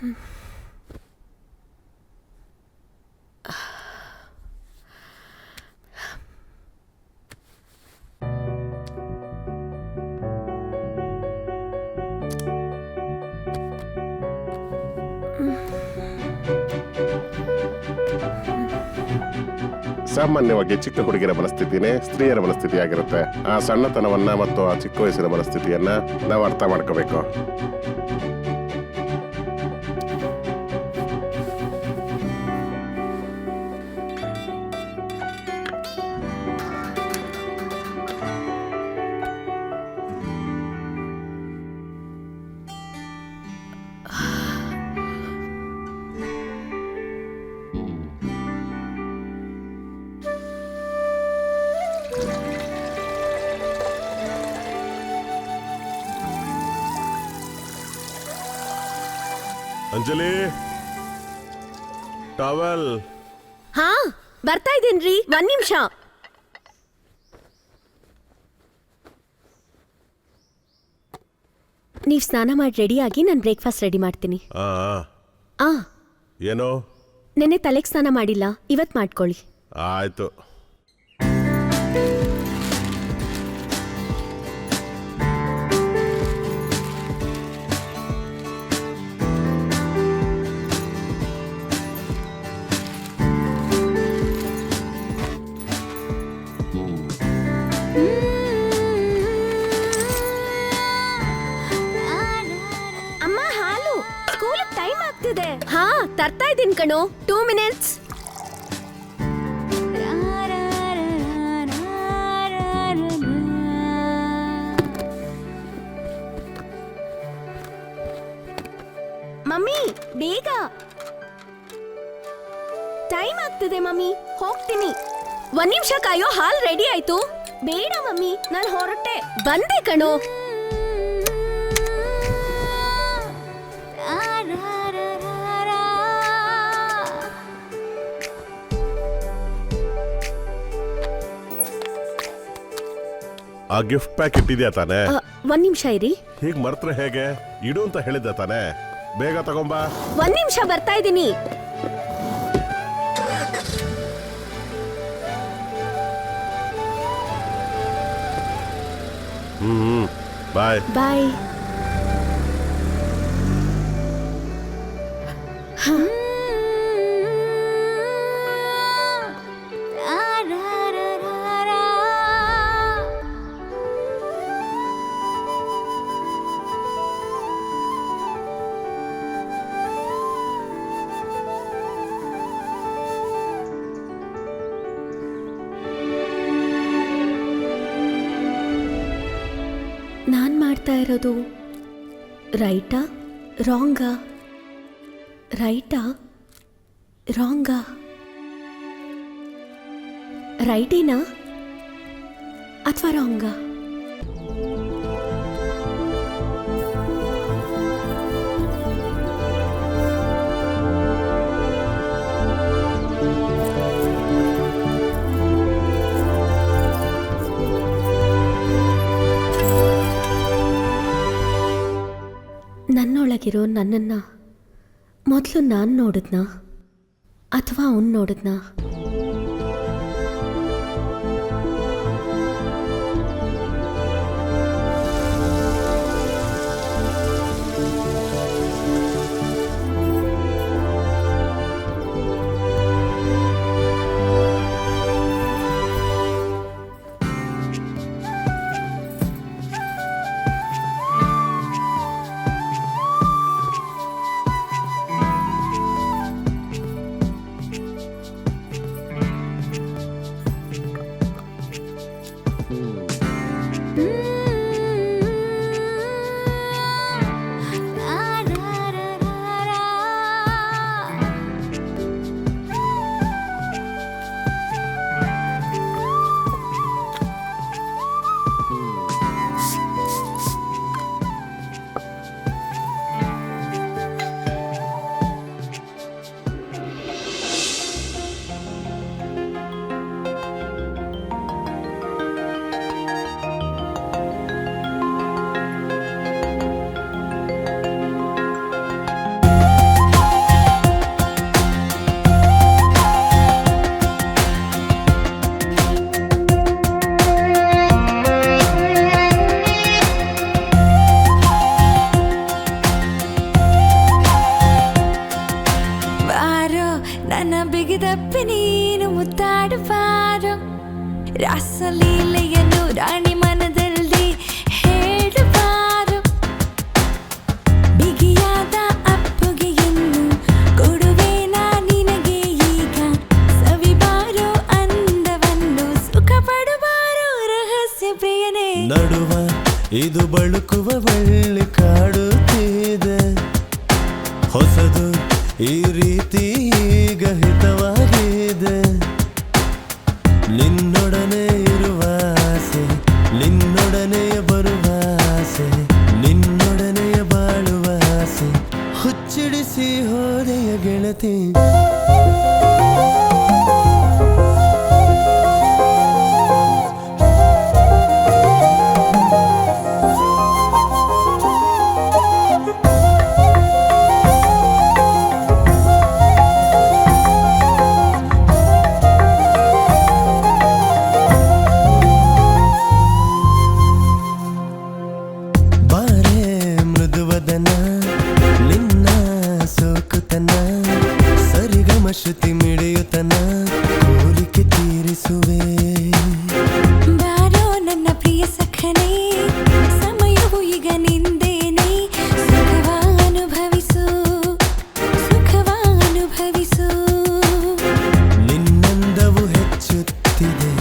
ಸಾಮಾನ್ಯವಾಗಿ ಚಿಕ್ಕ ಹುಡುಗಿಯರ ಮನಸ್ಥಿತಿನೇ ಸ್ತ್ರೀಯರ ಮನಸ್ಥಿತಿ ಆಗಿರುತ್ತೆ. ಆ ಸಣ್ಣತನವನ್ನ ಮತ್ತು ಆ ಚಿಕ್ಕ ವಯಸ್ಸಿನ ಮನಸ್ಥಿತಿಯನ್ನ ನಾವು ಅರ್ಥ ಮಾಡ್ಕೋಬೇಕು. ಅಂಜಲಿ, ಟವಲ್. ಹಾ, ಬರ್ತಾ ಇದ್ದೀನ್ರಿ, 1 ನಿಮಿಷ. ನೀವ್ ಸ್ನಾನ ಮಾಡಿ ರೆಡಿ ಆಗಿ ನಾನು ಬ್ರೇಕ್ಫಾಸ್ಟ್ ರೆಡಿ ಮಾಡ್ತೀನಿ. ಏನೋ ನೆನ್ನೆ ತಲೆಗೆ ಸ್ನಾನ ಮಾಡಿಲ್ಲ, ಇವತ್ ಮಾಡ್ಕೊಳ್ಳಿ. ಆಯ್ತು. ಹಾ, ತರ್ತಾ ಇದ್ದೀನಿ ಕಣೋ, 2 minutes. ಮಮ್ಮಿ ಬೇಗ, ಟೈಮ್ ಆಗ್ತಿದೆ ಮಮ್ಮಿ, ಹೋಗ್ತೀನಿ. 1 ನಿಮಿಷ ಕಾಯೋ, ಹಾಲ್ ರೆಡಿ ಆಯ್ತು. ಬೇಡ ಮಮ್ಮಿ, ನಾನು ಹೊರಟೆ. ಬಂದೆ ಕಣೋ. ಆ ಗಿಫ್ಟ್ ಪ್ಯಾಕೆಟ್ ಇದೆಯಾ ತಾನೆ? 1 ನಿಮಿಷ ಇರಿ. ಹೀಗ್ ಮರ್ತ್ರೆ ಹೇಗೆ? ಇಡು ಅಂತ ಹೇಳಿದ್ದೆ ತಾನೆ, ಬೇಗ ತಗೊಂಬಾ. 1 ನಿಮಿಷ, ಬರ್ತಾ ಇದ್ದೀನಿ. ಬಾಯ್ ಬಾಯ್. ನಾನ್ ಮಾಡ್ತಾ ಇರೋದು ರೈಟಾ ರಾಂಗಾ? ರೈಟಾ ರಾಂಗಾ? ರೈಟೇನಾ ಅಥವಾ ರಾಂಗಾ? ನನ್ನೊಳಗಿರೋ ನನ್ನನ್ನು ಮೊದಲು ನಾನು ನೋಡಿದ್ನಾ ಅಥವಾ ಅವನು ನೋಡಿದ್ನಾ? ನನ್ನ ಬಿಗಿದಪ್ಪಿ ನೀನು ಮುತ್ತಾಡುವಾರು ರಾಸಲೀಲೆಯನ್ನು ರಾಣಿ ಮನದಲ್ಲಿ ಹೇಳುವಾರು ಬಿಗಿಯಾದ ಅಪ್ಪುಗೆಯನ್ನು ಕೊಡುವೆ ನಾ ನಿನಗೆ ಈಗ ಸವಿಬಾರೋ ಅಂದವನ್ನು ಸುಖ ಪಡುವಾರು ರಹಸ್ಯ ಪ್ರಿಯನೇ ನಡುವ ಇದು ಬಳುಕುವ ಬಳ್ಳಿ ಕಾಡುತ್ತಿದೆ ಹೊಸದು ಈ ರೀತಿ ಈಗ ಹಿತವಾಗಿದೆ ನಿನ್ನೊಡನೆ ಇರುವ ಆಸೆ ನಿನ್ನೊಡನೆ ಬರುವ ಆಸೆ ನಿನ್ನೊಡನೆ ಬಾಳುವ ಆಸೆ ಹುಚ್ಚಿಡಿಸಿ ಹೋದೆಯ ಗೆಳತಿ ಶ್ರುತಿ ಮಿಡಿಯುತ್ತನ ಕೋರಿಕೆ ತೀರಿಸುವೆ ಬಾರೋ ನನ್ನ ಪ್ರಿಯ ಸಖನೇ ಸಮಯವು ಈಗ ನಿಂದೇನೆ ಸುಖವ ಅನುಭವಿಸು ನಿನ್ನಂದವು ಹೆಚ್ಚುತ್ತಿದೆ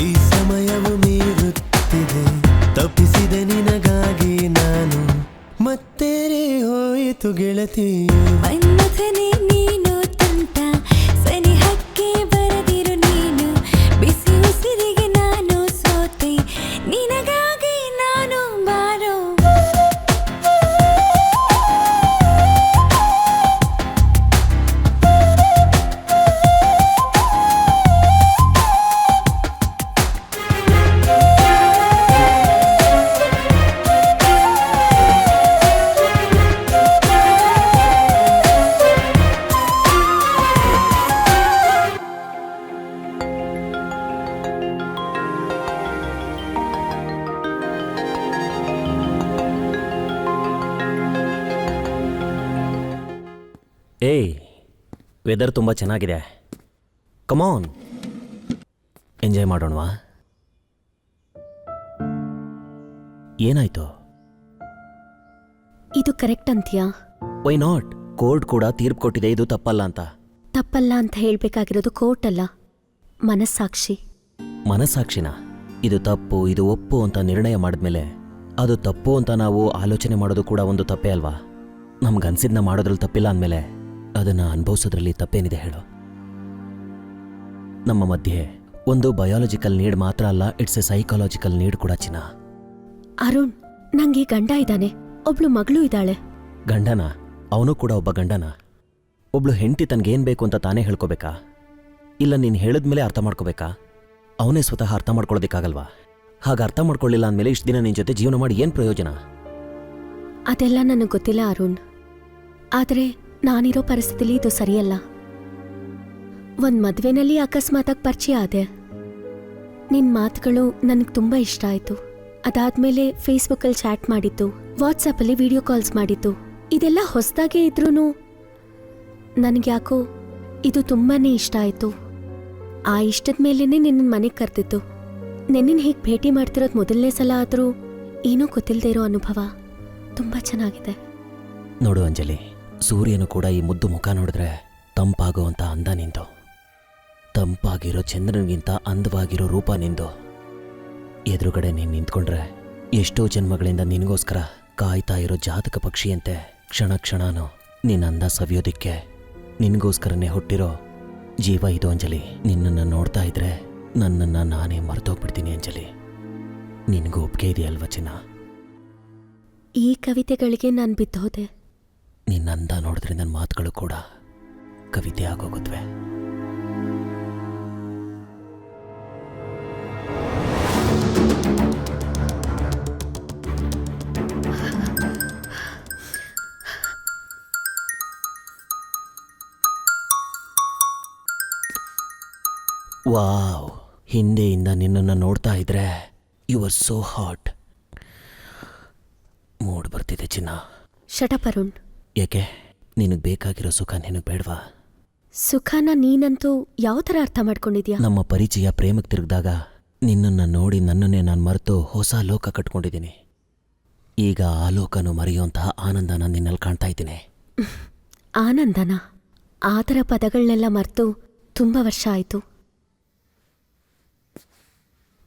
ಈ ಸಮಯವು ಮೀರುತ್ತಿದೆ ತಪ್ಪಿಸಿದೆ ನಿನಗಾಗಿ ನಾನು ಮತ್ತೇರೆ ಹೋಯಿತು ಗೆಳತಿ ಮನ್ಮಥನೇ ನೀನು ತುಂಟ ಸನಿಹಕ್ಕೆ ಬರದಿರು ನೀನು ಬಿಸಿ ಉಸಿರಿಗೆ ನಾನು ಸೋತೆ ನಿನಗಾಗಿ ನಾನು ಬಾರೋ ಏಯ್ ವೆದರ್ ತುಂಬ ಚೆನ್ನಾಗಿದೆ ಕಮಾನ್ ಎಂಜಾಯ್ ಮಾಡೋಣವಾ ಏನಾಯ್ತು ಇದು ಕರೆಕ್ಟ್ ಅಂತೀಯಾ? ವೈ ನಾಟ್ ಕೋರ್ಟ್ ಕೂಡ ತೀರ್ಪು ಕೊಟ್ಟಿದೆ ಇದು ತಪ್ಪಲ್ಲ ಅಂತ ತಪ್ಪಲ್ಲ ಅಂತ ಹೇಳ್ಬೇಕಾಗಿರೋದು ಕೋರ್ಟ್ ಅಲ್ಲ, ಮನಸ್ಸಾಕ್ಷಿ. ಮನಸ್ಸಾಕ್ಷಿನ ಇದು ತಪ್ಪು ಇದು ಒಪ್ಪು ಅಂತ ನಿರ್ಣಯ ಮಾಡಿದ್ಮೇಲೆ ಅದು ತಪ್ಪು ಅಂತ ನಾವು ಆಲೋಚನೆ ಮಾಡೋದು ಕೂಡ ಒಂದು ತಪ್ಪೇ ಅಲ್ವಾ? ನಮ್ಗನ್ಸಿದ್ನ ಮಾಡೋದ್ರಲ್ಲಿ ತಪ್ಪಿಲ್ಲ ಅಂದಮೇಲೆ ಅದನ್ನು ಅನುಭವಿಸೋದ್ರಲ್ಲಿ ತಪ್ಪೇನಿದೆ ಹೇಳು? ನಮ್ಮ ಮಧ್ಯೆ ಒಂದು ಬಯಾಲಜಿಕಲ್ ನೀಡ್ ಮಾತ್ರ ಅಲ್ಲ, ಇಟ್ಸ್ ಎ ಸೈಕಾಲಜಿಕಲ್ ನೀಡ್ ಕೂಡ ಚಿನ್ನ. ಅರುಣ್, ನಂಗೆ ಗಂಡ ಇದ್ದಾನೆ, ಒಬ್ಳು ಮಗಳು ಇದ್ದಾಳೆ. ಗಂಡನ? ಅವನು ಕೂಡ ಒಬ್ಬ ಗಂಡನ? ಒಬ್ಳು ಹೆಂಡತಿ ತನಗೇನು ಬೇಕು ಅಂತ ತಾನೇ ಹೇಳ್ಕೋಬೇಕಾ? ಇಲ್ಲ ನೀನು ಹೇಳಿದ್ಮೇಲೆ ಅರ್ಥ ಮಾಡ್ಕೋಬೇಕಾ? ಅವನೇ ಸ್ವತಃ ಅರ್ಥ ಮಾಡ್ಕೊಳ್ಳೋದಕ್ಕಾಗಲ್ವಾ? ಹಾಗೆ ಅರ್ಥ ಮಾಡ್ಕೊಳ್ಳಿಲ್ಲ ಅಂದಮೇಲೆ ಇಷ್ಟು ದಿನ ನಿನ್ನ ಜೊತೆ ಜೀವನ ಮಾಡಿ ಏನು ಪ್ರಯೋಜನ? ಅದೆಲ್ಲ ನನಗೆ ಗೊತ್ತಿಲ್ಲ ಅರುಣ್, ಆದರೆ ನಾನಿರೋ ಪರಿಸ್ಥಿತಿಲಿ ಇದು ಸರಿಯಲ್ಲ. ಒಂದು ಮದುವೆನಲ್ಲಿ ಅಕಸ್ಮಾತಾಗಿ ಪರಿಚಯ ಆದೆ. ನಿನ್ನ ಮಾತುಗಳು ನನಗೆ ತುಂಬ ಇಷ್ಟ ಆಯಿತು. ಅದಾದಮೇಲೆ ಫೇಸ್ಬುಕ್ಕಲ್ಲಿ ಚಾಟ್ ಮಾಡಿದ್ದು, ವಾಟ್ಸಪ್ಪಲ್ಲಿ ವಿಡಿಯೋ ಕಾಲ್ಸ್ ಮಾಡಿದ್ದು, ಇದೆಲ್ಲ ಹೊಸದಾಗೇ ಇದ್ರೂ ನನಗೆ ಯಾಕೋ ಇದು ತುಂಬಾ ಇಷ್ಟ ಆಯಿತು. ಆ ಇಷ್ಟದ ಮೇಲೇ ನಿನ್ನ ಮನೆಗೆ ಕರೆದಿದ್ದು. ನಿನ್ನ ಹೀಗೆ ಭೇಟಿ ಮಾಡ್ತಿರೋದು ಮೊದಲನೇ ಸಲ ಆದರೂ ಏನೂ ಗೊತ್ತಿಲ್ಲದೆ ಇರೋ ಅನುಭವ ತುಂಬ ಚೆನ್ನಾಗಿದೆ. ನೋಡು ಅಂಜಲಿ, ಸೂರ್ಯನು ಕೂಡ ಈ ಮುದ್ದು ಮುಖ ನೋಡಿದ್ರೆ ತಂಪಾಗುವಂಥ ಅಂದ ನಿಂದು, ತಂಪಾಗಿರೋ ಚಂದ್ರನಿಗಿಂತ ಅಂದವಾಗಿರೋ ರೂಪ ನಿಂದು. ಎದುರುಗಡೆ ನೀನು ನಿಂತ್ಕೊಂಡ್ರೆ ಎಷ್ಟೋ ಜನ್ಮಗಳಿಂದ ನಿನಗೋಸ್ಕರ ಕಾಯ್ತಾ ಇರೋ ಜಾತಕ ಪಕ್ಷಿಯಂತೆ ಕ್ಷಣ ಕ್ಷಣನೂ ನಿನ್ನ ಅಂದ ಸವಿಯೋದಿಕ್ಕೆ ನಿನಗೋಸ್ಕರನೇ ಹುಟ್ಟಿರೋ ಜೀವ ಇದು ಅಂಜಲಿ. ನಿನ್ನನ್ನು ನೋಡ್ತಾ ಇದ್ರೆ ನನ್ನನ್ನು ನಾನೇ ಮರ್ತೋಗ್ಬಿಡ್ತೀನಿ ಅಂಜಲಿ. ನಿನಗೂ ಒಪ್ಪಿಗೆ ಇದೆಯಲ್ವ ಚಿನ್ನ? ಈ ಕವಿತೆಗಳಿಗೆ ನಾನು ಬಿದ್ದೋದೆ. ನಿನ್ನ ಅಂದ ನೋಡಿದ್ರೆ ನನ್ನ ಮಾತುಗಳು ಕೂಡ ಕವಿತೆ ಆಗೋಗುತ್ತವೆ. ವಾವ್, ಹಿಂದೆಯಿಂದ ನಿನ್ನನ್ನು ನೋಡ್ತಾ ಇದ್ರೆ you are so hot. Mood ಬರ್ತಿದೆ ಚಿನ್ನ. ಶಟಪ್ ಅರುಣ್. ಯಾಕೆ? ನಿನಗೆ ಬೇಕಾಗಿರೋ ಸುಖ ನಿನಗೆ ಬೇಡವಾ? ಸುಖನ ನೀನಂತೂ ಯಾವ ಥರ ಅರ್ಥ ಮಾಡ್ಕೊಂಡಿದ್ಯಾ? ನಮ್ಮ ಪರಿಚಯ ಪ್ರೇಮಕ್ಕೆ ತಿರುಗಿದಾಗ ನಿನ್ನನ್ನು ನೋಡಿ ನನ್ನನ್ನೇ ನಾನು ಮರೆತು ಹೊಸ ಲೋಕ ಕಟ್ಕೊಂಡಿದ್ದೀನಿ. ಈಗ ಆ ಲೋಕನು ಮರೆಯುವಂತಹ ಆನಂದನ ನಿನ್ನಲ್ಲಿ ಕಾಣ್ತಾ ಇದ್ದೀನಿ. ಆನಂದನ? ಆ ಥರ ಪದಗಳನ್ನೆಲ್ಲ ಮರೆತು ತುಂಬ ವರ್ಷ ಆಯಿತು.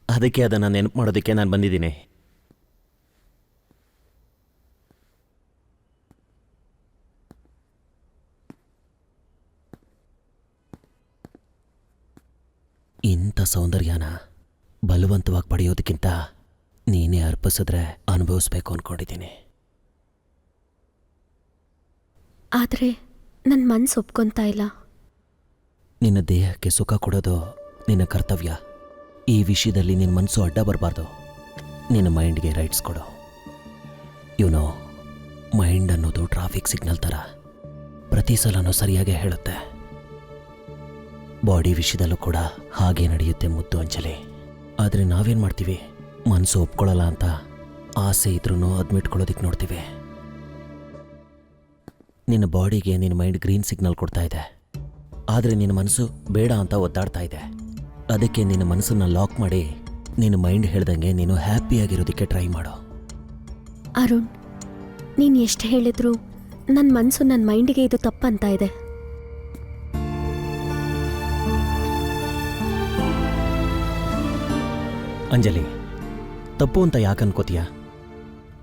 ಅದಕ್ಕೆ ಅದನ್ನು ನೆನಪು ಮಾಡೋದಕ್ಕೆ ನಾನು ಬಂದಿದ್ದೀನಿ. ಇಂಥ ಸೌಂದರ್ಯನ ಬಲವಂತವಾಗಿ ಪಡೆಯೋದಕ್ಕಿಂತ ನೀನೇ ಅರ್ಪಿಸಿದ್ರೆ ಅನುಭವಿಸ್ಬೇಕು ಅಂದ್ಕೊಂಡಿದ್ದೀನಿ. ಆದರೆ ನನ್ನ ಮನಸ್ಸು ಒಪ್ಕೊತಾ ಇಲ್ಲ. ನಿನ್ನ ದೇಹಕ್ಕೆ ಸುಖ ಕೊಡೋದು ನಿನ್ನ ಕರ್ತವ್ಯ. ಈ ವಿಷಯದಲ್ಲಿ ನಿನ್ನ ಮನಸ್ಸು ಅಡ್ಡ ಬರಬಾರ್ದು. ನಿನ್ನ ಮೈಂಡ್ಗೆ ರೈಟ್ಸ್ ಕೊಡು. ಇವನು ಮೈಂಡ್ ಅನ್ನೋದು ಟ್ರಾಫಿಕ್ ಸಿಗ್ನಲ್ ಥರ ಪ್ರತಿ ಸಲನೂ ಸರಿಯಾಗೇ ಹೇಳುತ್ತೆ. ಬಾಡಿ ವಿಷಯದಲ್ಲೂ ಕೂಡ ಹಾಗೆ ನಡೆಯುತ್ತೆ ಮುದ್ದು ಅಂಜಲಿ. ಆದರೆ ನಾವೇನು ಮಾಡ್ತೀವಿ, ಮನಸ್ಸು ಒಪ್ಕೊಳ್ಳಲ್ಲ ಅಂತ ಆಸೆ ಇದ್ರೂ ಅದ್ಮಿಟ್ಕೊಳ್ಳೋದಿಕ್ಕೆ ನೋಡ್ತೀವಿ. ನಿನ್ನ ಬಾಡಿಗೆ ನಿನ್ನ ಮೈಂಡ್ ಗ್ರೀನ್ ಸಿಗ್ನಲ್ ಕೊಡ್ತಾ ಇದೆ, ಆದರೆ ನಿನ್ನ ಮನಸ್ಸು ಬೇಡ ಅಂತ ಒದ್ದಾಡ್ತಾ ಇದೆ. ಅದಕ್ಕೆ ನಿನ್ನ ಮನಸ್ಸನ್ನು ಲಾಕ್ ಮಾಡಿ ನಿನ್ನ ಮೈಂಡ್ ಹೇಳ್ದಂಗೆ ನೀನು ಹ್ಯಾಪಿಯಾಗಿರೋದಕ್ಕೆ ಟ್ರೈ ಮಾಡು. ಅರುಣ್, ನೀನು ಎಷ್ಟು ಹೇಳಿದ್ರು ನನ್ನ ಮನಸ್ಸು ನನ್ನ ಮೈಂಡಿಗೆ ಇದು ತಪ್ಪಂತ ಇದೆ. ಅಂಜಲಿ, ತಪ್ಪು ಅಂತ ಯಾಕೆ ಅನ್ಕೋತೀಯ?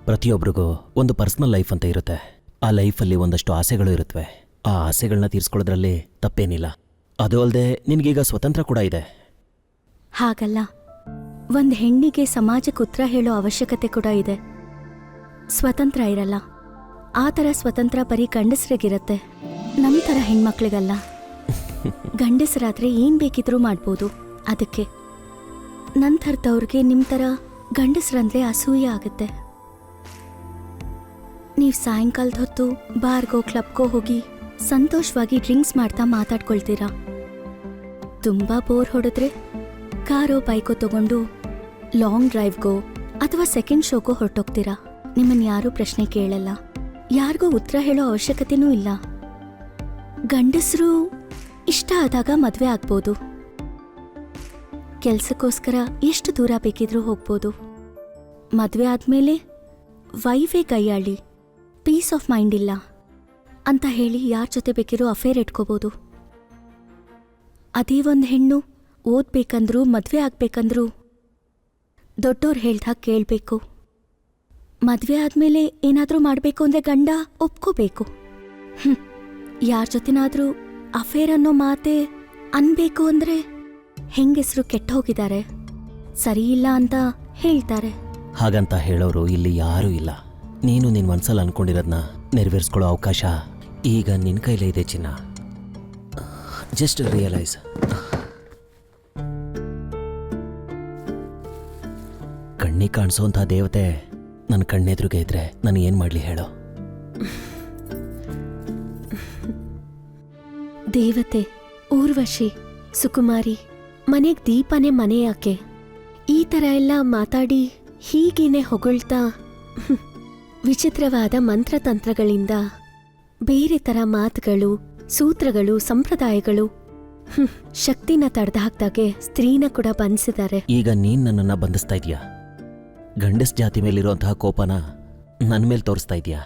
ಪ್ರತಿಯೊಬ್ಬರಿಗೂ ಒಂದು ಪರ್ಸ್ನಲ್ ಲೈಫ್ ಅಂತ ಇರುತ್ತೆ. ಆ ಲೈಫಲ್ಲಿ ಒಂದಷ್ಟು ಆಸೆಗಳು ಇರುತ್ತವೆ. ಆ ಆಸೆಗಳನ್ನ ತೀರಿಸ್ಕೊಳ್ಳೋದ್ರಲ್ಲಿ ತಪ್ಪೇನಿಲ್ಲ. ಅದು ಅಲ್ಲದೆ ನಿನಗೀಗ ಸ್ವತಂತ್ರ ಕೂಡ ಇದೆ. ಹಾಗಲ್ಲ, ಒಂದು ಹೆಣ್ಣಿಗೆ ಸಮಾಜಕ್ಕೆ ಉತ್ತರ ಹೇಳೋ ಅವಶ್ಯಕತೆ ಕೂಡ ಇದೆ. ಸ್ವತಂತ್ರ ಇರಲ್ಲ. ಆ ಥರ ಸ್ವತಂತ್ರ ಬರೀ ಗಂಡಸರಿಗಿರುತ್ತೆ, ನಮ್ಮ ಥರ ಹೆಣ್ಮಕ್ಳಿಗಲ್ಲ. ಗಂಡಸರಾದ್ರೆ ಏನು ಬೇಕಿದ್ರೂ ಮಾಡ್ಬೋದು. ಅದಕ್ಕೆ ನನ್ನ ಥರದವ್ರಿಗೆ ನಿಮ್ಮ ಥರ ಗಂಡಸರಂದ್ರೆ ಅಸೂಯೆ ಆಗುತ್ತೆ. ನೀವು ಸಾಯಂಕಾಲದ ಹೊತ್ತು ಬಾರ್ಗೋ ಕ್ಲಬ್ಗೋ ಹೋಗಿ ಸಂತೋಷವಾಗಿ ಡ್ರಿಂಕ್ಸ್ ಮಾಡ್ತಾ ಮಾತಾಡ್ಕೊಳ್ತೀರಾ. ತುಂಬ ಬೋರ್ ಹೊಡೆದ್ರೆ ಕಾರೋ ಬೈಕೋ ತಗೊಂಡು ಲಾಂಗ್ ಡ್ರೈವ್ಗೋ ಅಥವಾ ಸೆಕೆಂಡ್ ಶೋಗೋ ಹೊರಟೋಗ್ತೀರಾ. ನಿಮ್ಮನ್ನು ಯಾರೂ ಪ್ರಶ್ನೆ ಕೇಳಲ್ಲ, ಯಾರಿಗೂ ಉತ್ತರ ಹೇಳೋ ಅವಶ್ಯಕತೆನೂ ಇಲ್ಲ. ಗಂಡಸರು ಇಷ್ಟ ಆದಾಗ ಮದುವೆ ಆಗ್ಬೋದು, ಕೆಲ್ಸಕ್ಕೋಸ್ಕರ ಎಷ್ಟು ದೂರ ಬೇಕಿದ್ರೂ ಹೋಗ್ಬೋದು. ಮದುವೆ ಆದಮೇಲೆ ವೈಫೇ ಕೈಯಾಳಿ, ಪೀಸ್ ಆಫ್ ಮೈಂಡ್ ಇಲ್ಲ ಅಂತ ಹೇಳಿ ಯಾರ ಜೊತೆ ಬೇಕಿರೋ ಅಫೇರ್ ಇಟ್ಕೋಬೋದು. ಅದೇ ಒಂದು ಹೆಣ್ಣು ಓದ್ಬೇಕಂದ್ರೂ ಮದುವೆ ಆಗ್ಬೇಕಂದ್ರೂ ದೊಡ್ಡೋರು ಹೇಳ್ದಾಗ ಕೇಳಬೇಕು. ಮದುವೆ ಆದಮೇಲೆ ಏನಾದರೂ ಮಾಡಬೇಕು ಅಂದರೆ ಗಂಡ ಒಪ್ಕೋಬೇಕು. ಯಾರ ಜೊತೆನಾದರೂ ಅಫೇರ್ ಅನ್ನೋ ಮಾತೆ ಅನ್ಬೇಕು ಅಂದರೆ ಹೆಂಗಸರು ಕೆಟ್ಟ ಹೋಗಿದ್ದಾರೆ, ಸರಿ ಇಲ್ಲ ಅಂತ ಹೇಳ್ತಾರೆ. ಹಾಗಂತ ಹೇಳೋರು ಇಲ್ಲಿ ಯಾರೂ ಇಲ್ಲ. ನೀನು ನಿನ್ನ ಮನಸ್ಸಲ್ಲಿ ಅನ್ಕೊಂಡಿರೋದನ್ನ ನೆರವೇರಿಸ್ಕೊಳ್ಳೋ ಅವಕಾಶ ಈಗ ನಿನ್ನ ಕೈಲೇ ಇದೆ ಚಿನ್ನ. Just realise. ಕಣ್ಣಿಗೆ ಕಾಣಿಸೋಂಥ ದೇವತೆ ನನ್ನ ಕಣ್ಣೆದುರಿಗೆ ಇದ್ರೆ ನಾನು ಏನು ಮಾಡಲಿ ಹೇಳೋ? ದೇವತೆ, ಊರ್ವಶಿ, ಸುಕುಮಾರಿ, ಮನೆಗೆ ದೀಪನೇ ಮನೆ ಯಾಕೆ? ಈ ಥರ ಎಲ್ಲ ಮಾತಾಡಿ ಹೀಗೇನೆ ಹೊಗಳ್ತಾ ವಿಚಿತ್ರವಾದ ಮಂತ್ರತಂತ್ರಗಳಿಂದ ಬೇರೆ ಥರ ಮಾತುಗಳು, ಸೂತ್ರಗಳು, ಸಂಪ್ರದಾಯಗಳು ಶಕ್ತಿನ ತಡೆದು ಹಾಕ್ದಾಗೆ ಸ್ತ್ರೀನ ಕೂಡ ಬಂಧಿಸಿದ್ದಾರೆ. ಈಗ ನೀನು ನನ್ನನ್ನು ಬಂಧಿಸ್ತಾ ಇದೀಯಾ? ಗಂಡಸ್ ಜಾತಿ ಮೇಲಿರುವಂತಹ ಕೋಪನ ನನ್ನ ಮೇಲೆ ತೋರಿಸ್ತಾ ಇದೀಯಾ?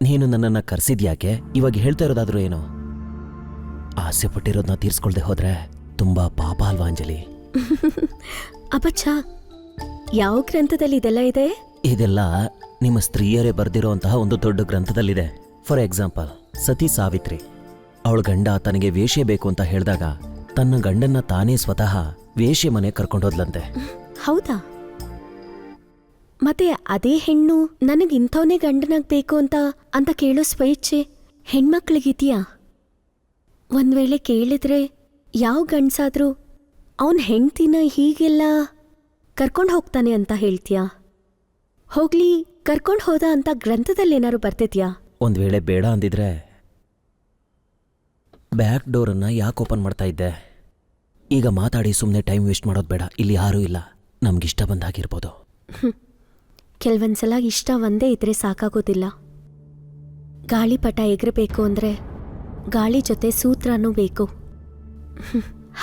ನೀನು ನನ್ನನ್ನು ಕರೆಸಿದ್ಯಾಕೆ? ಇವಾಗ ಹೇಳ್ತಾ ಇರೋದಾದ್ರೂ ಏನು? ಆಸೆ ಪಟ್ಟಿರೋದನ್ನ ತೀರ್ಸ್ಕೊಳ್ದೆ ಹೋದ್ರೆ ತುಂಬಾ ಪಾಪ ಅಲ್ವಾ ಅಂಜಲಿ? ಅಪಚ್ಚ, ಯಾವ ಗ್ರಂಥದಲ್ಲಿ ಇದೆಲ್ಲ ಇದೆ? ಇದೆಲ್ಲ ನಿಮ್ಮ ಸ್ತ್ರೀಯರೇ ಬರೆದಿರೋಂತಹ ಒಂದು ದೊಡ್ಡ ಗ್ರಂಥದಲ್ಲಿದೆ. ಫಾರ್ ಎಕ್ಸಾಂಪಲ್, ಸತಿ ಸಾವಿತ್ರಿ ಅವಳ ಗಂಡ ತನಗೆ ವೇಶ್ಯೆ ಬೇಕು ಅಂತ ಹೇಳಿದಾಗ ತನ್ನ ಗಂಡನ್ನ ತಾನೇ ಸ್ವತಃ ವೇಶ್ಯೆ ಮನೆ ಕರ್ಕೊಂಡೋದ್ಲಂತೆ. ಹೌದಾ? ಮತ್ತೆ ಅದೇ ಹೆಣ್ಣು ನನಗಿಂಥವನೇ ಗಂಡನಾಗ್ಬೇಕು ಅಂತ ಕೇಳೋ ಸ್ವೇಚ್ಛೆ ಹೆಣ್ಮಕ್ಳಿಗಿದೆಯಾ? ಒಂದ್ವೇಳೆ ಕೇಳಿದ್ರೆ ಯಾವ ಗಂಡ್ಸಾದ್ರೂ ಅವನ್ ಹೆಂಡ್ತಿನ ಹೀಗೆಲ್ಲ ಕರ್ಕೊಂಡು ಹೋಗ್ತಾನೆ ಅಂತ ಹೇಳ್ತೀಯಾ? ಹೋಗ್ಲಿ, ಕರ್ಕೊಂಡು ಹೋದ ಅಂತ ಗ್ರಂಥದಲ್ಲೇನಾದ್ರು ಬರ್ತಿದ್ಯಾ? ಒಂದ್ ವೇಳೆ ಬೇಡ ಅಂದಿದ್ರೆ ಬ್ಯಾಕ್ ಡೋರನ್ನು ಯಾಕೆ ಓಪನ್ ಮಾಡ್ತಾ ಇದ್ದೆ? ಈಗ ಮಾತಾಡಿ ಸುಮ್ಮನೆ ಟೈಮ್ ವೇಸ್ಟ್ ಮಾಡೋದು ಬೇಡ. ಇಲ್ಲಿ ಯಾರೂ ಇಲ್ಲ, ನಮ್ಗಿಷ್ಟ ಬಂದಾಗಿರ್ಬೋದು. ಕೆಲವೊಂದ್ಸಲ ಇಷ್ಟ ಒಂದೇ ಇದ್ರೆ ಸಾಕಾಗೋದಿಲ್ಲ. ಗಾಳಿಪಟ ಎಗರಬೇಕು ಅಂದರೆ ಗಾಳಿ ಜೊತೆ ಸೂತ್ರನೂ ಬೇಕು.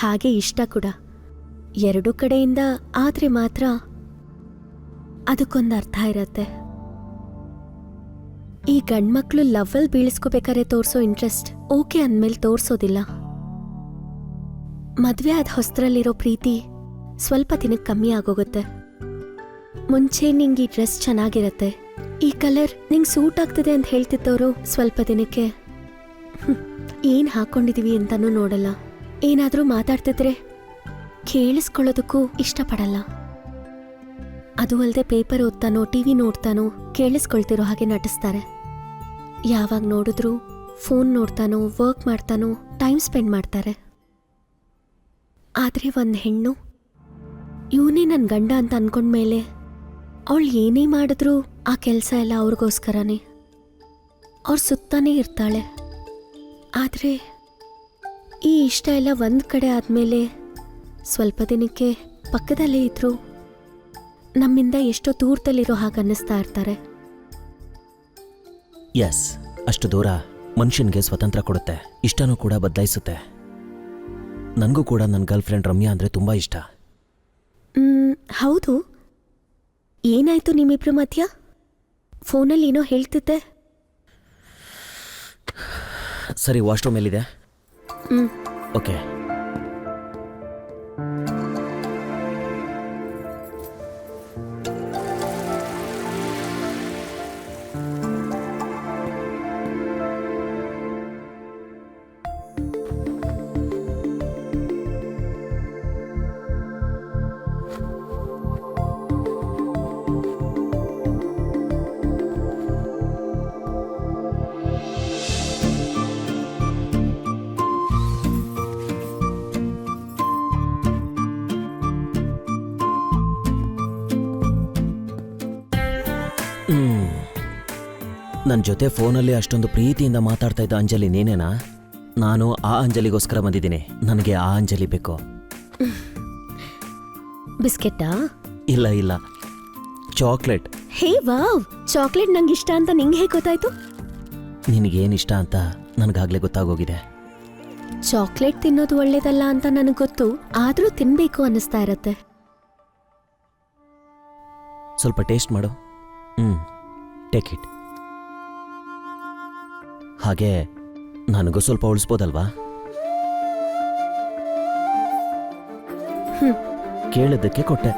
ಹಾಗೆ ಇಷ್ಟ ಕೂಡ. ಎರಡೂ ಕಡೆಯಿಂದ ಆದರೆ ಮಾತ್ರ ಅದಕ್ಕೊಂದು ಅರ್ಥ ಇರತ್ತೆ. ಈ ಗಂಡ್ಮಕ್ಳು ಲವ್ವಲ್ಲಿ ಬೀಳಿಸ್ಕೋಬೇಕಾದ್ರೆ ತೋರಿಸೋ ಇಂಟ್ರೆಸ್ಟ್ ಓಕೆ ಅಂದ್ಮೇಲೆ ತೋರಿಸೋದಿಲ್ಲ. ಮದ್ವೆ ಆದ ಹೊಸದ್ರಲ್ಲಿರೋ ಪ್ರೀತಿ ಸ್ವಲ್ಪ ದಿನಕ್ಕೆ ಕಮ್ಮಿ ಆಗೋಗುತ್ತೆ. ಮುಂಚೆ ನಿಂಗೆ ಈ ಡ್ರೆಸ್ ಚೆನ್ನಾಗಿರತ್ತೆ, ಈ ಕಲರ್ ನಿಂಗೆ ಸೂಟ್ ಆಗ್ತದೆ ಅಂತ ಹೇಳ್ತಿದ್ದವರು ಸ್ವಲ್ಪ ದಿನಕ್ಕೆ ಏನ್ ಹಾಕೊಂಡಿದೀವಿ ಅಂತಾನೂ ನೋಡಲ್ಲ. ಏನಾದ್ರೂ ಮಾತಾಡ್ತಿದ್ರೆ ಕೇಳಿಸ್ಕೊಳ್ಳೋದಕ್ಕೂ ಇಷ್ಟಪಡಲ್ಲ. ಅದು ಅಲ್ಲದೆ ಪೇಪರ್ ಓದ್ತಾನೋ ಟಿವಿ ನೋಡ್ತಾನೋ ಕೇಳಿಸ್ಕೊಳ್ತಿರೋ ಹಾಗೆ ನಟಿಸ್ತಾರೆ. ಯಾವಾಗ ನೋಡಿದ್ರೂ ಫೋನ್ ನೋಡ್ತಾನೋ ವರ್ಕ್ ಮಾಡ್ತಾನೋ ಟೈಮ್ ಸ್ಪೆಂಡ್ ಮಾಡ್ತಾರೆ. ಆದರೆ ಒಂದು ಹೆಣ್ಣು ಇವನೇ ನನ್ನ ಗಂಡ ಅಂತ ಅನ್ಕೊಂಡ್ಮೇಲೆ ಅವಳು ಏನೇ ಮಾಡಿದ್ರೂ ಆ ಕೆಲಸ ಎಲ್ಲ ಅವ್ರಿಗೋಸ್ಕರನೇ, ಅವ್ರ ಸುತ್ತಾನೇ ಇರ್ತಾಳೆ. ಆದರೆ ಈ ಇಷ್ಟ ಎಲ್ಲ ಒಂದು ಕಡೆ ಆದಮೇಲೆ ಸ್ವಲ್ಪ ದಿನಕ್ಕೆ ಪಕ್ಕದಲ್ಲೇ ಇದ್ರೂ ನಮ್ಮಿಂದ ಎಷ್ಟೋ ದೂರದಲ್ಲಿರೋ ಹಾಗೆ ಅನ್ನಿಸ್ತಾ ಇರ್ತಾರೆ. ಎಸ್, ಅಷ್ಟು ದೂರ ಮನುಷ್ಯನಿಗೆ ಸ್ವತಂತ್ರ ಕೊಡುತ್ತೆ, ಇಷ್ಟನೂ ಕೂಡ ಬದಲಾಯಿಸುತ್ತೆ. ನನಗೂ ಕೂಡ ನನ್ನ ಗರ್ಲ್ ಫ್ರೆಂಡ್ ರಮ್ಯಾ ಅಂದರೆ ತುಂಬ ಇಷ್ಟ. ಹೌದು. ಏನಾಯ್ತು ನಿಮ್ಮಿಬ್ರ ಮಧ್ಯ? ಫೋನಲ್ಲಿ ಏನೋ ಹೇಳ್ತಿದ್ದೆ. ಸರಿ, ವಾಶ್ರೂಮ್ ಎಲ್ಲಿದೆ? ಓಕೆ. ನನ್ನ ಜೊತೆ ಫೋನಲ್ಲಿ ಅಷ್ಟೊಂದು ಪ್ರೀತಿಯಿಂದ ಮಾತಾಡ್ತಾ ಇದ್ದ ಅಂಜಲಿ ನೀನೇನಾ? ನಾನು ಆ ಅಂಜಲಿಗೋಸ್ಕರ ಬಂದಿದ್ದೀನಿ. ನನಗೆ ಆ ಅಂಜಲಿ ಬೇಕು. ಬಿಸ್ಕೆಟಾ? ಇಲ್ಲ ಇಲ್ಲ, ಚಾಕ್ಲೇಟ್. ಹೇ ವಾವ್, ಚಾಕ್ಲೇಟ್ ನಂಗೆ ಇಷ್ಟ ಅಂತ ನಿಂಗೆ ಹೇಗೆ ಗೊತ್ತಾಯ್ತು? ನಿನಗೇನಿಷ್ಟ ಅಂತ ನನಗಾಗಲೇ ಗೊತ್ತಾಗೋಗಿದೆ. ಚಾಕ್ಲೇಟ್ ತಿನ್ನೋದು ಒಳ್ಳೇದಲ್ಲ ಅಂತ ನನಗೆ ಗೊತ್ತು, ಆದರೂ ತಿನ್ಬೇಕು ಅನ್ನಿಸ್ತಾ ಇರತ್ತೆ. ಸ್ವಲ್ಪ ಟೇಸ್ಟ್ ಮಾಡು. Take it. ಹಾಗೆ ನನಗೂ ಸ್ವಲ್ಪ ಉಳಿಸ್ಬೋದಲ್ವಾ? ಕೇಳಿದ್ದಕ್ಕೆ ಕೊಟ್ಟೆ.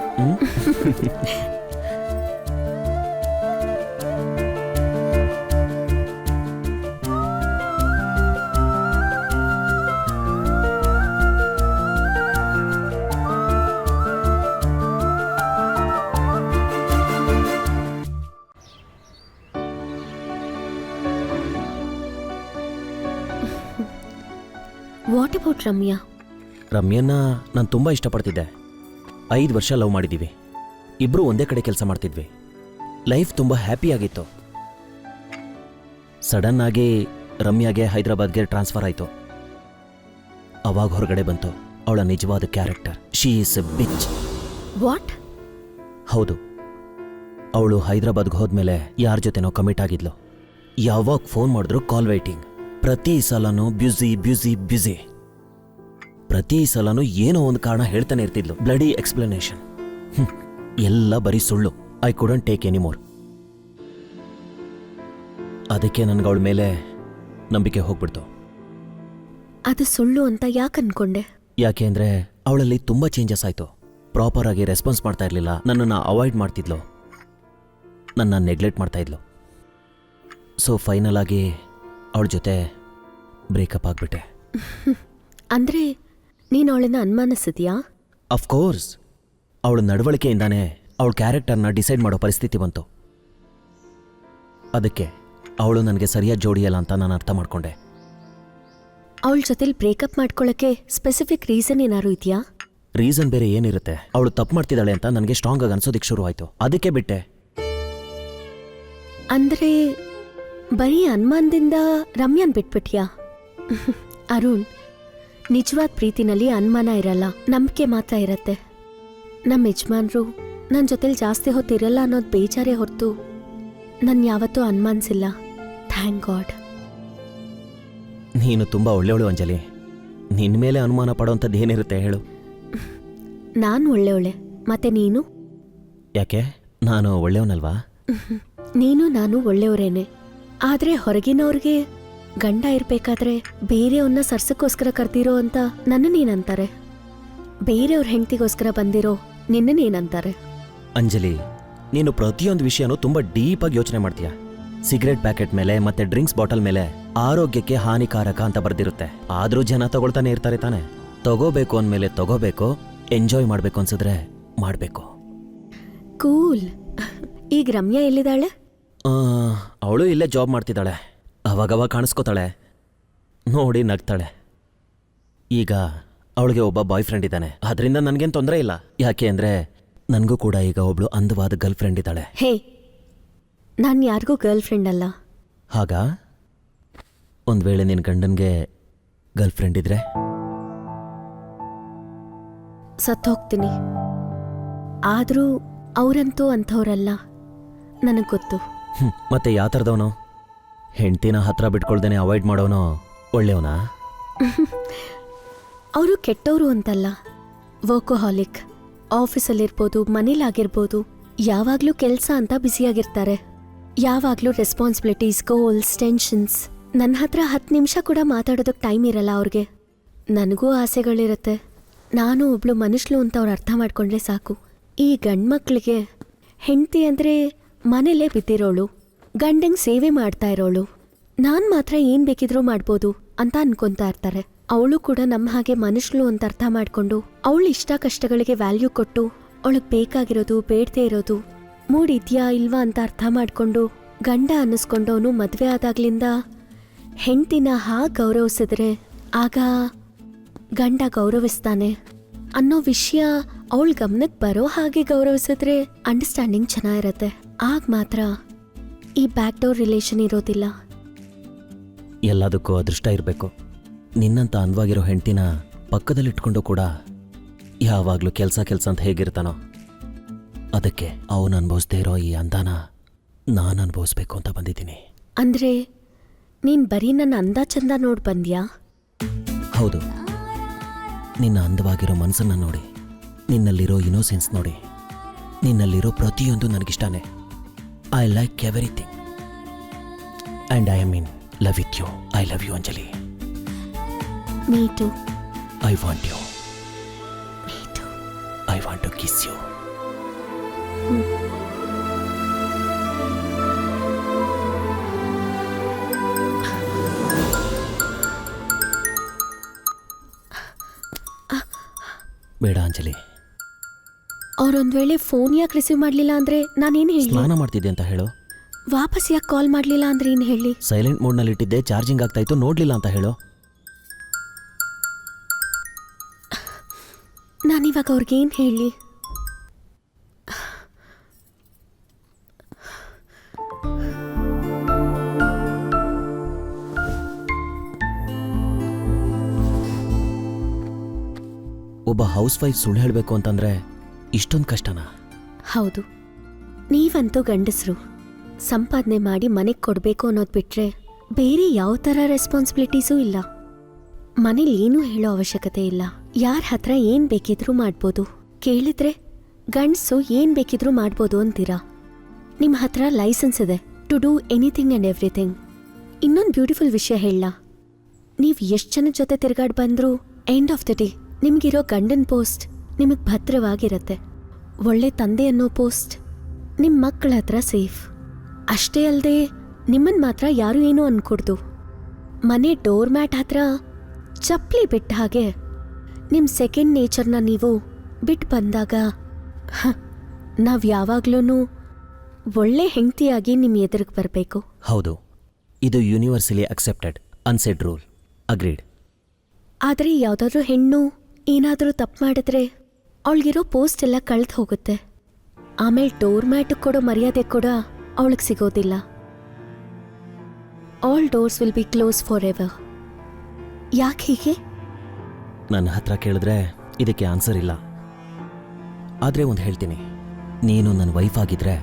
What about Ramya? ರಮ್ಯನ್ನ ನಾನು ತುಂಬ ಇಷ್ಟಪಡ್ತಿದ್ದೆ. 5 ವರ್ಷ ಲವ್ ಮಾಡಿದ್ದೀವಿ. ಇಬ್ಬರು ಒಂದೇ ಕಡೆ ಕೆಲಸ ಮಾಡ್ತಿದ್ವಿ. ಲೈಫ್ ತುಂಬ ಹ್ಯಾಪಿಯಾಗಿತ್ತು. ಸಡನ್ ಆಗಿ ರಮ್ಯಾಗೆ ಹೈದರಾಬಾದ್ಗೆ ಟ್ರಾನ್ಸ್ಫರ್ ಆಯಿತು. ಅವಾಗ ಹೊರಗಡೆ ಬಂತು ಅವಳ ನಿಜವಾದ character. She is A bitch. What? ಹೌದು, ಅವಳು ಹೈದರಾಬಾದ್ಗೆ ಹೋದ್ಮೇಲೆ ಯಾರ ಜೊತೆನೋ ಕಮಿಟ್ ಆಗಿದ್ಲು. ಯಾವಾಗ ಫೋನ್ ಮಾಡಿದ್ರು ಕಾಲ್ ವೇಟಿಂಗ್. ಪ್ರತಿ ಸಲನೂ ಬ್ಯುಸಿ ಬ್ಯುಸಿ ಬ್ಯುಸಿ. ಪ್ರತಿ ಸಲನೂ ಏನೋ ಒಂದು ಕಾರಣ ಹೇಳ್ತಾನೆ ಇರ್ತಿದ್ಲು. Bloody explanation. ಎಲ್ಲ ಬರೀ ಸುಳ್ಳು. I couldn't take any more. ಅದಕ್ಕೆ ನನ್ಗೆ ಅವಳ ಮೇಲೆ ನಂಬಿಕೆ ಹೋಗ್ಬಿಡ್ತು. ಅದು ಸುಳ್ಳು ಅಂತ ಯಾಕೆ ಅನ್ಕೊಂಡೆ? ಯಾಕೆ ಅಂದರೆ ಅವಳಲ್ಲಿ ತುಂಬ ಚೇಂಜಸ್ ಆಯಿತು. ಪ್ರಾಪರ್ ಆಗಿ ರೆಸ್ಪಾನ್ಸ್ ಮಾಡ್ತಾ ಇರಲಿಲ್ಲ. ನನ್ನನ್ನು ಅವಾಯ್ಡ್ ಮಾಡ್ತಿದ್ಲು, ನನ್ನ ನೆಗ್ಲೆಕ್ಟ್ ಮಾಡ್ತಾ ಇದ್ಲು. ಸೊ ಫೈನಲ್ ಆಗಿ ಅವಳ ಜೊತೆ ಬ್ರೇಕಪ್ ಆಗಿಬಿಟ್ಟೆ. ಅಂದ್ರೆ ನೀನು ಅವಳನ್ನ ಅನುಮಾನಿಸಿದ್ಯಾ? ಅಫ್ಕೋರ್ಸ್, ಅವಳ ನಡವಳಿಕೆಯಿಂದಾನೇ ಅವಳ ಕ್ಯಾರೆಕ್ಟರ್ನ ಡಿಸೈಡ್ ಮಾಡೋ ಪರಿಸ್ಥಿತಿ ಬಂತು. ಅದಕ್ಕೆ ಅವಳು ನನಗೆ ಸರಿಯಾದ ಜೋಡಿಯಲ್ಲ ಅಂತ ನಾನು ಅರ್ಥ ಮಾಡ್ಕೊಂಡೆ. ಅವಳ ಜೊತೆಲಿ ಬ್ರೇಕಪ್ ಮಾಡ್ಕೊಳ್ಳೋಕ್ಕೆ ಸ್ಪೆಸಿಫಿಕ್ ರೀಸನ್ ಏನಾದ್ರು ಇದೆಯಾ? ರೀಸನ್ ಬೇರೆ ಏನಿರುತ್ತೆ? ಅವಳು ತಪ್ಪು ಮಾಡ್ತಿದ್ದಾಳೆ ಅಂತ ನನಗೆ ಸ್ಟ್ರಾಂಗ್ ಆಗಿ ಅನ್ಸೋದಕ್ಕೆ ಶುರು ಆಯಿತು. ಅದಕ್ಕೆ ಬಿಟ್ಟೆ. ಅಂದ್ರೆ ಬರೀ ಅನುಮಾನದಿಂದ ರಮ್ಯಾನ್ ಬಿಟ್ಬಿಟ್ಯಾ? ಅರುಣ್, ನಿಜವಾದ ಪ್ರೀತಿನಲ್ಲಿ ಅನುಮಾನ ಇರಲ್ಲ, ನಂಬಿಕೆ ಮಾತ್ರ ಇರತ್ತೆ. ನಮ್ಮ ಯಜಮಾನ್ರು ನನ್ನ ಜೊತೆಲಿ ಜಾಸ್ತಿ ಹೊತ್ತಿರಲ್ಲ ಅನ್ನೋದು ಬೇಜಾರೇ ಹೊರತು ನಾನು ಯಾವತ್ತೂ ಅನುಮಾನಿಸಿಲ್ಲ. Thank god. ನೀನು ತುಂಬ ಒಳ್ಳೆಯವಳು ಅಂಜಲಿ. ನಿನ್ನ ಮೇಲೆ ಅನುಮಾನ ಪಡೋಂಥದ್ದು ಏನಿರುತ್ತೆ ಹೇಳು? ನಾನು ಒಳ್ಳೆಯವಳೆ, ಮತ್ತೆ ನೀನು? ಯಾಕೆ, ನಾನು ಒಳ್ಳೆಯವನಲ್ವಾ? ನೀನು ನಾನು ಒಳ್ಳೆಯವರೇನೆ. ಆದ್ರೆ ಹೊರಗಿನವ್ರಿಗೆ ಗಂಡ ಇರ್ಬೇಕಾದ್ರೆ ಬೇರೆಯವ್ರನ್ನ ಸರ್ಸಕ್ಕೋಸ್ಕರ ಕರ್ದಿರೋ ಅಂತ ನನ್ನನ್ನೇನಂತಾರೆ, ಬೇರೆಯವ್ರ ಹೆಂಡತಿಗೋಸ್ಕರ ಬಂದಿರೋ ನಿನ್ನನ್ನೇನಂತಾರೆ? ಅಂಜಲಿ, ನೀನು ಪ್ರತಿಯೊಂದು ವಿಷಯನೂ ತುಂಬ ಡೀಪಾಗಿ ಯೋಚನೆ ಮಾಡ್ತೀಯ. ಸಿಗರೆಟ್ ಪ್ಯಾಕೆಟ್ ಮೇಲೆ ಮತ್ತೆ ಡ್ರಿಂಕ್ಸ್ ಬಾಟಲ್ ಮೇಲೆ ಆರೋಗ್ಯಕ್ಕೆ ಹಾನಿಕಾರಕ ಅಂತ ಬರ್ದಿರುತ್ತೆ. ಆದ್ರೂ ಜನ ತಗೊಳ್ತಾನೆ ಇರ್ತಾರೆ ತಾನೆ. ತಗೋಬೇಕು ಅಂದಮೇಲೆ ತಗೋಬೇಕು, ಎಂಜಾಯ್ ಮಾಡ್ಬೇಕು ಅನ್ಸಿದ್ರೆ ಮಾಡ್ಬೇಕು. ಕೂಲ್. ಈಗ ರಮ್ಯಾ ಎಲ್ಲಿದ್ದಾಳೆ? ಅವಳು ಇಲ್ಲೇ ಜಾಬ್ ಮಾಡ್ತಿದ್ದಾಳೆ. ಅವಾಗವಾಗ ಕಾಣಿಸ್ಕೋತಾಳೆ, ನೋಡಿ ನಗ್ತಾಳೆ. ಈಗ ಅವಳಿಗೆ ಒಬ್ಬ ಬಾಯ್ ಫ್ರೆಂಡ್ ಇದ್ದಾನೆ, ಅದರಿಂದ ನನಗೇನು ತೊಂದರೆ ಇಲ್ಲ. ಯಾಕೆ ಅಂದರೆ ನನಗೂ ಕೂಡ ಈಗ ಒಬ್ಳು ಅಂದವಾದ ಗರ್ಲ್ ಫ್ರೆಂಡ್ ಇದ್ದಾಳೆ. ಹೇ, ನಾನು ಯಾರಿಗೂ ಗರ್ಲ್ ಫ್ರೆಂಡ್ ಅಲ್ಲ. ಹಾಗಾ? ಒಂದು ವೇಳೆ ನಿನ್ನ ಗಂಡನಿಗೆ ಗರ್ಲ್ ಫ್ರೆಂಡ್ ಇದ್ರೆ? ಸತ್ತೋಗ್ತೀನಿ. ಆದರೂ ಅವರಂತೂ ಅಂಥವ್ರಲ್ಲ, ನನಗೆ ಗೊತ್ತು. ಮತ್ತೆ ಯಾವ ಥರದವನು? ಹೆಂಡ್ತಿನ ಹತ್ರ ಬಿಟ್ಕೊಳ್ದೇನೆ ಅವಾಯ್ಡ್ ಮಾಡೋನು ಒಳ್ಳೆಯವನಾ? ಅವರು ಕೆಟ್ಟವರು ಅಂತಲ್ಲ, ವರ್ಕೋಹಾಲಿಕ್. ಆಫೀಸಲ್ಲಿರ್ಬೋದು, ಮನೇಲಾಗಿರ್ಬೋದು, ಯಾವಾಗಲೂ ಕೆಲಸ ಅಂತ ಬ್ಯುಸಿಯಾಗಿರ್ತಾರೆ. ಯಾವಾಗಲೂ ರೆಸ್ಪಾನ್ಸಿಬಿಲಿಟೀಸ್, ಗೋಲ್ಸ್, ಟೆನ್ಷನ್ಸ್. ನನ್ನ ಹತ್ರ 10 ನಿಮಿಷ ಕೂಡ ಮಾತಾಡೋದಕ್ಕೆ ಟೈಮ್ ಇರಲ್ಲ ಅವ್ರಿಗೆ. ನನಗೂ ಆಸೆಗಳಿರುತ್ತೆ. ನಾನು ಒಬ್ಳು ಮನುಷ್ಯಳು ಅಂತ ಅವ್ರು ಅರ್ಥ ಮಾಡ್ಕೊಂಡ್ರೆ ಸಾಕು. ಈ ಗಂಡ್ಮಕ್ಳಿಗೆ ಹೆಂಡತಿ ಅಂದರೆ ಮನೇಲೇ ಬಿದ್ದಿರೋಳು, ಗಂಡಂಗೆ ಸೇವೆ ಮಾಡ್ತಾ ಇರೋಳು, ನಾನು ಮಾತ್ರ ಏನು ಬೇಕಿದ್ರೂ ಮಾಡ್ಬೋದು ಅಂತ ಅನ್ಕೊತಾ ಇರ್ತಾರೆ. ಅವಳು ಕೂಡ ನಮ್ಮ ಹಾಗೆ ಮನುಷ್ಯಳು ಅಂತ ಅರ್ಥ ಮಾಡಿಕೊಂಡು ಅವಳು ಇಷ್ಟ ಕಷ್ಟಗಳಿಗೆ ವ್ಯಾಲ್ಯೂ ಕೊಟ್ಟು ಅವಳಿಗೆ ಬೇಕಾಗಿರೋದು ಬೇಡದೇ ಇರೋದು ಮೂಡ್ ಇದೆಯಾ ಇಲ್ವಾ ಅಂತ ಅರ್ಥ ಮಾಡಿಕೊಂಡು ಗಂಡ ಅನ್ನಿಸ್ಕೊಂಡವನು ಮದುವೆ ಆದಾಗ್ಲಿಂದ ಹೆಂಡ್ತಿನ ಹಾಗೆ ಗೌರವಿಸಿದ್ರೆ ಆಗ ಗಂಡ ಗೌರವಿಸ್ತಾನೆ ಅನ್ನೋ ವಿಷಯ ಅವಳ ಗಮನಕ್ಕೆ ಬರೋ ಹಾಗೆ ಗೌರವಿಸಿದ್ರೆ ಅಂಡರ್ಸ್ಟ್ಯಾಂಡಿಂಗ್ ಚೆನ್ನಾಗಿರತ್ತೆ. ಆಗ ಮಾತ್ರ ಈ ಬ್ಯಾಕ್ ಡೋರ್ ರಿಲೇಷನ್ ಇರೋದಿಲ್ಲ. ಎಲ್ಲದಕ್ಕೂ ಅದೃಷ್ಟ ಇರಬೇಕು. ನಿನ್ನಂತ ಅಂದವಾಗಿರೋ ಹೆಂಡ್ತಿನ ಪಕ್ಕದಲ್ಲಿಟ್ಕೊಂಡು ಕೂಡ ಯಾವಾಗಲೂ ಕೆಲಸ ಅಂತ ಹೇಗಿರ್ತಾನೋ, ಅದಕ್ಕೆ ಅವನು ಅನುಭವಿಸ್ದೇ ಇರೋ ಈ ಅಂದಾನ ನಾನು ಅನುಭವಿಸ್ಬೇಕು ಅಂತ ಬಂದಿದ್ದೀನಿ. ಅಂದ್ರೆ ನೀನ್ ಬರೀ ನನ್ನ ಅಂದ ಚಂದ ನೋಡ್ ಬಂದ್ಯಾ? ಹೌದು, ನಿನ್ನ ಅಂದವಾಗಿರೋ ಮನಸ್ಸನ್ನು ನೋಡಿ, ನಿನ್ನಲ್ಲಿರೋ ಇನೋಸೆನ್ಸ್ ನೋಡಿ, ನಿನ್ನಲ್ಲಿರೋ ಪ್ರತಿಯೊಂದು ನನಗಿಷ್ಟಾನೆ. I like everything and I am in love with you. I love you Anjali. Me too. I want you. Me too. I want to kiss you. ಬೇಡ ಅಂಜಲಿ. ಅವ್ರೊಂದ್ ವೇಳೆ ಫೋನ್ ಯಾಕೆ ರಿಸೀವ್ ಮಾಡ್ಲಿಲ್ಲ ಅಂದ್ರೆ ನಾನೇನು ಹೇಳಿ? ಸ್ನಾನ ಮಾಡ್ತಿದ್ದೆ ಅಂತ ಹೇಳು. ವಾಪಸ್ ಯಾಕೆ ಕಾಲ್ ಮಾಡ್ಲಿಲ್ಲ ಅಂದ್ರೆ ಏನು ಹೇಳಿ? ಸೈಲೆಂಟ್ ಮೋಡ್ನಲ್ಲಿ ಇಟ್ಟಿದ್ದೆ, ಚಾರ್ಜಿಂಗ್ ಆಗ್ತಾ ಇತ್ತು, ನೋಡ್ಲಿಲ್ಲ ಅಂತ ಹೇಳು. ನಾನಿವಾಗ ಅವ್ರಿಗೇನು ಹೇಳಿ? ಒಬ್ಬ ಹೌಸ್ ವೈಫ್ ಸುಳ್ಳು ಹೇಳಬೇಕು ಅಂತಂದ್ರೆ ಇಷ್ಟೊಂದು ಕಷ್ಟನಾ? ಹೌದು. ನೀವಂತೂ ಗಂಡಸರು ಸಂಪಾದನೆ ಮಾಡಿ ಮನೆಗೆ ಕೊಡಬೇಕು ಅನ್ನೋದು ಬಿಟ್ರೆ ಬೇರೆ ಯಾವ ಥರ ರೆಸ್ಪಾನ್ಸಿಬಿಲಿಟೀಸೂ ಇಲ್ಲ. ಮನೇಲಿ ಏನೂ ಹೇಳೋ ಅವಶ್ಯಕತೆ ಇಲ್ಲ. ಯಾರ ಹತ್ರ ಏನು ಬೇಕಿದ್ರೂ ಮಾಡ್ಬೋದು. ಕೇಳಿದ್ರೆ ಗಂಡಸು ಏನು ಬೇಕಿದ್ರೂ ಮಾಡ್ಬೋದು ಅಂತೀರಾ. ನಿಮ್ಮ ಹತ್ರ ಲೈಸೆನ್ಸ್ ಇದೆ to do anything and everything. ಇನ್ನೊಂದು ಬ್ಯೂಟಿಫುಲ್ ವಿಷಯ ಹೇಳ, ನೀವು ಎಷ್ಟು ಜನದ ಜೊತೆ ತಿರ್ಗಾಡ್ ಬಂದರೂ ಎಂಡ್ ಆಫ್ ದ ಡೇ ನಿಮಗಿರೋ ಗಂಡನ ಪೋಸ್ಟ್ ನಿಮಗೆ ಭದ್ರವಾಗಿರುತ್ತೆ. ಒಳ್ಳೆ ತಂದೆ ಅನ್ನೋ ಪೋಸ್ಟ್ ನಿಮ್ಮ ಮಕ್ಕಳ ಹತ್ರ ಸೇಫ್. ಅಷ್ಟೇ ಅಲ್ಲದೆ ನಿಮ್ಮನ್ನು ಮಾತ್ರ ಯಾರೂ ಏನೂ ಅನ್ಕೊಡ್ದು. ಮನೆ ಡೋರ್ ಮ್ಯಾಟ್ ಹತ್ರ ಚಪ್ಪಲಿ ಬಿಟ್ಟ ಹಾಗೆ ನಿಮ್ಮ ಸೆಕೆಂಡ್ ನೇಚರ್ನ ನೀವು ಬಿಟ್ಟು ಬಂದಾಗ ನಾವು ಯಾವಾಗ್ಲೂ ಒಳ್ಳೆ ಹೆಂಡತಿಯಾಗಿ ನಿಮ್ಮ ಎದುರಿಗೆ ಬರಬೇಕು. ಹೌದು, ಇದು universally accepted unsaid rule. Agreed. ಆದರೆ ಯಾವುದಾದ್ರೂ ಹೆಣ್ಣು ಏನಾದರೂ ತಪ್ಪು ಮಾಡಿದ್ರೆ ಅವಳಿಗಿರೋ ಪೋಸ್ಟ್ ಎಲ್ಲ ಕಳೆದು ಹೋಗುತ್ತೆ. ಆಮೇಲೆ ಡೋರ್ ಮ್ಯಾಟಿಗೆ ಕೊಡೋ ಮರ್ಯಾದೆ ಕೂಡ ಅವಳಿಗೆ ಸಿಗೋದಿಲ್ಲ. All doors will be close for ever. ಯಾಕೆ ಹೀಗೆ? ನನ್ನ ಹತ್ರ ಕೇಳಿದ್ರೆ ಇದಕ್ಕೆ ಆನ್ಸರ್ ಇಲ್ಲ. ಆದರೆ ಒಂದು ಹೇಳ್ತೀನಿ, ನೀನು ನನ್ನ ವೈಫ್ ಆಗಿದ್ರೆ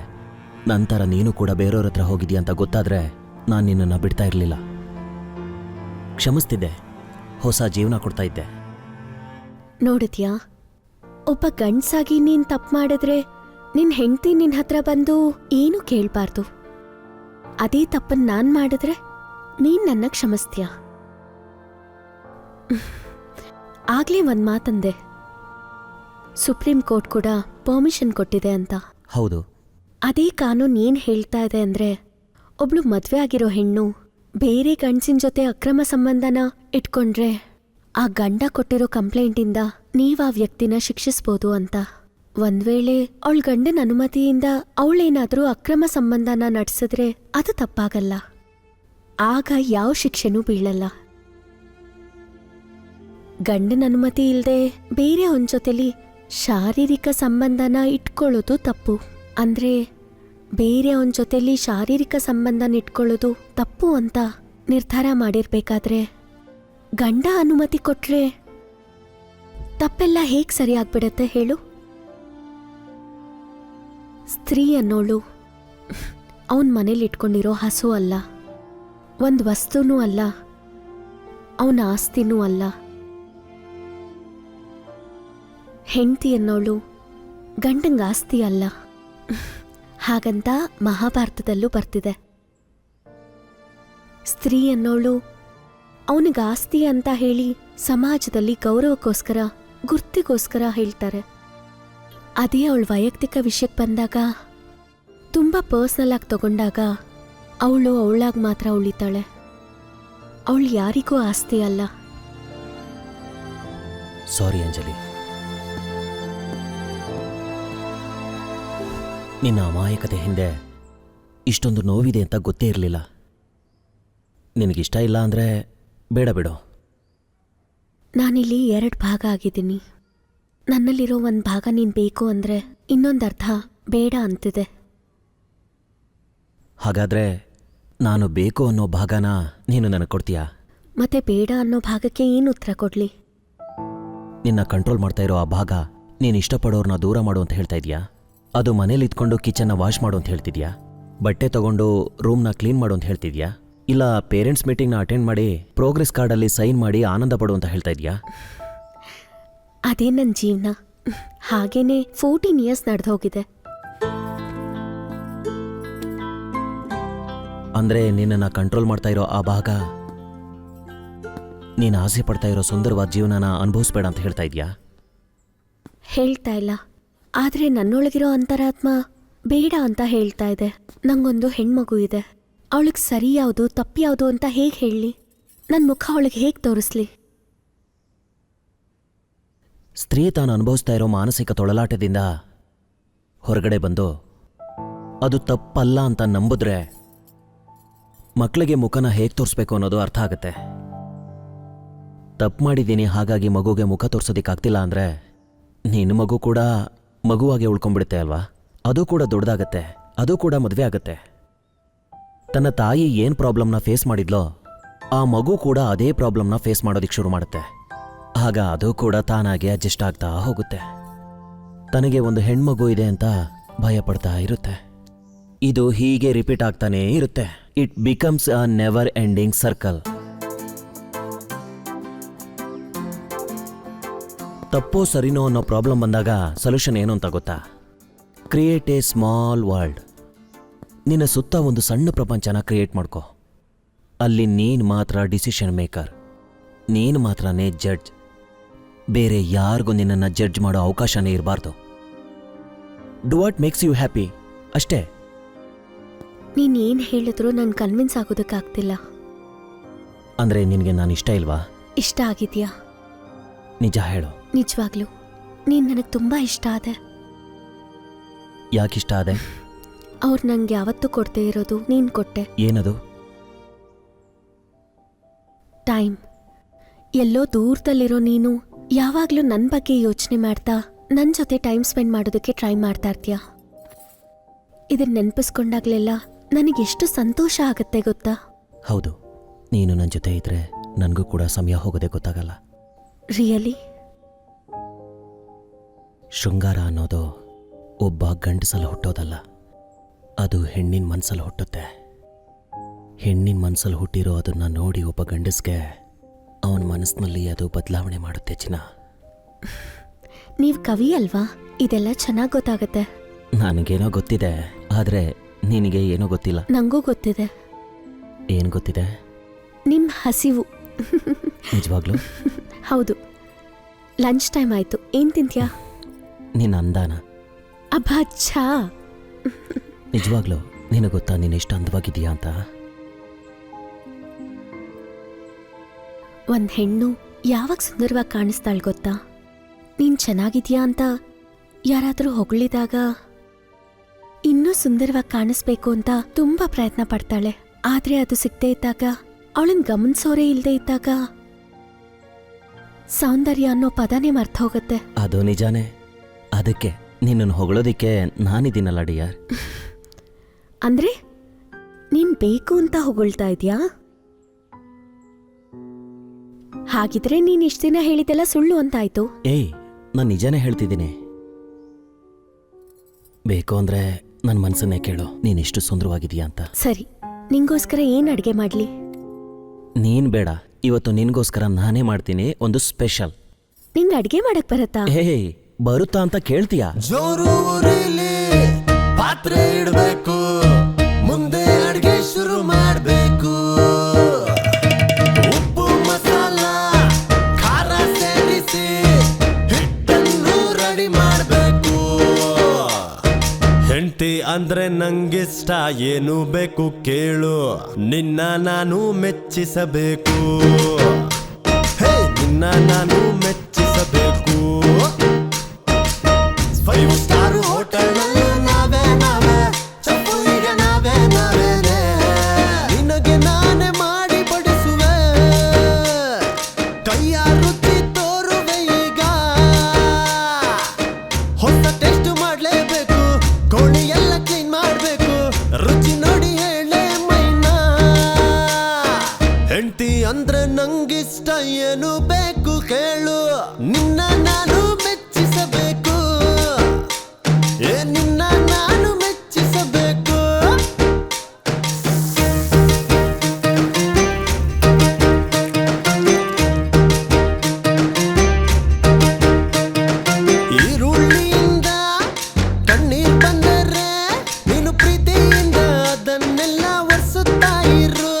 ನಂತರ ನೀನು ಕೂಡ ಬೇರೆಯವ್ರ ಹತ್ರ ಹೋಗಿದ್ಯಾ ಅಂತ ಗೊತ್ತಾದರೆ ನಾನು ನಿನ್ನನ್ನು ಬಿಡ್ತಾ ಇರಲಿಲ್ಲ. ಕ್ಷಮಿಸ್ತಿದ್ದೆ, ಹೊಸ ಜೀವನ ಕೊಡ್ತಾ ಇದ್ದೆ. ನೋಡಿದ್ಯಾ, ಒಬ್ಬ ಗಂಡ್ಸಾಗಿ ನೀನ್ ತಪ್ಪು ಮಾಡಿದ್ರೆ ನಿನ್ ಹೆಂಡತಿ ನಿನ್ ಹತ್ರ ಬಂದು ಏನು ಕೇಳ್ಬಾರ್ದು. ಅದೇ ತಪ್ಪನ್ ನಾನ್ ಮಾಡಿದ್ರೆ ನೀನ್ ನನ್ನ ಕ್ಷಮಿಸ್ತೀಯ. ಆಗ್ಲೇ ಒಂದ್ ಮಾತಂದೆ, ಸುಪ್ರೀಂ ಕೋರ್ಟ್ ಕೂಡ ಪರ್ಮಿಷನ್ ಕೊಟ್ಟಿದೆ ಅಂತ. ಹೌದು, ಅದೇ ಕಾನೂನು ಏನ್ ಹೇಳ್ತಾ ಇದೆ ಅಂದ್ರೆ, ಒಬ್ಳು ಮದ್ವೆ ಆಗಿರೋ ಹೆಣ್ಣು ಬೇರೆ ಗಂಡ್ಸಿನ ಜೊತೆ ಅಕ್ರಮ ಸಂಬಂಧನ ಇಟ್ಕೊಂಡ್ರೆ ಆ ಗಂಡ ಕೊಟ್ಟಿರೋ ಕಂಪ್ಲೇಂಟಿಂದ ನೀವ್ ಆ ವ್ಯಕ್ತಿನ ಶಿಕ್ಷಿಸ್ಬೋದು ಅಂತ. ಒಂದ್ ವೇಳೆ ಅವಳ ಗಂಡನ ಅನುಮತಿಯಿಂದ ಅವಳೇನಾದ್ರೂ ಅಕ್ರಮ ಸಂಬಂಧನ ನಡೆಸಿದ್ರೆ ಅದು ತಪ್ಪಾಗಲ್ಲ. ಆಗ ಯಾವ ಶಿಕ್ಷೆನೂ ಬೀಳಲ್ಲ. ಗಂಡನ ಅನುಮತಿ ಇಲ್ಲದೆ ಬೇರೆ ಅವನ ಜೊತೆಲಿ ಶಾರೀರಿಕ ಸಂಬಂಧನ ಇಟ್ಕೊಳ್ಳೋದು ತಪ್ಪು. ಅಂದ್ರೆ ಬೇರೆ ಅವನ ಜೊತೆಲಿ ಶಾರೀರಿಕ ಸಂಬಂಧನ ಇಟ್ಕೊಳ್ಳೋದು ತಪ್ಪು ಅಂತ ನಿರ್ಧಾರ ಮಾಡಿರ್ಬೇಕಾದ್ರೆ ಗಂಡ ಅನುಮತಿ ಕೊಟ್ರೆ ತಪ್ಪೆಲ್ಲ ಹೇಗ್ ಸರಿಯಾಗ್ಬಿಡತ್ತೆ ಹೇಳು? ಸ್ತ್ರೀ ಅನ್ನೋಳು ಅವನ ಮನೇಲಿ ಇಟ್ಕೊಂಡಿರೋ ಹಸು ಅಲ್ಲ, ಒಂದು ವಸ್ತುನೂ ಅಲ್ಲ, ಅವನ ಆಸ್ತಿನೂ ಅಲ್ಲ. ಹೆಂಡತಿ ಅನ್ನೋಳು ಗಂಡಂಗ ಆಸ್ತಿ ಅಲ್ಲ. ಹಾಗಂತ ಮಹಾಭಾರತದಲ್ಲೂ ಬರ್ತಿದೆ. ಸ್ತ್ರೀ ಅನ್ನೋಳು ಅವನಿಗೆ ಆಸ್ತಿ ಅಂತ ಹೇಳಿ ಸಮಾಜದಲ್ಲಿ ಗೌರವಕ್ಕೋಸ್ಕರ, ಗುರ್ತಿಗೋಸ್ಕರ ಹೇಳ್ತಾರೆ. ಅದೇ ಅವಳ ವೈಯಕ್ತಿಕ ವಿಷಯಕ್ಕೆ ಬಂದಾಗ, ತುಂಬ ಪರ್ಸ್ನಲ್ ಆಗಿ ತಗೊಂಡಾಗ ಅವಳು ಅವಳಾಗಿ ಮಾತ್ರ ಉಳಿತಾಳೆ. ಅವಳು ಯಾರಿಗೂ ಆಸ್ತಿ ಅಲ್ಲ. ಸಾರಿ ಅಂಜಲಿ, ನಿನ್ನ ಅಮಾಯಕತೆ ಹಿಂದೆ ಇಷ್ಟೊಂದು ನೋವಿದೆ ಅಂತ ಗೊತ್ತೇ ಇರಲಿಲ್ಲ. ನಿನಗಿಷ್ಟ ಇಲ್ಲ ಅಂದರೆ ಬೇಡ ಬಿಡು. ನಾನಿಲ್ಲಿ 2 ಭಾಗ ಆಗಿದ್ದೀನಿ. ನನ್ನಲ್ಲಿರೋ ಒಂದು ಭಾಗ ನೀನು ಬೇಕು ಅಂದರೆ ಇನ್ನೊಂದು ಅರ್ಧ ಬೇಡ ಅಂತಿದೆ. ಹಾಗಾದರೆ ನಾನು ಬೇಕು ಅನ್ನೋ ಭಾಗನ ನೀನು ನನಗೆ ಕೊಡ್ತೀಯಾ? ಮತ್ತೆ ಬೇಡ ಅನ್ನೋ ಭಾಗಕ್ಕೆ ಏನು ಉತ್ತರ ಕೊಡಲಿ? ನಿನ್ನ ಕಂಟ್ರೋಲ್ ಮಾಡ್ತಾ ಇರೋ ಆ ಭಾಗ ನೀನು ಇಷ್ಟಪಡೋರನ್ನ ದೂರ ಮಾಡು ಅಂತ ಹೇಳ್ತಾ ಇದೆಯಾ? ಅದು ಮನೇಲಿ ಇದ್ಕೊಂಡು ಕಿಚನ್ನ ವಾಶ್ ಮಾಡು ಅಂತ ಹೇಳ್ತಿದ್ಯಾ? ಬಟ್ಟೆ ತಗೊಂಡು ರೂಮ್ನ ಕ್ಲೀನ್ ಮಾಡು ಅಂತ ಹೇಳ್ತಿದ್ಯಾ? ಇಲ್ಲ ಪೇರೆಂಟ್ಸ್ ಮೀಟಿಂಗ್ನ ಅಟೆಂಡ್ ಮಾಡಿ ಪ್ರೋಗ್ರೆಸ್ ಕಾರ್ಡಲ್ಲಿ ಸೈನ್ ಮಾಡಿ ಆನಂದ ಪಡು ಅಂತ ಹೇಳ್ತಾ ಇದೆಯಾ? ಅದೇ ನನ್ನ ಜೀವನ. ಹಾಗೇನೆ 14 ಇಯರ್ಸ್ ನಡೆದು ಹೋಗಿದೆ. ಅಂದರೆ ನಿನ್ನನ್ನು ಕಂಟ್ರೋಲ್ ಮಾಡ್ತಾ ಇರೋ ಆ ಭಾಗ ನೀನು ಆಸೆ ಪಡ್ತಾ ಇರೋ ಸುಂದರವಾದ ಜೀವನನ ಅನುಭವಿಸ್ಬೇಡ ಅಂತ ಹೇಳ್ತಾ ಇದೆಯಾ? ಹೇಳ್ತಾ ಇಲ್ಲ, ಆದರೆ ನನ್ನೊಳಗಿರೋ ಅಂತರಾತ್ಮ ಬೇಡ ಅಂತ ಹೇಳ್ತಾ ಇದೆ. ನಂಗೊಂದು ಹೆಣ್ಮಗು ಇದೆ. ಅವಳಿಗೆ ಸರಿ ಯಾವುದು ತಪ್ಪು ಯಾವುದು ಅಂತ ಹೇಗೆ ಹೇಳಲಿ? ನನ್ನ ಮುಖ ಅವಳಿಗೆ ಹೇಗೆ ತೋರಿಸ್ಲಿ? ಸ್ತ್ರೀ ತಾನು ಅನುಭವಿಸ್ತಾ ಇರೋ ಮಾನಸಿಕ ತೊಳಲಾಟದಿಂದ ಹೊರಗಡೆ ಬಂದು ಅದು ತಪ್ಪಲ್ಲ ಅಂತ ನಂಬಿದ್ರೆ ಮಕ್ಕಳಿಗೆ ಮುಖನ ಹೇಗೆ ತೋರಿಸ್ಬೇಕು ಅನ್ನೋದು ಅರ್ಥ ಆಗುತ್ತೆ. ತಪ್ಪು ಮಾಡಿದ್ದೀನಿ ಹಾಗಾಗಿ ಮಗುಗೆ ಮುಖ ತೋರ್ಸೋದಕ್ಕಾಗ್ತಿಲ್ಲ ಅಂದರೆ ನಿನ್ನ ಮಗು ಕೂಡ ಮಗುವಾಗೆ ಉಳ್ಕೊಂಡ್ಬಿಡುತ್ತೆ ಅಲ್ವಾ? ಅದು ಕೂಡ ದೊಡ್ಡದಾಗತ್ತೆ, ಅದು ಕೂಡ ಮದುವೆ ಆಗುತ್ತೆ. ತನ್ನ ತಾಯಿ ಏನು ಪ್ರಾಬ್ಲಮ್ನ ಫೇಸ್ ಮಾಡಿದ್ಲೋ ಆ ಮಗು ಕೂಡ ಅದೇ ಪ್ರಾಬ್ಲಮ್ನ ಫೇಸ್ ಮಾಡೋದಕ್ಕೆ ಶುರು ಮಾಡುತ್ತೆ. ಆಗ ಅದು ಕೂಡ ತಾನಾಗೆ ಅಡ್ಜಸ್ಟ್ ಆಗ್ತಾ ಹೋಗುತ್ತೆ. ತನಗೆ ಒಂದು ಹೆಣ್ಮಗು ಇದೆ ಅಂತ ಭಯ ಪಡ್ತಾ ಇರುತ್ತೆ. ಇದು ಹೀಗೆ ರಿಪೀಟ್ ಆಗ್ತಾನೇ ಇರುತ್ತೆ. It becomes a never ending circle. ತಪ್ಪೋ ಸರಿನೋ ಅನ್ನೋ ಪ್ರಾಬ್ಲಮ್ ಬಂದಾಗ ಸೊಲ್ಯೂಷನ್ ಏನು ಅಂತ ಗೊತ್ತಾ? Create a small world. ನಿನ್ನ ಸುತ್ತ ಒಂದು ಸಣ್ಣ ಪ್ರಪಂಚನ ಕ್ರಿಯೇಟ್ ಮಾಡ್ಕೋ. ಅಲ್ಲಿ ನೀನು ಮಾತ್ರ ಡಿಸಿಷನ್ ಮೇಕರ್, ನೀನು ಮಾತ್ರನೇ ಜಡ್ಜ್. ಬೇರೆ ಯಾರಿಗೂ ನಿನ್ನನ್ನು ಜಡ್ಜ್ ಮಾಡೋ ಅವಕಾಶನೇ ಇರಬಾರ್ದು. Do what makes you happy ಅಷ್ಟೇ. ನೀನೇನು ಹೇಳಿದ್ರು ನಾನು ಕನ್ವಿನ್ಸ್ ಆಗೋದಕ್ಕಾಗ್ತಿಲ್ಲ. ಅಂದರೆ ನಿನಗೆ ನಾನು ಇಷ್ಟ ಇಲ್ವಾ? ಇಷ್ಟ ಆಗಿದ್ಯಾ? ನಿಜ ಹೇಳು. ನಿಜವಾಗ್ಲೂ ನೀನು ನನಗೆ ತುಂಬ ಇಷ್ಟ ಆದೆ. ಯಾಕಿಷ್ಟ ಆದೆ? ಅವ್ರು ನಂಗೆ ಯಾವತ್ತೂ ಕೊಡದೇ ಇರೋದು ನೀನು ಕೊಟ್ಟೆ. ಏನದು? ಟೈಮ್. ಎಲ್ಲೋ ದೂರದಲ್ಲಿರೋ ನೀನು ಯಾವಾಗಲೂ ನನ್ನ ಬಗ್ಗೆ ಯೋಚನೆ ಮಾಡ್ತಾ ನನ್ನ ಜೊತೆ ಟೈಮ್ ಸ್ಪೆಂಡ್ ಮಾಡೋದಕ್ಕೆ ಟ್ರೈ ಮಾಡ್ತಾ ಇರ್ತೀಯ. ಇದನ್ನ ನೆನಪಿಸ್ಕೊಂಡಾಗ್ಲೆಲ್ಲ ನನಗೆಷ್ಟು ಸಂತೋಷ ಆಗುತ್ತೆ ಗೊತ್ತಾ? ಹೌದು, ನೀನು ನನ್ನ ಜೊತೆ ಇದ್ರೆ ನನಗೂ ಕೂಡ ಸಮಯ ಹೋಗೋದೇ ಗೊತ್ತಾಗಲ್ಲ. ರಿಯಲಿ? ಶೃಂಗಾರ ಅನ್ನೋದು ಒಬ್ಬ ಗಂಡಸಲ್ಲಿ ಹುಟ್ಟೋದಲ್ಲ, ಅದು ಹೆಣ್ಣಿನ ಮನಸ್ಸಲ್ಲಿ ಹುಟ್ಟುತ್ತೆ. ಹೆಣ್ಣಿನ ಮನಸ್ಸಲ್ಲಿ ಹುಟ್ಟಿರೋ ಅದನ್ನ ನೋಡಿ ಒಬ್ಬ ಗಂಡಸ್ಗೆ ಅವನ ಮನಸ್ಸಿನಲ್ಲಿ ಅದು ಬದಲಾವಣೆ ಮಾಡುತ್ತೆ ಚಿನ್ನ. ನೀವು ಕವಿ ಅಲ್ವಾ, ಇದೆಲ್ಲ ಚೆನ್ನಾಗಿ ಗೊತ್ತಾಗತ್ತೆ. ನನಗೇನೋ ಗೊತ್ತಿದೆ, ಆದರೆ ನಿನಗೆ ಏನೋ ಗೊತ್ತಿಲ್ಲ. ನಂಗೂ ಗೊತ್ತಿದೆ. ಏನು ಗೊತ್ತಿದೆ? ನಿಮ್ಮ ಹಸಿವು. ನಿಜವಾಗ್ಲೂ? ಹೌದು. ಲಂಚ್ ಟೈಮ್ ಆಯ್ತು, ಏನ್ ತಿಂತ್ಯಾ? ನಿನ್ನ ಅಂದಾನ. ಅಬ್ಬಾ ಛಾ. ನಿಜವಾಗ್ಲೂ ನಿನಗೆ ಗೊತ್ತಾ ನೀನು ಎಷ್ಟು ಅಂದವಾಗಿದೆಯಾ ಅಂತ? ಒಂದ್ ಹೆಣ್ಣು ಯಾವಾಗ ಸುಂದರವಾಗಿ ಕಾಣಿಸ್ತಾಳೆ ಗೊತ್ತಾ? ನೀನ್ ಚೆನ್ನಾಗಿದ್ಯಾ ಅಂತ ಯಾರಾದರೂ ಹೊಗಳಿದಾಗ ಇನ್ನೂ ಸುಂದರವಾಗಿ ಕಾಣಿಸ್ಬೇಕು ಅಂತ ತುಂಬಾ ಪ್ರಯತ್ನ ಪಡ್ತಾಳೆ. ಆದ್ರೆ ಅದು ಸಿಗದೆ ಇದ್ದಾಗ, ಅವಳನ್ನ ಗಮನಿಸೋರೇ ಇಲ್ಲದೆ ಇದ್ದಾಗ ಸೌಂದರ್ಯ ಅನ್ನೋ ಪದನೇ ಮರ್ತ ಹೋಗುತ್ತೆ. ಅದು ನಿಜಾನೇ. ಅದಕ್ಕೆ ನಿನ್ನನ್ನು ಹೊಗಳೋದಿಕ್ಕೆ ನಾನಿದ್ದೀನಲ್ಲ ಡಿಯರ್. ಅಂದ್ರೆ ನೀನ್ ಬೇಕು ಅಂತ ಹೊಗಳ್ತಾ ಇದ್ಯಾ? ಹಾಗಿದ್ರೆ ನೀನ್ ಇಷ್ಟ ದಿನ ಹೇಳಿದೆಲ್ಲ ಸುಳ್ಳು ಅಂತಾಯ್ತು. ಏಯ್, ನಾನು ನಿಜಾನೇ ಹೇಳ್ತಿದ್ದೀನಿ. ಬೇಕು ಅಂದ್ರೆ ನನ್ನ ಮನಸ್ಸನ್ನೇ ಕೇಳು, ನೀನಿಷ್ಟು ಸುಂದರವಾಗಿದೆಯಾ ಅಂತ. ಸರಿ, ನಿಂಗೋಸ್ಕರ ಏನ್ ಅಡ್ಗೆ ಮಾಡ್ಲಿ? ನೀನ್ ಬೇಡ, ಇವತ್ತು ನಿನ್ಗೋಸ್ಕರ ನಾನೇ ಮಾಡ್ತೀನಿ ಒಂದು ಸ್ಪೆಷಲ್. ನಿಂಗ್ ಅಡ್ಗೆ ಮಾಡಕ್ ಬರತ್ತಾ? ಏಯ್, ಬರುತ್ತಾ ಅಂತ ಕೇಳ್ತೀಯಾ? ಜೋರು ಊರಿಲಿ ಪಾತ್ರೆ ಇಡಬೇಕು, ಮುಂದೆ ಅಡ್ಗೆ ಶುರು ಮಾಡಬೇಕು. ಉಪ್ಪು ಮಸಾಲ ಖಾರ ಸೇರಿಸಿ ಹಿಟ್ಟನ್ನು ರೆಡಿ ಮಾಡಬೇಕು. ಹೆಂಡತಿ ಅಂದ್ರೆ ನಂಗಿಷ್ಟ, ಏನು ಬೇಕು ಕೇಳು, ನಿನ್ನ ನಾನು ಮೆಚ್ಚಿಸಬೇಕು. ಹೇ, ನಿನ್ನ ನಾನು ಮೆಚ್ಚಿಸಬೇಕು. 5 ಸ್ಟಾರ್ ಹೋಟೆಲ್ನಲ್ಲೂ ನಾವೇ ಚಪ್ಪು ಈಗ ನಾವೇನೆ. ನಿನಗೆ ನಾನೇ ಮಾಡಿ ಬಡಿಸುವೆ, ಕೈಯ ರುಚಿ ತೋರುವೆ ಈಗ. ಹೊಸ ಟೇಸ್ಟ್ ಮಾಡ್ಲೇಬೇಕು, ಕೋಳಿ ಎಲ್ಲ ಕ್ಲೀನ್ ಮಾಡ್ಬೇಕು, ರುಚಿ ನೋಡಿ ಹೇಳೆ ಮೈನಾ. ಹೆಂಡತಿ ಅಂದ್ರೆ ನಂಗಿಷ್ಟ, ಏನು ಬೇಕು ಕೇಳು, ನಿನ್ನ ನಾನು ಮೆಚ್ಚಿಸಬೇಕು. ನಿನ್ನ ನಾನು ಮೆಚ್ಚಿಸಬೇಕು. ಈರುಳ್ಳಿಯಿಂದ ಕಣ್ಣೀರ್ ಬಂದರೆ ನೀನು ಪ್ರೀತಿಯಿಂದ ಅದನ್ನೆಲ್ಲ ಒರೆಸುತ್ತಾ ಇರು.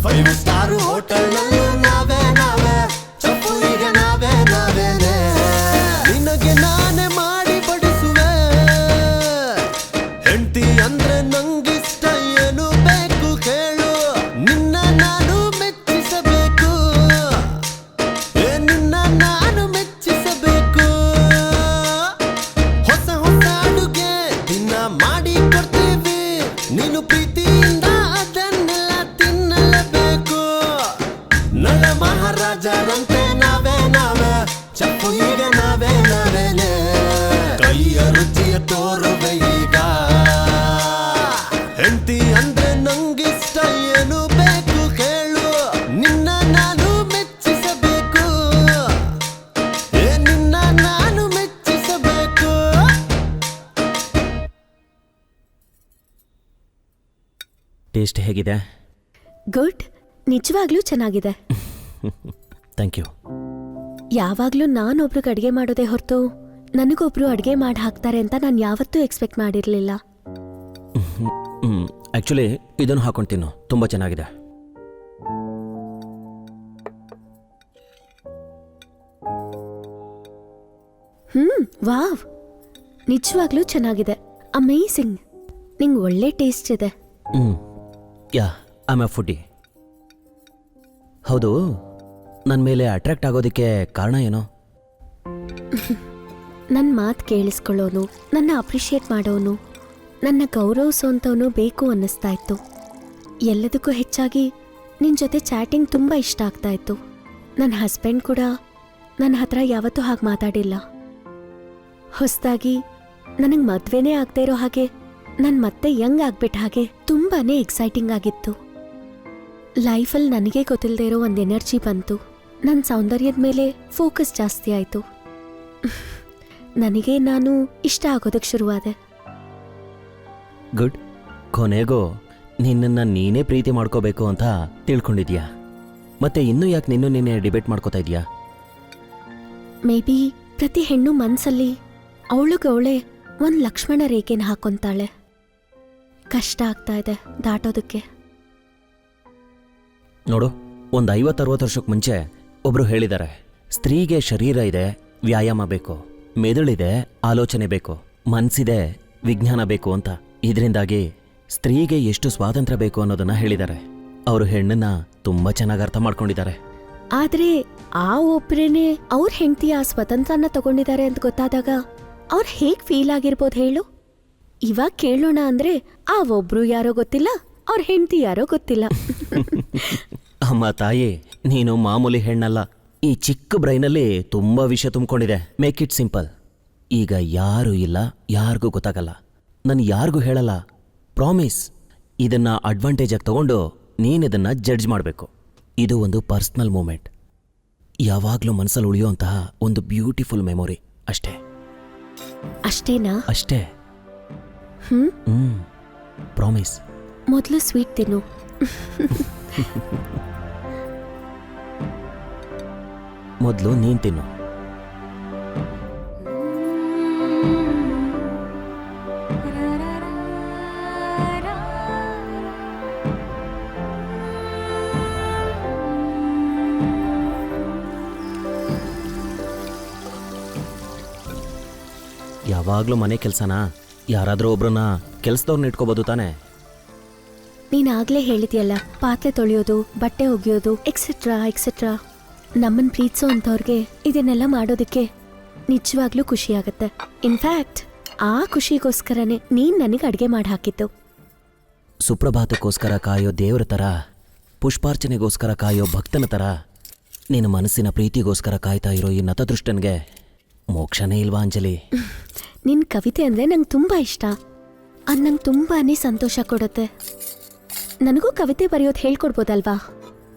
5 ಸ್ಟಾರ್ ಹೋಟೆಲ್ನಲ್ಲೂ ನಾವೇ ಚಪ್ಪು ಈಗ ನಾವೇನೆ. ನಿನಗೆ ನಾನೇ ಮಾಡಿ ಬಡಿಸುವೆ, ಹೆಂಡತಿ ಅಂದ್ರೆ ನಂಗಿಷ್ಟ, ಏನು ಬೇಕು ಕೇಳು, ನಿನ್ನ ನಾನು ಮೆಚ್ಚಿಸಬೇಕು. ನಿನ್ನ ನಾನು ಮೆಚ್ಚಿಸಬೇಕು. ಹೊಸ ಅಡುಗೆ ದಿನ ಮಾಡಿ ಕೊಡ್ತೀವಿ, ನೀನು ಪ್ರೀತಿಯಿಂದ ಅದನ್ನೆಲ್ಲ ತಿನ್ನಲೇಬೇಕು. ನಳ ಮಹಾರಾಜರಂತೆ ನಾವೇ ಚಪ್ಪು ಈಗ ನಾವೇನೆ. ಕೈಯ ರುಚಿಯ ತೋರುವೆ ಈಗ. ಹೆಂಡತಿ ಅಂದ್ರೆ ನಂಗಿಷ್ಟ, ಏನು ಬೇಕು ಕೇಳು, ನಿನ್ನ ನಾನು ಮೆಚ್ಚಿಸಬೇಕು. ನಿನ್ನ ನಾನು ಮೆಚ್ಚಿಸಬೇಕು. ಟೇಸ್ಟ್ ಹೇಗಿದೆ? ಗುಡ್, ನಿಜವಾಗ್ಲೂ ಚೆನ್ನಾಗಿದೆ. Thank you. ಯಾವಾಗ್ಲೂ ನಾನೊಬ್ರಿಗೆ ಅಡ್ಗೆ ಮಾಡೋದೇ ಹೊರತು ನನಗೊಬ್ರು ಅಡ್ಗೆ ಮಾಡಿ ಹಾಕ್ತಾರೆ ಅಂತ ನಾನು ಯಾವತ್ತೂ ಎಕ್ಸ್ಪೆಕ್ಟ್ ಮಾಡಿರ್ಲಿಲ್ಲ. ಆ್ಯಕ್ಚುಲಿ ಇದನ್ನು ಹಾಕೊಂಡು ತಿನ್ನು, ತುಂಬ ಚೆನ್ನಾಗಿದೆ. ವಾವ್, ನಿಜವಾಗ್ಲೂ ಚೆನ್ನಾಗಿದೆ. ಅಮೇಸಿಂಗ್. ನಿಂಗೆ ಒಳ್ಳೆ ಟೇಸ್ಟ್ ಇದೆ. ಯಾ, ಐ ಆಮ್ ಎ ಫುಡ್ಡಿ. ಹೌದು, ನನ್ನ ಮೇಲೆ ಅಟ್ರಾಕ್ಟ್ ಆಗೋದಕ್ಕೆ ಕಾರಣ ಏನು? ನನ್ನ ಮಾತು ಕೇಳಿಸ್ಕೊಳ್ಳೋನು, ನನ್ನ ಅಪ್ರಿಷಿಯೇಟ್ ಮಾಡೋನು, ನನ್ನ ಗೌರವಿಸೋಂಥವನು ಬೇಕು ಅನ್ನಿಸ್ತಾ ಇತ್ತು. ಎಲ್ಲದಕ್ಕೂ ಹೆಚ್ಚಾಗಿ ನಿನ್ನ ಜೊತೆ ಚಾಟಿಂಗ್ ತುಂಬ ಇಷ್ಟ ಆಗ್ತಾ ಇತ್ತು. ನನ್ನ ಹಸ್ಬೆಂಡ್ ಕೂಡ ನನ್ನ ಹತ್ರ ಯಾವತ್ತೂ ಹಾಗೆ ಮಾತಾಡಿಲ್ಲ. ಹೊಸದಾಗಿ ನನಗೆ ಮದುವೆನೇ ಆಗದೆ ಇರೋ ಹಾಗೆ, ನಾನು ಮತ್ತೆ ಯಂಗ್ ಆಗ್ಬಿಟ್ಟ ಹಾಗೆ ತುಂಬಾ ಎಕ್ಸೈಟಿಂಗ್ ಆಗಿತ್ತು. ಲೈಫಲ್ಲಿ ನನಗೆ ಗೊತ್ತಿಲ್ಲದೆ ಇರೋ ಒಂದು ಎನರ್ಜಿ ಬಂತು. ನನ್ನ ಸೌಂದರ್ಯದ ಮೇಲೆ ಫೋಕಸ್ ಜಾಸ್ತಿ ಆಯಿತು. ನನಗೆ ನಾನು ಇಷ್ಟ ಆಗೋದಕ್ಕೆ ಶುರುವಾದೆ. ಗುಡ್. ಕೊನೆಗೂ ನಿನ್ನನ್ನು ನೀನೇ ಪ್ರೀತಿ ಮಾಡ್ಕೋಬೇಕು ಅಂತ ತಿಳ್ಕೊಂಡಿದ್ಯಾ? ಮತ್ತೆ ಇನ್ನೂ ಯಾಕೆ ನೀನೇ ಡಿಬೇಟ್ ಮಾಡ್ಕೋತಾ ಇದೀಯಾ? ಮೇ ಬಿ ಪ್ರತಿ ಹೆಣ್ಣು ಮನ್ಸಲ್ಲಿ ಅವಳಿಗವಳೆ ಒಂದು ಲಕ್ಷ್ಮಣ ರೇಖೆನ ಹಾಕೊಂತಾಳೆ. ಕಷ್ಟ ಆಗ್ತಾ ಇದೆ ದಾಟೋದಕ್ಕೆ. ನೋಡು, ಒಂದು 50-60 ವರ್ಷಕ್ಕೆ ಮುಂಚೆ ಒಬ್ರು ಹೇಳಿದ್ದಾರೆ, ಸ್ತ್ರೀಗೆ ಶರೀರ ಇದೆ, ವ್ಯಾಯಾಮ ಬೇಕು, ಮೆದುಳಿದೆ, ಆಲೋಚನೆ ಬೇಕು, ಮನ್ಸಿದೆ, ವಿಜ್ಞಾನ ಬೇಕು ಅಂತ. ಇದರಿಂದಾಗಿ ಸ್ತ್ರೀಗೆ ಎಷ್ಟು ಸ್ವಾತಂತ್ರ್ಯ ಬೇಕು ಅನ್ನೋದನ್ನ ಹೇಳಿದ್ದಾರೆ. ಅವರು ಹೆಣ್ಣನ್ನ ತುಂಬಾ ಚೆನ್ನಾಗಿ ಅರ್ಥ ಮಾಡ್ಕೊಂಡಿದ್ದಾರೆ. ಆದ್ರೆ ಆ ಒಬ್ರೇನೆ ಅವ್ರ ಹೆಂಡತಿ ಆ ಸ್ವತಂತ್ರನ ತಗೊಂಡಿದ್ದಾರೆ ಅಂತ ಗೊತ್ತಾದಾಗ ಅವ್ರು ಹೇಗ್ ಫೀಲ್ ಆಗಿರ್ಬೋದು ಹೇಳು? ಇವಾಗ ಕೇಳೋಣ ಅಂದ್ರೆ ಆ ಒಬ್ರು ಯಾರೋ ಗೊತ್ತಿಲ್ಲ, ಅವ್ರ ಹೆಂಡತಿ ಯಾರೋ ಗೊತ್ತಿಲ್ಲ. ಅಮ್ಮ ತಾಯಿ, ನೀನು ಮಾಮೂಲಿ ಹೆಣ್ಣಲ್ಲ. ಈ ಚಿಕ್ಕ ಬ್ರೈನಲ್ಲಿ ತುಂಬಾ ವಿಷಯ ತುಂಬಿಕೊಂಡಿದೆ. Make it simple. ಈಗ ಯಾರೂ ಇಲ್ಲ, ಯಾರಿಗೂ ಗೊತ್ತಾಗಲ್ಲ, ನಾನು ಯಾರಿಗೂ ಹೇಳಲ್ಲ, ಪ್ರಾಮಿಸ್. ಇದನ್ನ ಅಡ್ವಾಂಟೇಜ್ ಆಗಿ ತಗೊಂಡು ನೀನಿದನ್ನ ಜಡ್ಜ್ ಮಾಡಬೇಕು. ಇದು ಒಂದು ಪರ್ಸ್ನಲ್ ಮೂಮೆಂಟ್, ಯಾವಾಗಲೂ ಮನಸ್ಸಲ್ಲಿ ಉಳಿಯುವಂತಹ ಒಂದು ಬ್ಯೂಟಿಫುಲ್ ಮೆಮೊರಿ ಅಷ್ಟೇ. ಅಷ್ಟೇನಾ? ಅಷ್ಟೇ. ಹ್ಮ್ ಪ್ರಾಮಿಸ್. ಮೊದಲು ಸ್ವೀಟ್ ತಿನ್ನು. ಮೊದಲು ನೀನ್ ತಿನ್ನು. ಯಾವಾಗ್ಲೂ ಮನೆ ಕೆಲ್ಸನಾ? ಯಾರಾದ್ರೂ ಒಬ್ರನ್ನ ಕೆಲ್ಸದವ್ರನ್ನ ಇಟ್ಕೋಬೋದು ತಾನೆ? ನೀನಾಗ್ಲೇ ಹೇಳಿದ್ಯಲ್ಲ, ಪಾತ್ರೆ ತೊಳೆಯೋದು, ಬಟ್ಟೆ ಒಗೆಯೋದು, ಎಕ್ಸೆಟ್ರಾ ಎಕ್ಸೆಟ್ರಾ. ನಮ್ಮನ್ ಪ್ರೀತಿಸೋ ಅಂಥವ್ರಿಗೆ ಇದನ್ನೆಲ್ಲ ಮಾಡೋದಕ್ಕೆ ನಿಜವಾಗ್ಲೂ ಖುಷಿ ಆಗತ್ತೆ. ಇನ್ಫ್ಯಾಕ್ಟ್ ಆ ಖುಷಿಗೋಸ್ಕರನೇ ನೀನ್ ನನಗೆ ಅಡ್ಗೆ ಮಾಡಿ ಹಾಕಿದ್ದು. ಸುಪ್ರಭಾತಕ್ಕೋಸ್ಕರ ಕಾಯೋ ದೇವರ ಥರ, ಪುಷ್ಪಾರ್ಚನೆಗೋಸ್ಕರ ಕಾಯೋ ಭಕ್ತನ ಥರ, ನಿನ್ನ ಮನಸ್ಸಿನ ಪ್ರೀತಿಗೋಸ್ಕರ ಕಾಯ್ತಾ ಇರೋ ಈ ನತದೃಷ್ಟನ್ಗೆ ಮೋಕ್ಷನೇ ಇಲ್ವಾ ಅಂಜಲಿ? ನಿನ್ ಕವಿತೆ ಅಂದ್ರೆ ನಂಗೆ ತುಂಬಾ ಇಷ್ಟ. ಅದು ನಂಗೆ ತುಂಬಾನೇ ಸಂತೋಷ ಕೊಡುತ್ತೆ. ನನಗೂ ಕವಿತೆ ಬರೆಯೋದು ಹೇಳ್ಕೊಡ್ಬೋದಲ್ವಾ?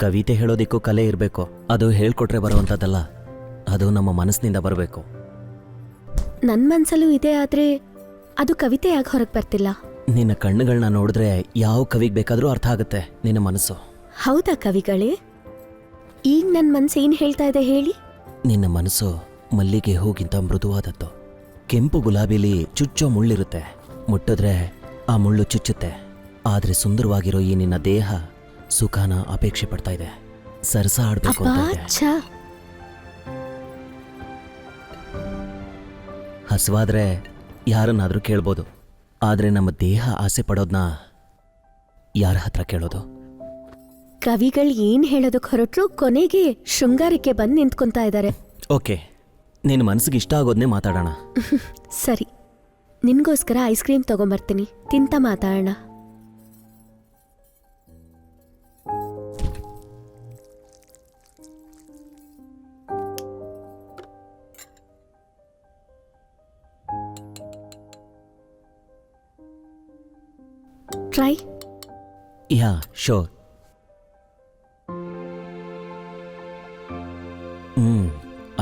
ಕವಿತೆ ಹೇಳೋದಿಕ್ಕೂ ಕಲೆ ಇರಬೇಕು. ಅದು ಹೇಳ್ಕೊಟ್ರೆ ಬರುವಂಥದ್ದಲ್ಲ, ಅದು ನಮ್ಮ ಮನಸ್ಸಿನಿಂದ ಬರಬೇಕು. ನನ್ನ ಮನ್ಸಲ್ಲೂ ಇದೆ, ಆದ್ರೆ ಅದು ಕವಿತೆಯಾಗಿ ಹೊರಗೆ ಬರ್ತಿಲ್ಲ. ನಿನ್ನ ಕಣ್ಣುಗಳನ್ನ ನೋಡಿದ್ರೆ ಯಾವ ಕವಿಗೆ ಬೇಕಾದರೂ ಅರ್ಥ ಆಗುತ್ತೆ ನಿನ್ನ ಮನಸ್ಸು. ಹೌದಾ ಕವಿಗಳೇ? ಈಗ ನನ್ನ ಮನ್ಸು ಏನು ಹೇಳ್ತಾ ಇದೆ ಹೇಳಿ? ನಿನ್ನ ಮನಸ್ಸು ಮಲ್ಲಿಗೆ ಹೂಗಿಂತ ಮೃದುವಾದದ್ದು. ಕೆಂಪು ಗುಲಾಬಿಲಿ ಚುಚ್ಚೋ ಮುಳ್ಳಿರುತ್ತೆ, ಮುಟ್ಟಿದ್ರೆ ಆ ಮುಳ್ಳು ಚುಚ್ಚುತ್ತೆ. ಆದ್ರೆ ಸುಂದರವಾಗಿರೋ ಈ ನಿನ್ನ ದೇಹ ಸುಖಾನ ಅಪೇಕ್ಷೆ ಪಡ್ತಾ ಇದೆ, ಸರಸ ಆಡ್ಬೇಕು ಅಂತ ಇದೆ. ಛ, ಹಸುವಾದ್ರೆ ಯಾರನ್ನಾದ್ರೂ ಕೇಳ್ಬೋದು, ಆದ್ರೆ ನಮ್ಮ ದೇಹ ಆಸೆ ಪಡೋದ್ನ ಯಾರ ಹತ್ರ ಕೇಳೋದು? ಕವಿಗಳು ಏನ್ ಹೇಳೋದಕ್ಕೆ ಹೊರಟ್ರು ಕೊನೆಗೆ ಶೃಂಗಾರಕ್ಕೆ ಬಂದು ನಿಂತ್ಕೊಂತಾ ಇದ್ದಾರೆ. ಓಕೆ, ನಿನ್ನ ಮನಸ್ಸಿಗೆ ಇಷ್ಟ ಆಗೋದನ್ನೇ ಮಾತಾಡೋಣ. ಸರಿ, ನಿನ್ಗೋಸ್ಕರ ಐಸ್ ಕ್ರೀಮ್ ತಗೊಂಬರ್ತೀನಿ, ತಿಂತ ಮಾತಾಡೋಣ. ಟ್ರೈ. ಯಾ, ಶೋರ್.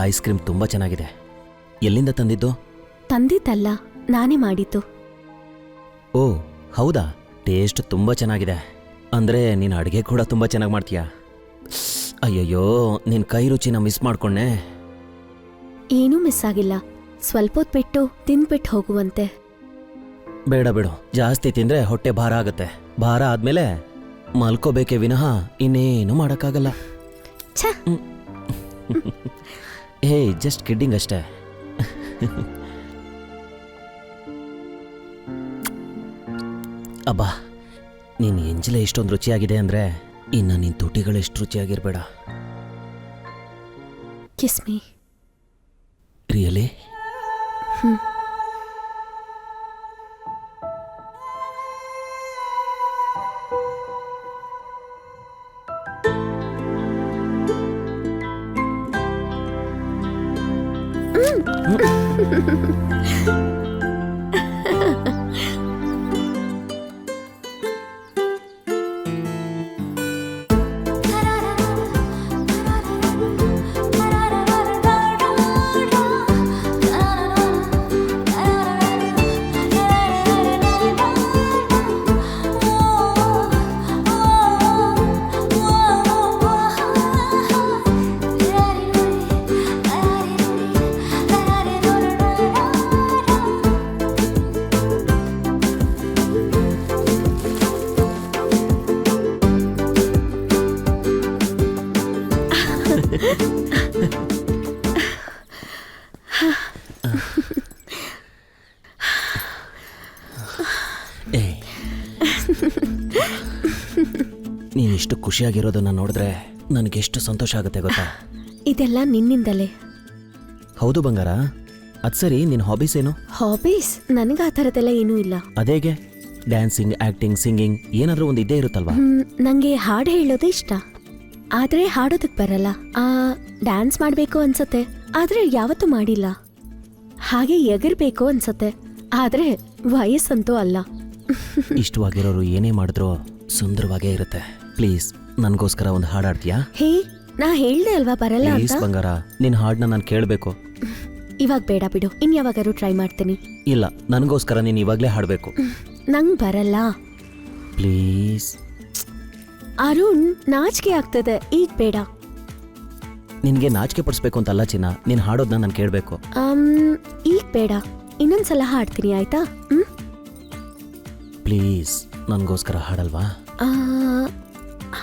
ಐಸ್ ಕ್ರೀಮ್ ತುಂಬ ಚೆನ್ನಾಗಿದೆ. ಎಲ್ಲಿಂದ ತಂದಿದ್ದು? ತಂದಿದ್ದಲ್ಲ, ನಾನೇ ಮಾಡಿದ್ದು. ಓ ಹೌದಾ? ಟೇಸ್ಟ್ ತುಂಬ ಚೆನ್ನಾಗಿದೆ. ಅಂದರೆ ನೀನು ಅಡುಗೆ ಕೂಡ ತುಂಬ ಚೆನ್ನಾಗಿ ಮಾಡ್ತೀಯಾ. ಅಯ್ಯಯ್ಯೋ, ನಿನ್ನ ಕೈ ರುಚಿನ ಮಿಸ್ ಮಾಡ್ಕೊಂಡೆ. ಏನೂ ಮಿಸ್ ಆಗಿಲ್ಲ, ಸ್ವಲ್ಪ ಹೊತ್ತು ಬಿಟ್ಟು ತಿಂದ್ಬಿಟ್ಟು ಹೋಗುವಂತೆ. ಬೇಡ ಬಿಡು, ಜಾಸ್ತಿ ತಿಂದರೆ ಹೊಟ್ಟೆ ಭಾರ ಆಗುತ್ತೆ. ಭಾರ ಆದಮೇಲೆ ಮಲ್ಕೋಬೇಕೇ ವಿನಃ ಇನ್ನೇನು ಮಾಡೋಕ್ಕಾಗಲ್ಲ. ಛ, ಹೇ, ಜಸ್ಟ್ ಕಿಡ್ಡಿಂಗ್ ಅಷ್ಟೇ. ಅಬ್ಬಾ, ನೀನು ಎಂಜಲೆ ಎಷ್ಟೊಂದು ರುಚಿಯಾಗಿದೆ ಅಂದರೆ ಇನ್ನು ನಿನ್ನ ತುಟಿಗಳು ಎಷ್ಟು ರುಚಿಯಾಗಿರ್ಬೇಡ. Kiss me. ರಿಯಲಿ? ಏ ನೀನಿಷ್ಟು ಖುಷಿಯಾಗಿರೋದನ್ನ ನೋಡಿದ್ರೆ ನನಗೆಷ್ಟು ಸಂತೋಷ ಆಗುತ್ತೆ ಗೊತ್ತಾ? ಇದೆಲ್ಲ ನಿನ್ನಿಂದಲೇ. ಹೌದು ಬಂಗಾರ, ಅದು ಸರಿ, ನಿನ್ನ ಹಾಬೀಸ್ ಏನು? ಹಾಬೀಸ್ ನನಗೆ ಆ ಥರದ್ದೆಲ್ಲ ಏನೂ ಇಲ್ಲ. ಅದೇಗೆ? ಡ್ಯಾನ್ಸಿಂಗ್, ಆಕ್ಟಿಂಗ್, ಸಿಂಗಿಂಗ್ ಏನಾದರೂ ಒಂದು ಇದ್ದೇ ಇರುತ್ತಲ್ವಾ? ನಂಗೆ ಹಾಡು ಹೇಳೋದು ಇಷ್ಟ, ಆದ್ರೆ ಹಾಡೋದಕ್ಕೆ ಬರಲ್ಲ. ಡ್ಯಾನ್ಸ್ ಮಾಡಬೇಕು ಅನ್ಸತ್ತೆ, ಆದ್ರೆ ಯಾವತ್ತೂ ಮಾಡಿಲ್ಲ. ಹಾಗೆ ಎಗರ್ಬೇಕು ಅನ್ಸತ್ತೆ, ಆದ್ರೆ ವಯಸ್ಸಂತೂ ಅಲ್ಲ. ಇಷ್ಟವಾಗಿರೋರು ಏನೇ ಮಾಡಿದ್ರೂ ಸುಂದರವಾಗೇ ಇರುತ್ತೆ. ಪ್ಲೀಸ್ ನನಗೋಸ್ಕರ ಒಂದು ಹಾಡು ಹಾಡ್ತೀಯಾ? ಹೇ, ನಾ ಹೇಳ್ದೆ ಅಲ್ವಾ ಬರಲ್ಲ ಪ್ಲೀಸ್ ಅಂತ. ಬಂಗಾರ, ನಿನ್ನ ಹಾಡನ್ನ ನಾನು ಕೇಳಬೇಕು. ಇವಾಗ ಬೇಡ ಬಿಡು, ಇನ್ಯಾವಾಗಾರು ಟ್ರೈ ಮಾಡ್ತೀನಿ. ಇಲ್ಲ, ನನಗೋಸ್ಕರ ನೀನು ಇವಾಗಲೇ ಹಾಡಬೇಕು. ನಂಗ್ ಬರಲ್ಲ ಪ್ಲೀಸ್. ಅರುಣ್, ನಾಚಿಕೆ ಆಗ್ತದೆ, ಈಗ ಬೇಡ. ನಿನಗೆ ನಾಚಿಕೆ ಪಡಿಸ್ಬೇಕು ಅಂತಲ್ಲ ಚಿನ್ನ, ನೀನು ಹಾಡೋದನ್ನ ನಾನು ಕೇಳಬೇಕು. ಈಗ ಬೇಡ, ಇನ್ನೊಂದ್ಸಲ ಹಾಡ್ತೀನಿ ಆಯ್ತಾ? ಪ್ಲೀಸ್ ನನಗೋಸ್ಕರ ಹಾಡಲ್ವಾ? ಆ,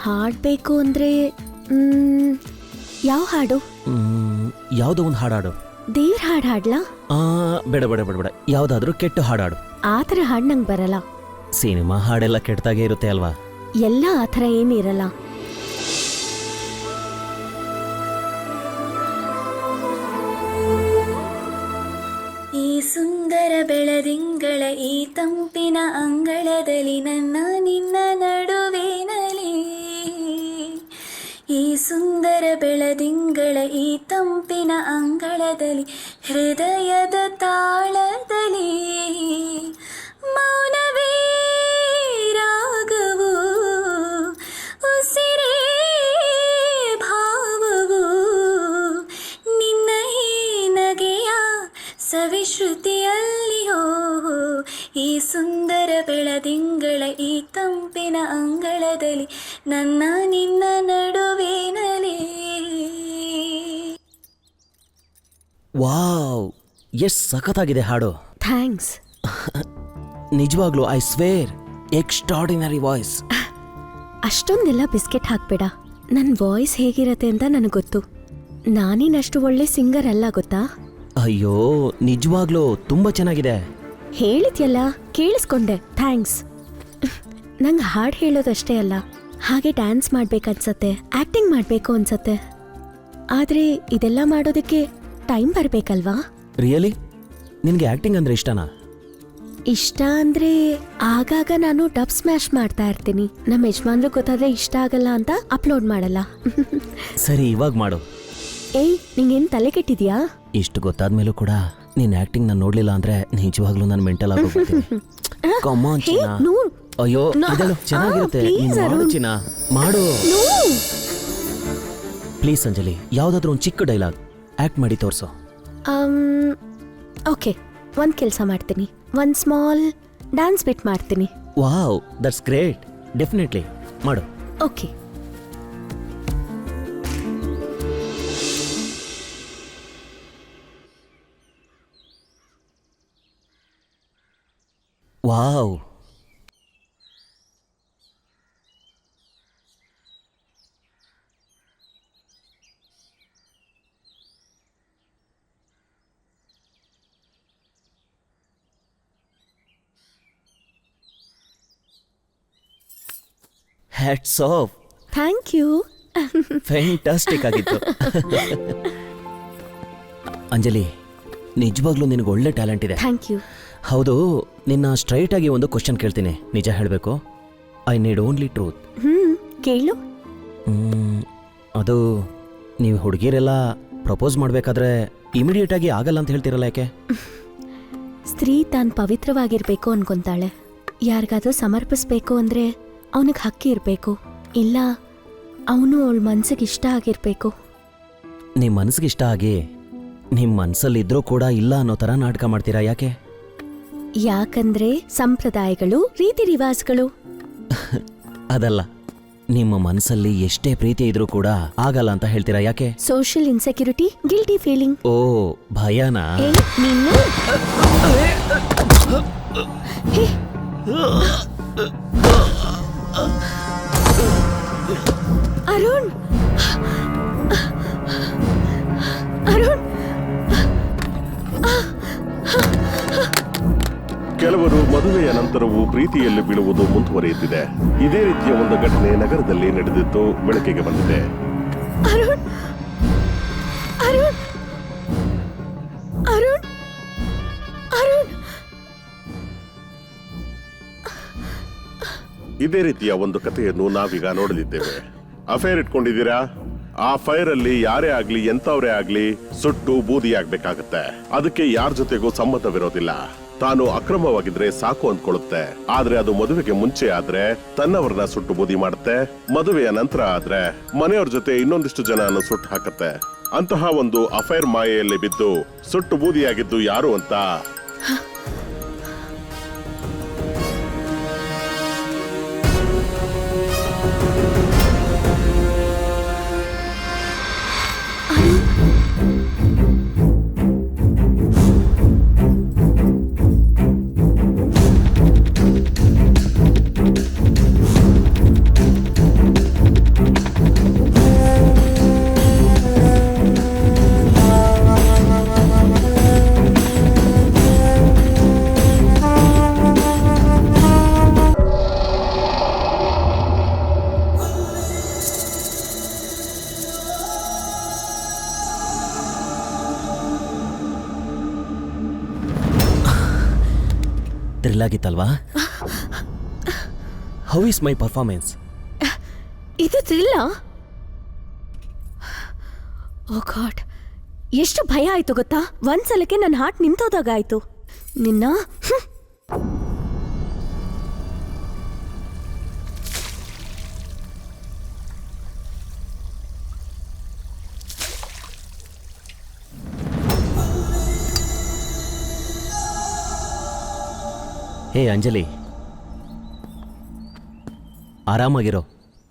ಹಾಡ್ಬೇಕು ಅಂದ್ರೆ ಯಾವ ಹಾಡು? ಯಾವುದೋ ಒಂದು ಹಾಡಾಡು. ದೇವ್ರ ಹಾಡು ಹಾಡ್ಲಾ? ಬೇಡ ಬೇಡ ಬೇಡ ಬೇಡ, ಯಾವುದಾದ್ರೂ ಕೆಟ್ಟ ಹಾಡಾಡು. ಆ ಥರ ಹಾಡು ನಂಗೆ ಬರಲ್ಲ. ಸಿನಿಮಾ ಹಾಡೆಲ್ಲ ಕೆಟ್ಟದಾಗೆ ಇರುತ್ತೆ ಅಲ್ವಾ? ಎಲ್ಲ ಆ ಥರ ಏನಿರಲ್ಲ. ಈ ಸುಂದರ ಬೆಳದಿಂಗಳ ಈ ತಂಪಿನ ಅಂಗಳದಲ್ಲಿ ನನ್ನ ನಿನ್ನ ನಡುವಿನಲ್ಲಿ, ಈ ಸುಂದರ ಬೆಳದಿಂಗಳ ಈ ತಂಪಿನ ಅಂಗಳದಲ್ಲಿ ಹೃದಯದ ತಾಳದಲ್ಲಿ ಮೌನವೇ ರಾಗವು, ಉಸಿರೇ ಭಾವವು, ನಿನ್ನ ಈ ನಗೆಯ ಸವಿಶ್ರುತಿಯಲ್ಲಿಯೋ, ಈ ಸುಂದರ ಬೆಳದಿಂಗಳ ಈ ತಂಪಿನ ಅಂಗಳದಲ್ಲಿ ನನ್ನ ನಿನ್ನ ನಡುವಿನಲ್ಲಿ. ವಾವ್, ಎಷ್ಟು ಸಖತ್ತಾಗಿದೆ ಹಾಡು. ಥ್ಯಾಂಕ್ಸ್. ನಿಜವಾಗ್ಲೂ ಐ ಸ್ವೇರ್, ಎಕ್ಸ್ಟ್ರಾರ್ಡಿನರಿ ವಾಯ್ಸ್. ಅಷ್ಟೊಂದೆಲ್ಲ ಬಿಸ್ಕೆಟ್ ಹಾಕ್ಬೇಡ. ನನ್ನ ವಾಯ್ಸ್ ಹೇಗಿರತ್ತೆ ಅಂತ ನನಗೆ ಗೊತ್ತು. ನಾನೇನಷ್ಟು ಒಳ್ಳೆ ಸಿಂಗರ್ ಅಲ್ಲ ಗೊತ್ತಾ? ಅಯ್ಯೋ, ನಿಜವಾಗ್ಲೂ ತುಂಬಾ ಚೆನ್ನಾಗಿದೆ. ಹೇಳಿದ್ಯಲ್ಲ, ಕೇಳಿಸ್ಕೊಂಡೆ. ಥ್ಯಾಂಕ್ಸ್. ನಂಗೆ ಹಾಡು ಹೇಳೋದಷ್ಟೇ ಅಲ್ಲ, ಹಾಗೆ ಡ್ಯಾನ್ಸ್ ಮಾಡ್ಬೇಕನ್ಸತ್ತೆ, ಆಕ್ಟಿಂಗ್ ಮಾಡಬೇಕು ಅನ್ಸತ್ತೆ. ಆದರೆ ಇದೆಲ್ಲ ಮಾಡೋದಕ್ಕೆ ಟೈಮ್ ಬರಬೇಕಲ್ವಾ? ರಿಯಲಿ? ನಿನಗೆ ಆಕ್ಟಿಂಗ್ ಅಂದ್ರೆ ಇಷ್ಟನಾ? ಇಷ್ಟ ಅಂದ್ರೆ ಆಗಾಗ ನಾನು ಡಬ್ ಸ್ಮ್ಯಾಶ್ ಮಾಡ್ತಾ ಇರ್ತೀನಿ. ನಮ್ಮ ಯಜಮಾನ್ರು ಗೊತ್ತಾದ್ರೆ ಇಷ್ಟ ಆಗಲ್ಲ ಅಂತ ಅಪ್ಲೋಡ್ ಮಾಡಲ್ಲ. ಸರಿ, ಇವಾಗ ಮಾಡು. ಏಯ್, ನಿಂಗೇನು ತಲೆ ಕೆಟ್ಟಿದ್ಯಾ? ಇಷ್ಟು ಗೊತ್ತಾದ್ಮೇಲೂ ಕೂಡ ನೀನ್ ಆಕ್ಟಿಂಗ್ ನಾನು ನೋಡ್ಲಿಲ್ಲ ಅಂದ್ರೆ ನಿಜವಾಗ್ಲೂ ನಾನು ಮೆಂಟಲ್ ಆಗೋಗ್ತೀನಿ. Come on, ಹೇ, ಚಿನ್ನ. ನೋ. ಅಯ್ಯೋ, ನೋ. ಇದೆಲ್ಲ ಚೆನ್ನಾಗಿರುತ್ತೆ. please, ನೀನ್ ಮಾಡು ಅರುಣ್. ಚಿನ್ನ, ಮಾಡು. ನೋ. ಪ್ಲೀಸ್ ಅಂಜಲಿ, ಯಾವ್ದಾದ್ರು ಒಂದು ಚಿಕ್ಕ ಡೈಲಾಗ್ ಆಕ್ಟ್ ಮಾಡಿ ತೋರ್ಸು. ಓಕೆ, ಒಂದು ಕೆಲಸ ಮಾಡ್ತೀನಿ. ಒಂದು ಸ್ಮಾಲ್ ಡ್ಯಾನ್ಸ್ ಬಿಟ್ ಮಾಡ್ತೀನಿ. Wow, that's great. ಡೆಫಿನೆಟ್ಲಿ ಮಾಡು. Okay. Wow, hats off. Thank you. Fantastic ಆಗಿತ್ತು. ಅಂಜಲಿ, ನಿಜವಾಗ್ಲೂ ನಿನಗೆ ಒಳ್ಳೆ ಟ್ಯಾಲೆಂಟ್ ಇದೆ. Thank you. ಹೌದು, ನಿನ್ನ ಸ್ಟ್ರೈಟ್ ಆಗಿ ಒಂದು ಕ್ವಶನ್ ಕೇಳ್ತೀನಿ, ನಿಜ ಹೇಳಬೇಕು. I need only truth. ಕೇಳು. ಅದು ನೀವು ಹುಡುಗಿರೆಲ್ಲ ಪ್ರಪೋಸ್ ಮಾಡಬೇಕಾದ್ರೆ ಇಮಿಡಿಯೇಟ್ ಆಗಿ ಆಗಲ್ಲ ಅಂತ ಹೇಳ್ತಿರಲ್ಲ, ಯಾಕೆ? ಸ್ತ್ರೀ ತಾನು ಪವಿತ್ರವಾಗಿರ್ಬೇಕು ಅನ್ಕೊಂತಾಳೆ. ಯಾರಿಗಾದ್ರೂ ಸಮರ್ಪಿಸ್ಬೇಕು ಅಂದ್ರೆ ಅವನಿಗೆ ಹಕ್ಕಿ ಇರಬೇಕು, ಇಲ್ಲ ಅವನು ಅವಳ ಮನ್ಸಿಗೆ ಇಷ್ಟ ಆಗಿರ್ಬೇಕು. ನಿಮ್ಮ ಮನಸ್ಸಿಗೆ ಇಷ್ಟ ಆಗಿ ನಿಮ್ಮ ಮನಸ್ಸಲ್ಲಿದ್ರೂ ಕೂಡ ಇಲ್ಲ ಅನ್ನೋ ಥರ ನಾಟಕ ಮಾಡ್ತೀರಾ, ಯಾಕೆ? ಯಾಕಂದ್ರೆ ಸಂಪ್ರದಾಯಗಳು, ರೀತಿ ರಿವಾಜ್ಗಳು. ಅದಲ್ಲ, ನಿಮ್ಮ ಮನಸ್ಸಲ್ಲಿ ಎಷ್ಟೇ ಪ್ರೀತಿ ಇದ್ರೂ ಕೂಡ ಆಗಲ್ಲ ಅಂತ ಹೇಳ್ತೀರಾ, ಯಾಕೆ? Social insecurity, guilty feeling. ಓ, ಭಯನಾ? ನೀನು ಹೇ, ಅರುಣ್, ಪ್ರೀತಿಯಲ್ಲಿ ಬೀಳುವುದು ಮುಂದುವರಿಯುತ್ತಿದೆ. ಇದೇ ರೀತಿಯ ಒಂದು ಘಟನೆ ನಗರದಲ್ಲಿ ನಡೆದಿದ್ದು ಬೆಳಕಿಗೆ ಬಂದಿದೆ. ಅರುಣ್ ಅರುಣ್ ಅರುಣ್ ಅರುಣ್ ಇದೇ ರೀತಿಯ ಒಂದು ಕಥೆಯನ್ನು ನಾವೀಗ ನೋಡಲಿದ್ದೇವೆ. ಅಫೇರ್ ಇಟ್ಕೊಂಡಿದ್ದೀರಾ? ಆ ಫೈರ್ ಅಲ್ಲಿ ಯಾರೇ ಆಗ್ಲಿ ಎಂತವ್ರೇ ಆಗ್ಲಿ ಸುಟ್ಟು ಬೂದಿ ಆಗ್ಬೇಕಾಗತ್ತೆ. ಅದಕ್ಕೆ ಯಾರ ಜೊತೆಗೂ ಸಂಬಂಧವಿರೋದಿಲ್ಲ. ತಾನು ಅಕ್ರಮವಾಗಿದ್ರೆ ಸಾಕು ಅಂದ್ಕೊಳ್ಳುತ್ತೆ. ಆದ್ರೆ ಅದು ಮದುವೆಗೆ ಮುಂಚೆ ಆದ್ರೆ ತನ್ನವರನ್ನ ಸುಟ್ಟು ಬೂದಿ ಮಾಡುತ್ತೆ. ಮದುವೆಯ ನಂತರ ಆದ್ರೆ ಮನೆಯವ್ರ ಜೊತೆ ಇನ್ನೊಂದಿಷ್ಟು ಜನವನ್ನು ಸುಟ್ಟು ಹಾಕತ್ತೆ. ಅಂತಹ ಒಂದು ಅಫೈರ್ ಮಾಯೆಯಲ್ಲಿ ಬಿದ್ದು ಸುಟ್ಟು ಬೂದಿಯಾಗಿದ್ದು ಯಾರು ಅಂತ ಥ್ರಿಲ್ ಆಗಿತ್ತಲ್ವಾ? How is my performance? ಇದು ಥ್ರಿಲ್ಲಾ? ಓ ಗಾಡ್, ಎಷ್ಟು ಭಯ ಆಯ್ತು ಗೊತ್ತಾ? ಒಂದ್ಸಲಕ್ಕೆ ನನ್ನ ಹಾರ್ಟ್ ನಿಂತೋದಾಗ ಆಯ್ತು. ನಿನ್ನ ಹೇ ಅಂಜಲಿ, ಆರಾಮಾಗಿರೋ.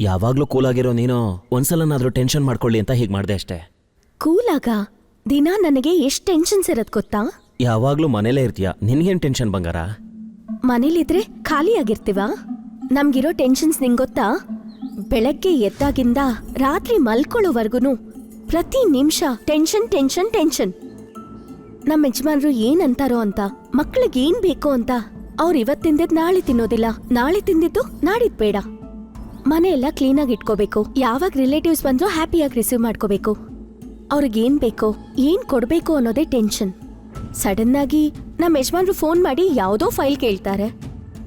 ಯಾವಾಗ್ಲೂ ಕೂಲಾಗಿರೋ ನೀನು ಒಂದ್ಸಲನಾದ್ರೂ ಟೆನ್ಷನ್ ಮಾಡ್ಕೊಳ್ಳಿ ಅಂತ ಹೀಗೆ ಮಾಡಿದೆ ಅಷ್ಟೇ. ಕೂಲಾಗ ದಿನ ನನಗೆ ಎಷ್ಟು ಟೆನ್ಷನ್ಸ್ ಇರತ್ ಗೊತ್ತಾ? ಯಾವಾಗ್ಲೂ ಮನೇಲೇ ಇರ್ತೀಯ, ನಿನ್ಗೇನ್ ಟೆನ್ಷನ್ ಬಂಗಾರ? ಮನೇಲಿದ್ರೆ ಖಾಲಿಯಾಗಿರ್ತೀವ? ನಮ್ಗಿರೋ ಟೆನ್ಷನ್ಸ್ ನಿಂಗ್ ಗೊತ್ತಾ? ಬೆಳಗ್ಗೆ ಎದ್ದಾಗಿಂದ ರಾತ್ರಿ ಮಲ್ಕೊಳ್ಳೋವರ್ಗುನು ಪ್ರತಿ ನಿಮಿಷ ಟೆನ್ಷನ್ ಟೆನ್ಷನ್ ಟೆನ್ಷನ್. ನಮ್ಮ ಯಜಮಾನ್ರು ಏನಂತಾರೋ ಅಂತ, ಮಕ್ಳಿಗೆ ಏನ್ ಬೇಕೋ ಅಂತ. ಅವ್ರು ಇವತ್ ತಿಂದಿದ್ ನಾಳೆ ತಿನ್ನೋದಿಲ್ಲ, ನಾಳೆ ತಿಂದಿದ್ದು ನಾಡಿದ್ ಬೇಡ. ಮನೆ ಎಲ್ಲ ಕ್ಲೀನಾಗಿ ಇಟ್ಕೋಬೇಕು. ಯಾವಾಗ ರಿಲೇಟಿವ್ಸ್ ಬಂದ್ರೂ ಹ್ಯಾಪಿಯಾಗಿ ರಿಸೀವ್ ಮಾಡ್ಕೋಬೇಕು. ಅವ್ರಿಗೇನ್ ಬೇಕೋ ಏನ್ ಕೊಡ್ಬೇಕು ಅನ್ನೋದೇ ಟೆನ್ಷನ್. ಸಡನ್ ಆಗಿ ನಮ್ಮ ಯಜಮಾನ್ರು ಫೋನ್ ಮಾಡಿ ಯಾವುದೋ ಫೈಲ್ ಕೇಳ್ತಾರೆ.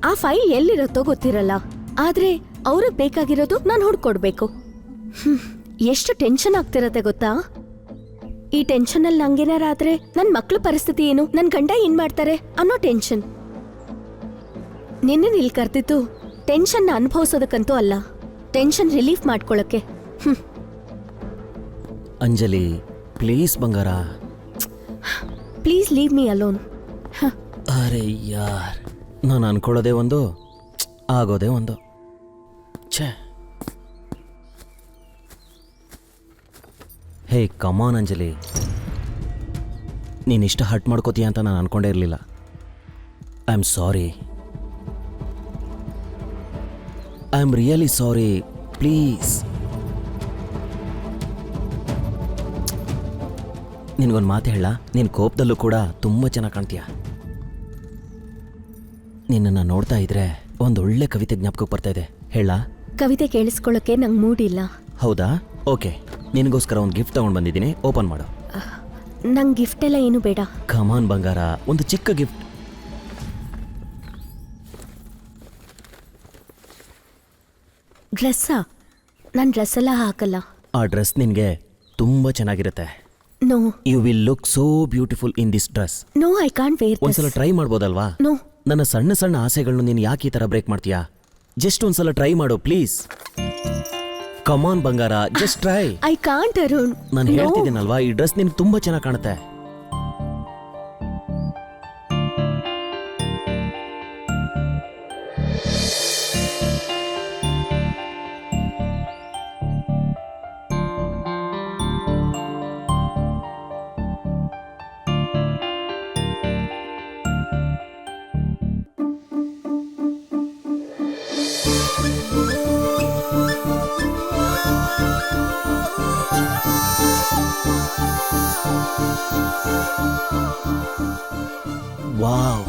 ಆ ಫೈಲ್ ಎಲ್ಲಿರುತ್ತೋ ಗೊತ್ತಿರಲ್ಲ, ಆದ್ರೆ ಅವ್ರಿಗೆ ಬೇಕಾಗಿರೋದು ನಾನು ಹುಡ್ಕೊಡ್ಬೇಕು. ಎಷ್ಟು ಟೆನ್ಷನ್ ಆಗ್ತಿರತ್ತೆ ಗೊತ್ತಾ? ಈ ಟೆನ್ಷನ್ ಅಲ್ಲಿ ನಂಗೇನಾರಾದ್ರೆ ನನ್ ಮಕ್ಳ ಪರಿಸ್ಥಿತಿ ಏನು, ನನ್ ಗಂಡ ಏನ್ ಮಾಡ್ತಾರೆ ಅನ್ನೋ ಟೆನ್ಷನ್. ನಿನ್ನೆ ಇಲ್ಲಿ ಕರ್ತಿತ್ತು ಟೆನ್ಷನ್ ಅನುಭವಿಸೋದಕ್ಕಂತೂ ಅಲ್ಲ, ಟೆನ್ಷನ್ ರಿಲೀಫ್ ಮಾಡ್ಕೊಳಕ್ಕೆ. ಅಂಜಲಿ ಪ್ಲೀಸ್ ಬಂಗಾರ, ಪ್ಲೀಸ್ ಲೀವ್ ಮೀ ಅಲೋನ್. ಅರೆ ಯಾರ್, ನಾನು ಅನ್ಕೊಳ್ಳೋದೇ ಒಂದು, ಆಗೋದೇ ಒಂದು. ಛೇ. ಹೇ ಕಮಾನ್ ಅಂಜಲಿ, ನೀನಿಷ್ಟ ಹರ್ಟ್ ಮಾಡ್ಕೋತೀಯ ಅಂತ ನಾನು ಅನ್ಕೊಂಡೇ ಇರಲಿಲ್ಲ. I am sorry, I am really sorry. Please ನಿನಗೊಂದು ಮಾತು ಹೇಳ, ನೀನು ಕೋಪದಲ್ಲೂ ಕೂಡ ತುಂಬ ಚೆನ್ನಾಗಿ ಕಾಣ್ತೀಯ. ನಿನ್ನನ್ನು ನೋಡ್ತಾ ಇದ್ರೆ ಒಂದೊಳ್ಳೆ ಕವಿತೆ ಜ್ಞಾಪಕಕ್ಕೆ ಬರ್ತಾ ಇದೆ. ಹೇಳ. ಕವಿತೆ ಕೇಳಿಸ್ಕೊಳ್ಳೋಕೆ ನಂಗೆ ಮೂಡಿಲ್ಲ. ಹೌದಾ? ಓಕೆ, ನಿನಗೋಸ್ಕರ ಒಂದು ಗಿಫ್ಟ್ ತಗೊಂಡು ಬಂದಿದ್ದೀನಿ, ಓಪನ್ ಮಾಡು. ನಂಗೆ ಗಿಫ್ಟ್ ಎಲ್ಲ ಏನು ಬೇಡ. ಕಮಾನ್ ಬಂಗಾರ, ಒಂದು ಚಿಕ್ಕ ಗಿಫ್ಟ್. ಡ್ರೆಸ್ಸಾ? ನಾನು ಡ್ರೆಸ್ ಎಲ್ಲ ಹಾಕಲ್ಲ. ಆ ಡ್ರೆಸ್ ನಿನಗೆ ತುಂಬ ಚೆನ್ನಾಗಿರುತ್ತೆ. No, you will look so beautiful in this dress. No, I can't wear this. ಒಂದ್ಸಲ ಟ್ರೈ ಮಾಡ್ಬೋದಲ್ವಾ? ನೋ. ನನ್ನ ಸಣ್ಣ ಸಣ್ಣ ಆಸೆಗಳನ್ನು ನೀನು ಯಾಕೆ ಈ ಥರ ಬ್ರೇಕ್ ಮಾಡ್ತೀಯಾ? ಜಸ್ಟ್ ಒಂದ್ಸಲ ಟ್ರೈ ಮಾಡು ಪ್ಲೀಸ್. ಕಮಾನ್ ಬಂಗಾರ, just try. I can't Arun. ನಾನು ಹೇಳ್ತಿದ್ದೀನಲ್ವಾ, ಈ ಡ್ರೆಸ್ ನಿನ್ಗೆ ತುಂಬ ಚೆನ್ನಾಗಿ ಕಾಣುತ್ತೆ. ವಾವ್,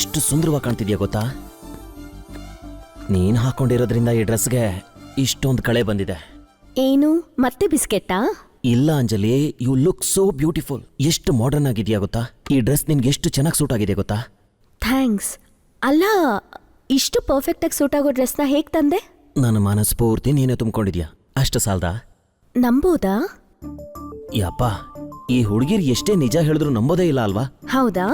ಎಷ್ಟು ಸುಂದರವಾಗಿ ಕಾಣ್ತಿದ್ಯಾ ಗೊತ್ತಾ? ನೀನ್ ಹಾಕೊಂಡಿರೋದ್ರಿಂದ ಈ ಡ್ರೆಸ್ಗೆ ಇಷ್ಟೊಂದು ಕಳೆ ಬಂದಿದೆ. ಏನು ಮತ್ತೆ ಬಿಸ್ಕೆಟ್ಟಾ? ಇಲ್ಲ Anjali, you look so beautiful. ಎಷ್ಟು ಮಾಡರ್ನ್ ಆಗಿದ್ಯಾ ಗೊತ್ತಾ? ಈ ಡ್ರೆಸ್ ನಿನ್ಗೆ ಎಷ್ಟು ಚೆನ್ನಾಗಿ ಸೂಟ್ ಆಗಿದೆ ಗೊತ್ತಾ? ಥ್ಯಾಂಕ್ಸ್. ಅಲ್ಲ, ಇಷ್ಟು ಪರ್ಫೆಕ್ಟಾಗಿ ಸೂಟ್ ಆಗೋ ಡ್ರೆಸ್ನ ಹೇಗ್ ತಂದೆ? ನನ್ನ ಮನಸ್ಫೂರ್ತಿ ನೀನೇ ತುಂಬಿಕೊಂಡಿದ್ಯಾ, ಅಷ್ಟು ಸಾಲ್ದಾ? ನಂಬೋದಾ? ಯಪ್ಪ, ಈ ಹುಡುಗಿರ್ ಎಷ್ಟೇ ನಿಜ ಹೇಳಿದ್ರು ನಂಬೋದೇ ಇಲ್ಲ ಅಲ್ವಾ? ಹೌದಾ?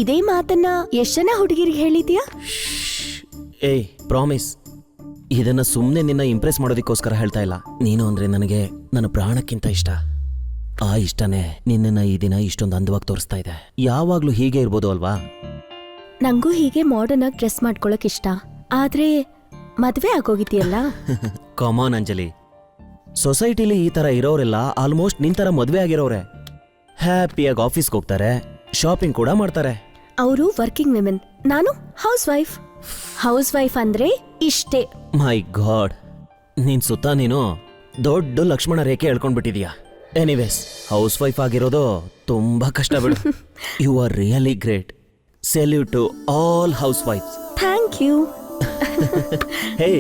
ಇದೇ ಮಾತನ್ನ ಎಷ್ಟ್ ಜನ ಹುಡುಗಿರಿಗೆ ಹೇಳಿದ್ಯಾ? ಏಯ್, ಪ್ರಾಮಿಸ್, ಇದನ್ನ ಸುಮ್ಮನೆ ನಿನ್ನ ಇಂಪ್ರೆಸ್ ಮಾಡೋದಕ್ಕೋಸ್ಕರ ಹೇಳ್ತಾ ಇಲ್ಲ. ನೀನು ಅಂದ್ರೆ ನನಗೆ ನನ್ನ ಪ್ರಾಣಕ್ಕಿಂತ ಇಷ್ಟ. ಆ ಇಷ್ಟನೇ ನಿನ್ನನ್ನ ಈ ದಿನ ಇಷ್ಟೊಂದು ಅಂದವಾಗಿ ತೋರಿಸ್ತಾ ಇದೆ. ಯಾವಾಗ್ಲೂ ಹೀಗೆ ಇರ್ಬೋದು ಅಲ್ವಾ? ನಂಗೂ ಹೀಗೆ ಮಾಡರ್ನ್ ಆಗಿ ಡ್ರೆಸ್ ಮಾಡ್ಕೊಳಕ್ ಇಷ್ಟ. ಆದ್ರೆ ಮದ್ವೆ ಆಗೋಗಿದ್ಯಲ್ಲ. ಕಾಮನ್ ಅಂಜಲಿ, ಸೊಸೈಟಿಲಿ ಈ ತರ ಇರೋರೆಲ್ಲ ಆಲ್ಮೋಸ್ಟ್ ನಿನ್ ತರ ಮದ್ವೆ ಆಗಿರೋರೆ. ಹ್ಯಾಪಿಯಾಗಿ ಆಫೀಸ್ಗೆ ಹೋಗ್ತಾರೆ, ಶಾಪಿಂಗ್ ಕೂಡ ಮಾಡ್ತಾರೆ. ಅವರು ವರ್ಕಿಂಗ್ ವಿಮೆನ್, ನಾನು ಹೌಸ್ ವೈಫ್. ಹೌಸ್ ವೈಫ್ ಅಂದ್ರೆ ಇಷ್ಟೇ. ಮೈ ಗಾಡ್, ನೀನ್ ಸುತ್ತ ನೀನು ದೊಡ್ಡ ಲಕ್ಷ್ಮಣ ರೇಖೆ ಎಳ್ಕೊಂಡ್ಬಿಟ್ಟಿದ್ಯಾ. ಎನಿವೇಸ್, ಹೌಸ್ ವೈಫ್ ಆಗಿರೋದು ತುಂಬಾ ಕಷ್ಟ ಬಿಡು. You are really great. Salute to all ಹೌಸ್ ವೈಫ್ಸ್. Thank you. ಹೇ,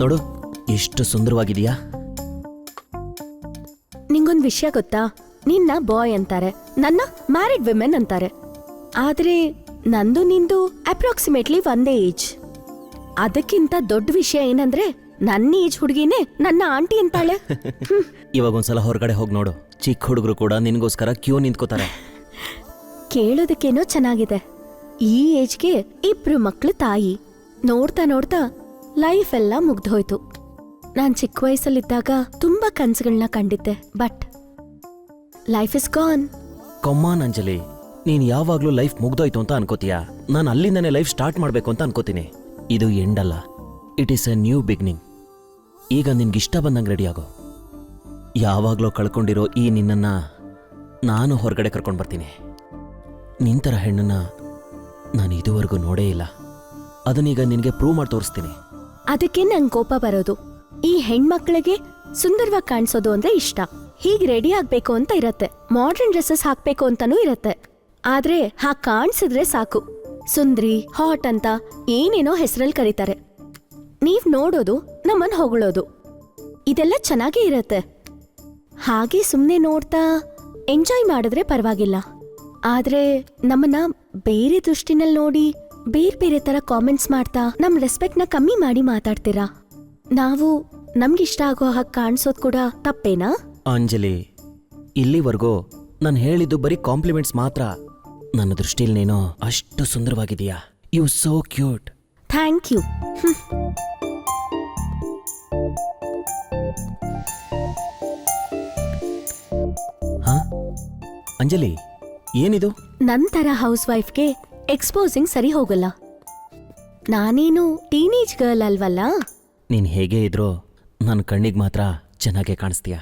ನೋಡು ಎಷ್ಟು ಸುಂದರವಾಗಿದೆಯಾ. ನಿಂಗೊಂದ್ ವಿಷಯ ಗೊತ್ತಾ? ನಿನ್ನ ಬಾಯ್ ಅಂತಾರೆ, ನನ್ನ ಮ್ಯಾರಿಡ್ ವಿಮೆನ್ ಅಂತಾರೆ. ಆದ್ರೆ ನಂದು ನಿಂದು ಅಪ್ರಾಕ್ಸಿಮೇಟ್ಲಿ ಒಂದೇ ಏಜ್. ಅದಕ್ಕಿಂತ ದೊಡ್ಡ ವಿಷಯ ಏನಂದ್ರೆ ನನ್ನ ಏಜ್ ಹುಡುಗಿನೇ ನನ್ನ ಆಂಟಿ ಅಂತಾಳೆ. ಇವಾಗ ಒಂದ್ಸಲ ಹೊರಗಡೆ ಹೋಗಿ ನೋಡು, ಚಿಕ್ಕ ಹುಡುಗರು ಕೂಡ ನಿನ್ಗೋಸ್ಕರ ಕ್ಯೂ ನಿಂತ್ಕೋತಾರೆ. ಕೇಳೋದಕ್ಕೇನೋ ಚೆನ್ನಾಗಿದೆ. ಈ ಏಜ್ಗೆ 2 ಮಕ್ಳು ತಾಯಿ. ನೋಡ್ತಾ ನೋಡ್ತಾ ಲೈಫ್ ಎಲ್ಲ ಮುಗ್ದೋಯ್ತು. ನಾನ್ ಚಿಕ್ಕ ವಯಸ್ಸಲ್ಲಿದ್ದಾಗ ತುಂಬಾ ಕನ್ಸುಗಳನ್ನ ಕಂಡಿದ್ದೆ, but life is gone. Come on Anjali, ನೀನ್ ಯಾವಾಗ್ಲೂ ಲೈಫ್ ಮುಗ್ದೋಯ್ತು ಅಂತ ಅನ್ಕೋತೀಯಾ? ನಾನು ಅಲ್ಲಿಂದನೇ ಲೈಫ್ ಸ್ಟಾರ್ಟ್ ಮಾಡ್ಬೇಕು ಅಂತ ಅನ್ಕೋತೀನಿ. ಇದು ಎಂಡ್ ಅಲ್ಲ, it is A new beginning. ಈಗ ನಿನ್ಗಿಷ್ಟ ಬಂದಂಗೆ ರೆಡಿ ಆಗೋ. ಯಾವಾಗ್ಲೂ ಕಳ್ಕೊಂಡಿರೋ ಈ ನಿನ್ನನ್ನ ನಾನು ಹೊರಗಡೆ ಕರ್ಕೊಂಡು ಬರ್ತೀನಿ. ನಿಂತರ ಹೆಣ್ಣನ್ನ ನಾನು ಇದುವರೆಗೂ ನೋಡೇ ಇಲ್ಲ. ಅದನ್ನೀಗ ನಿನಗೆ ಪ್ರೂವ್ ಮಾಡಿ ತೋರಿಸ್ತೀನಿ. ಅದಕ್ಕೆ ನಂಗೆ ಕೋಪ ಬರೋದು. ಈ ಹೆಣ್ಮಕ್ಳಿಗೆ ಸುಂದರವಾಗಿ ಕಾಣಿಸೋದು ಅಂದ್ರೆ ಇಷ್ಟ. ಹೀಗ್ ರೆಡಿ ಆಗ್ಬೇಕು ಅಂತ ಇರತ್ತೆ, ಮಾಡರ್ನ್ ಡ್ರೆಸ್ಸಸ್ ಹಾಕ್ಬೇಕು ಅಂತಾನೂ ಇರತ್ತೆ. ಆದ್ರೆ ಹಾಗೆ ಕಾಣಿಸಿದ್ರೆ ಸಾಕು, ಸುಂದ್ರಿ, ಹಾಟ್ ಅಂತ ಏನೇನೋ ಹೆಸರಲ್ಲಿ ಕರೀತಾರೆ. ನೀವ್ ನೋಡೋದು, ನಮ್ಮನ್ ಹೊಗಳೋದು, ಇದೆಲ್ಲ ಚೆನ್ನಾಗೇ ಇರತ್ತೆ. ಹಾಗೆ ಸುಮ್ಮನೆ ನೋಡ್ತಾ ಎಂಜಾಯ್ ಮಾಡಿದ್ರೆ ಪರವಾಗಿಲ್ಲ. ಆದ್ರೆ ನಮ್ಮನ್ನ ಬೇರೆ ದೃಷ್ಟಿನಲ್ಲಿ ನೋಡಿ ಬೇರೆ ಬೇರೆ ತರ ಕಾಮೆಂಟ್ಸ್ ಮಾಡ್ತಾ ನಮ್ ರೆಸ್ಪೆಕ್ಟ್ನ ಕಮ್ಮಿ ಮಾಡಿ ಮಾತಾಡ್ತೀರಾ. ನಾವು ನಮ್ಗಿಷ್ಟ ಆಗೋ ಹಾಗೆ ಕಾಣಿಸೋದ್ ಕೂಡ ತಪ್ಪೇನಾ? ಅಂಜಲಿ, ಇಲ್ಲಿವರೆಗೂ ನಾನು ಹೇಳಿದ್ದು ಬರೀ ಕಾಂಪ್ಲಿಮೆಂಟ್ಸ್ ಮಾತ್ರ. ನನ್ನ ದೃಷ್ಟಿಲಿ ನೀನು ಅಷ್ಟು ಸುಂದರವಾಗಿದೀಯಾ. You so cute. Thank you. ಹಾ ಅಂಜಲಿ, ಏನಿದು? ನಂತರ ಹೌಸ್ ವೈಫ್ಗೆ ಎಕ್ಸ್ಪೋಸಿಂಗ್ ಸರಿ ಹೋಗಲ್ಲ. ನಾನೇನು ಟೀನೇಜ್ ಗರ್ಲ್ ಅಲ್ವಲ್ಲ. ನೀನ್ ಹೇಗೆ ಇದ್ರೋ ನನ್ನ ಕಣ್ಣಿಗೆ ಮಾತ್ರ ಚೆನ್ನಾಗೇ ಕಾಣಿಸ್ತೀಯ.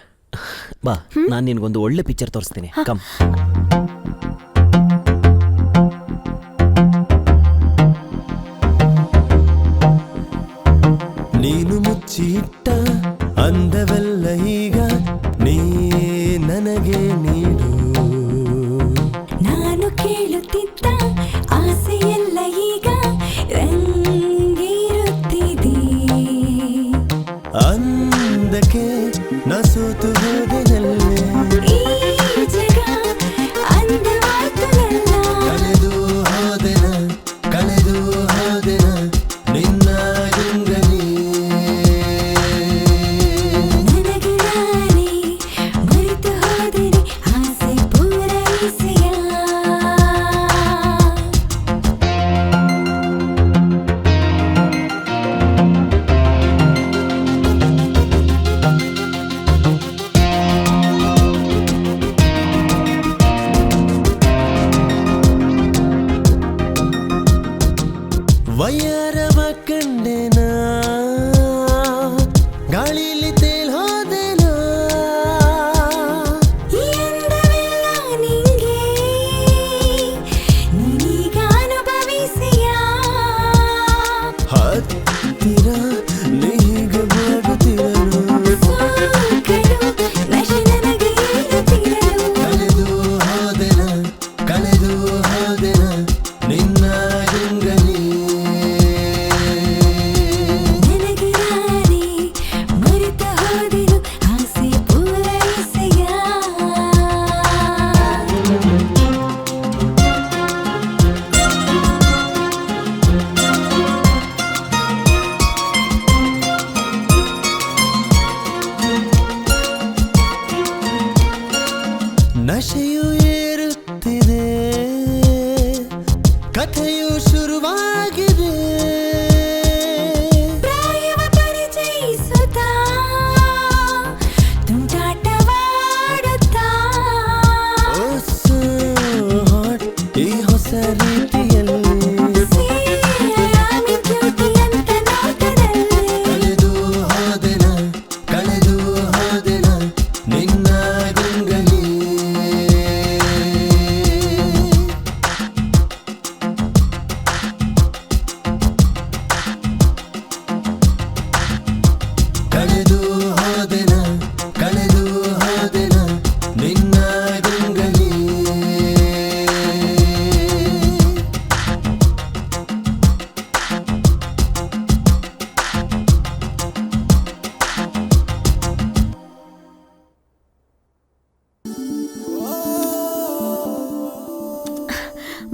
ಬಾ, ನಾನು ನಿನ್ಗೊಂದು ಒಳ್ಳೆ ಪಿಕ್ಚರ್ ತೋರಿಸ್ತೀನಿ. ಕಮ್. ನೀನು ಮುಚ್ಚಿಟ್ಟ ಅಂದವೆಲ್ಲ ಈಗ ನೀ ನನಗೆ ನೀಡು. ನಾನು ಕೇಳುತ್ತಿದ್ದ ಆಸೆಯೆಲ್ಲ ಈಗ ರಂಗೇರುತ್ತಿದೆ. ಅಂದಕ್ಕೆ ನಾ ಸೋತು ಹೋದೆನಲ್ಲೇ, ಈ ಜಗ ಅಂದವಾಯ್ತಲ್ಲ. ಕಳೆದು ಹೋದೆನ ಕಳೆದು ಹೋದೆನ ನಿನ್ನ ಹಿಂಗನಿ. ನನಗೆ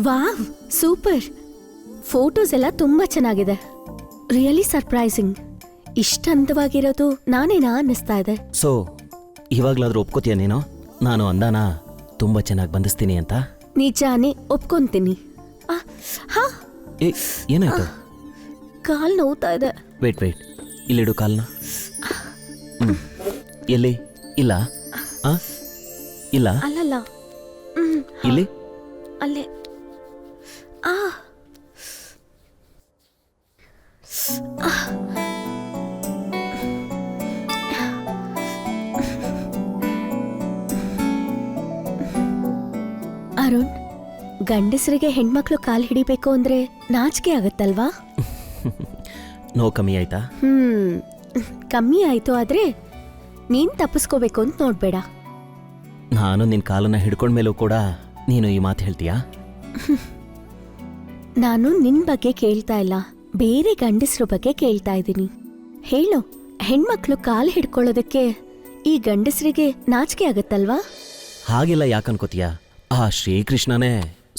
ವಾವ್ ಸೂಪರ್. ಫೋಟೋಸ್ ಎಲ್ಲ ತುಂಬಾ ಚೆನ್ನಾಗಿದೆ. Really surprising. ಇಷ್ಟ ಅಂದವಾಗಿರೋದು ನಾನೇನಾ ಅನ್ನಿಸ್ತಾ ಇದೆ. ಸೊ ಇವಾಗ್ಲಾದ್ರೂ ಒಪ್ಕೋತೀಯ ನೀನು ನಾನು ಅಂದಾನ ತುಂಬ ಚೆನ್ನಾಗಿ ಬಂಧಿಸ್ತೀನಿ ಅಂತ? ನಿಜಾನೇ ಒಪ್ಕೊಂತೀನಿ. ಹಾ, ಏ ಏನಾಯ್ತು? ಕಾಲ್ ನೋವ್ತಾ ಇದೆ. ವೇಟ್ ಇಲ್ಲಿಡು ಕಾಲ್ನ. ಎಲ್ಲಿ? ಇಲ್ಲ ಆ ಇಲ್ಲ ಅಲ್ಲಲ್ಲ, ಇಲ್ಲಿ ಅಲ್ಲೇ. ಆ ಅರುಣ್, ಗಂಡಸರಿಗೆ ಹೆಣ್ಮಕ್ಳು ಕಾಲ್ ಹಿಡಿಬೇಕು ಅಂದ್ರೆ ನಾಚಿಕೆ ಆಗತ್ತಲ್ವಾ? ನೋ ಕಮ್ಮಿ ಆಯ್ತಾ? ಕಮ್ಮಿ ಆಯ್ತು, ಆದ್ರೆ ನೀನ್ ತಪ್ಪಿಸ್ಕೋಬೇಕು ಅಂತ ನೋಡ್ಬೇಡ. ನಾನು ನಿನ್ನ ಕಾಲನ್ನ ಹಿಡ್ಕೊಂಡ್ಮೇಲೂ ಕೂಡ ನೀನು ಈ ಮಾತು ಹೇಳ್ತೀಯಾ? ನಾನು ನಿನ್ ಬಗ್ಗೆ ಕೇಳ್ತಾ ಇಲ್ಲ, ಬೇರೆ ಗಂಡಸ್ರ ಬಗ್ಗೆ ಕೇಳ್ತಾ ಇದ್ದೀನಿ. ಹೇಳು, ಹೆಣ್ಮಕ್ಳು ಕಾಲ್ ಹಿಡ್ಕೊಳ್ಳೋದಕ್ಕೆ ಈ ಗಂಡಸರಿಗೆ ನಾಚಿಕೆ ಆಗತ್ತಲ್ವಾ? ಹಾಗೆಲ್ಲ ಯಾಕನ್ಕೋತೀಯ? ಆ ಶ್ರೀಕೃಷ್ಣನೇ